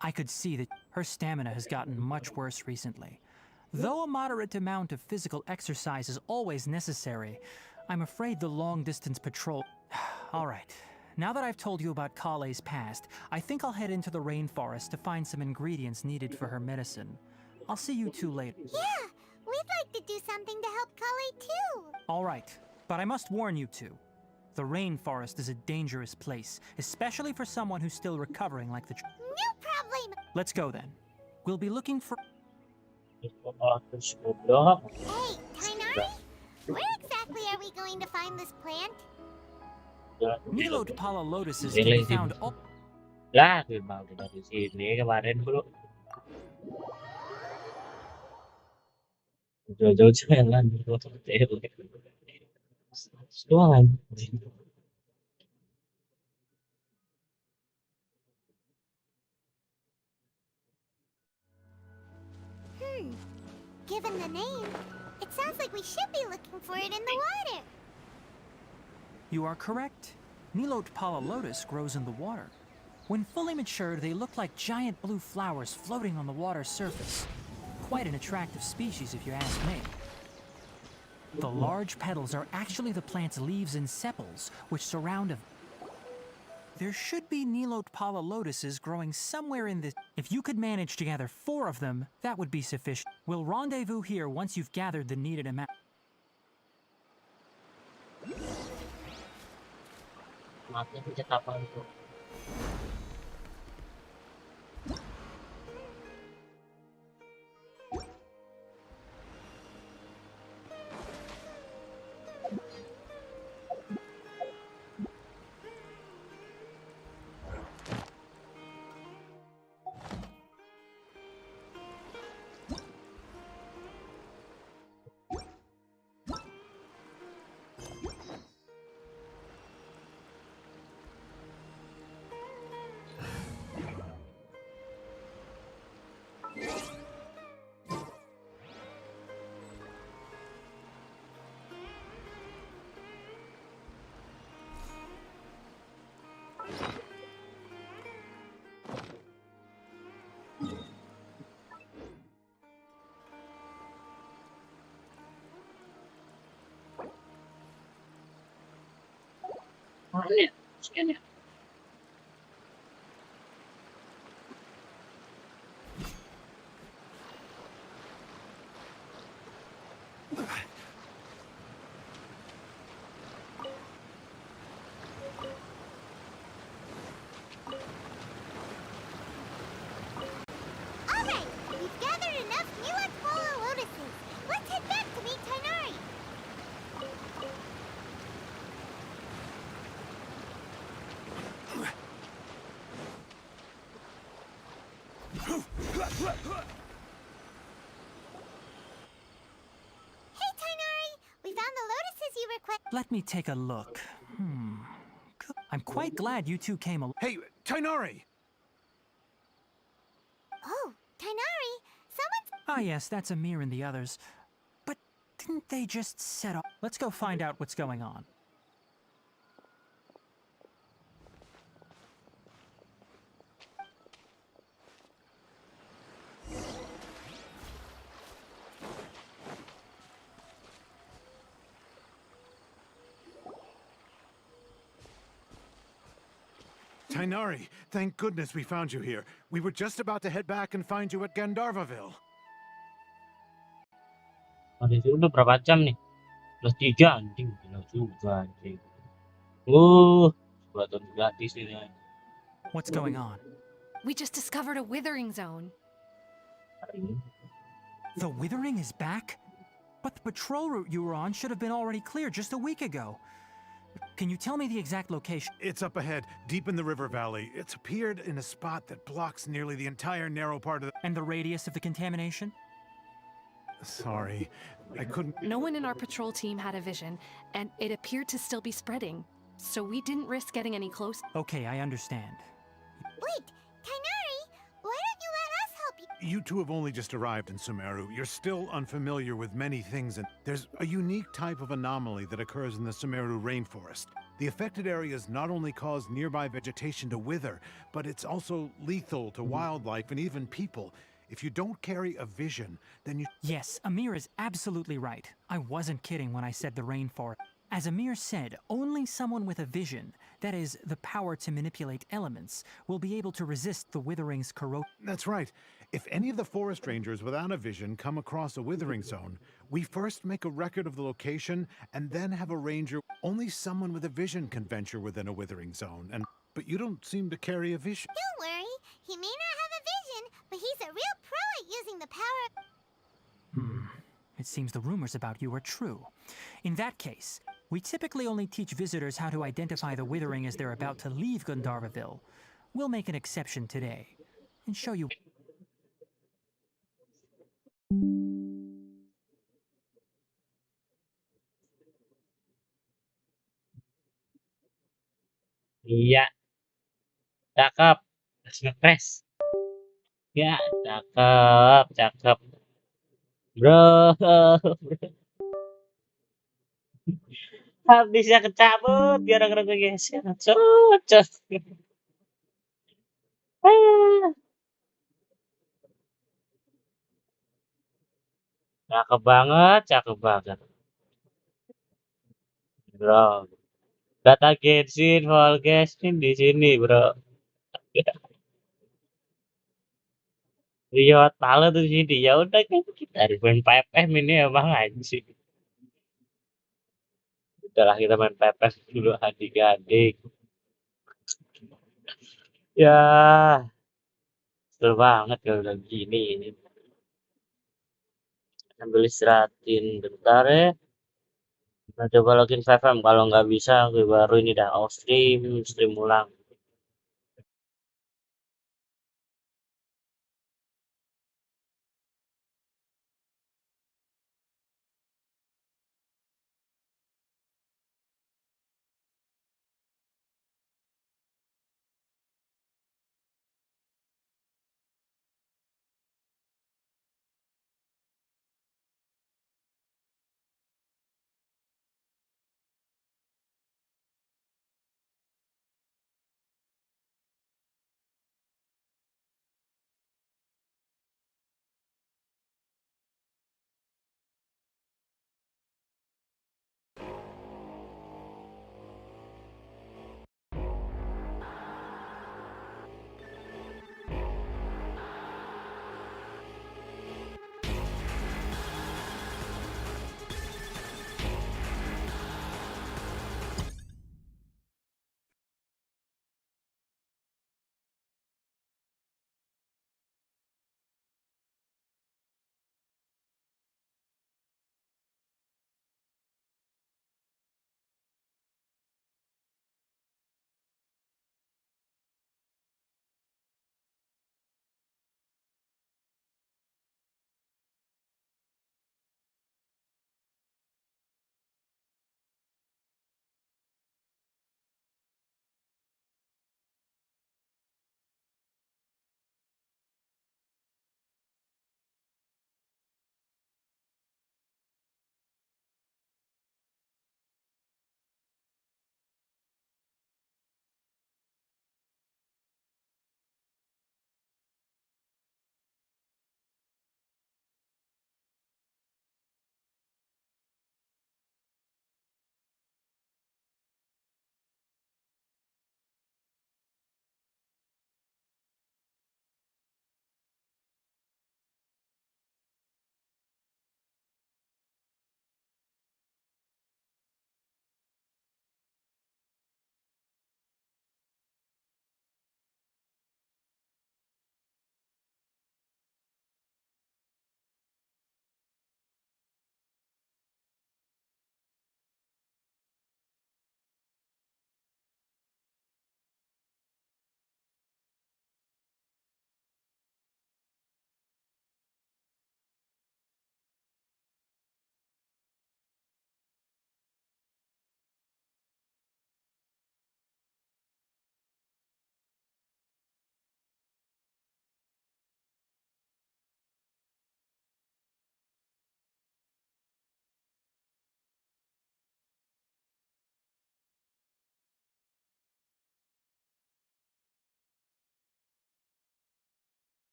I could see that her stamina has gotten much worse recently. Though a moderate amount of physical exercise is always necessary, I'm afraid the long-distance patrol... All right. Now that I've told you about Kale's past, I think I'll head into the rainforest to find some ingredients needed for her medicine. I'll see you two later. Yeah, we'd like to do something to help Kale too. All right, but I must warn you two. The rainforest is a dangerous place, especially for someone who's still recovering like the... No problem. Let's go then. We'll be looking for... Hey, Tainari? Where exactly are we going to find this plant? Nilot Lotuses can be found all... Lah, memang dari sini kemarin bro. Jauh-jauh jalan bro, doang. Given the name, it sounds like we should be looking for it in the water. You are correct. Nilot Lotus grows in the water. When fully matured, they look like giant blue flowers floating on the water's surface. Quite an attractive species, if you ask me. The large petals are actually the plant's leaves and sepals, which surround a... There should be Nilot Lotuses growing somewhere in this... If you could manage to gather 4 of them, that would be sufficient. We'll rendezvous here once you've gathered the needed amount. Maafnya pencet apa itu? Mana ya? Sekian ya. Alright, we've gathered enough Mulan lotuses. Let's head back to meet Tainari. Hey, Tainari! We found the lotuses you requested. Let me take a look. I'm quite glad you two came along. Hey, Tainari! Oh, Tainari, someone's... Ah, yes, that's Amir and the others. But didn't they just set off? Let's go find out what's going on. Tainari, thank goodness we found you here. We were just about to head back and find you at Gandharvaville. Oh, di sini udah berapa jam nih? Plus 3 anjing, gila juga anjing. Buatan gratis ini. What's going on? We just discovered a withering zone. The withering is back? But the patrol route you were on should have been already clear just a week ago. Can you tell me the exact location? It's up ahead, deep in the river valley. It's appeared in a spot that blocks nearly the entire narrow part of the... And the radius of the contamination? Sorry, I couldn't... No one in our patrol team had a vision, and it appeared to still be spreading. So we didn't risk getting any close. Okay, I understand. Wait, Tainari, why don't you let us help you? You two have only just arrived in Sumeru. You're still unfamiliar with many things, and there's a unique type of anomaly that occurs in the Sumeru rainforest. The affected areas not only cause nearby vegetation to wither, but it's also lethal to wildlife and even people. If you don't carry a vision, then you... Yes, Amir is absolutely right. I wasn't kidding when I said the rainforest. As Amir said, only someone with a vision, that is, the power to manipulate elements, will be able to resist the withering's corrosion. That's right. If any of the forest rangers without a vision come across a withering zone, we first make a record of the location and then have a ranger. Only someone with a vision can venture within a withering zone, but you don't seem to carry a vision. Don't worry, he may not have a vision, but he's a real pro at using the power. It seems the rumors about you are true. In that case, we typically only teach visitors how to identify the withering as they're about to leave Gandharvaville. We'll make an exception today and show you. Iya, cakep. Let's ngepres. Ya, cakep, cakep. Bro. Habisnya kecabut gara-gara gue geser. Cocok. Ah, cakep banget, cakep banget. Bro. Data Genshin, Fall Genshin di sini, bro. Riot pala tuh di sini. Ya udah kan kita main PFM ini emang anjing. Udahlah kita main PFM dulu adik-adik. Ya, seru banget kalau udah gini ini. Sambil istirahatin bentar ya. Kita coba login 5M kalau nggak bisa gue baru ini dah off stream ulang.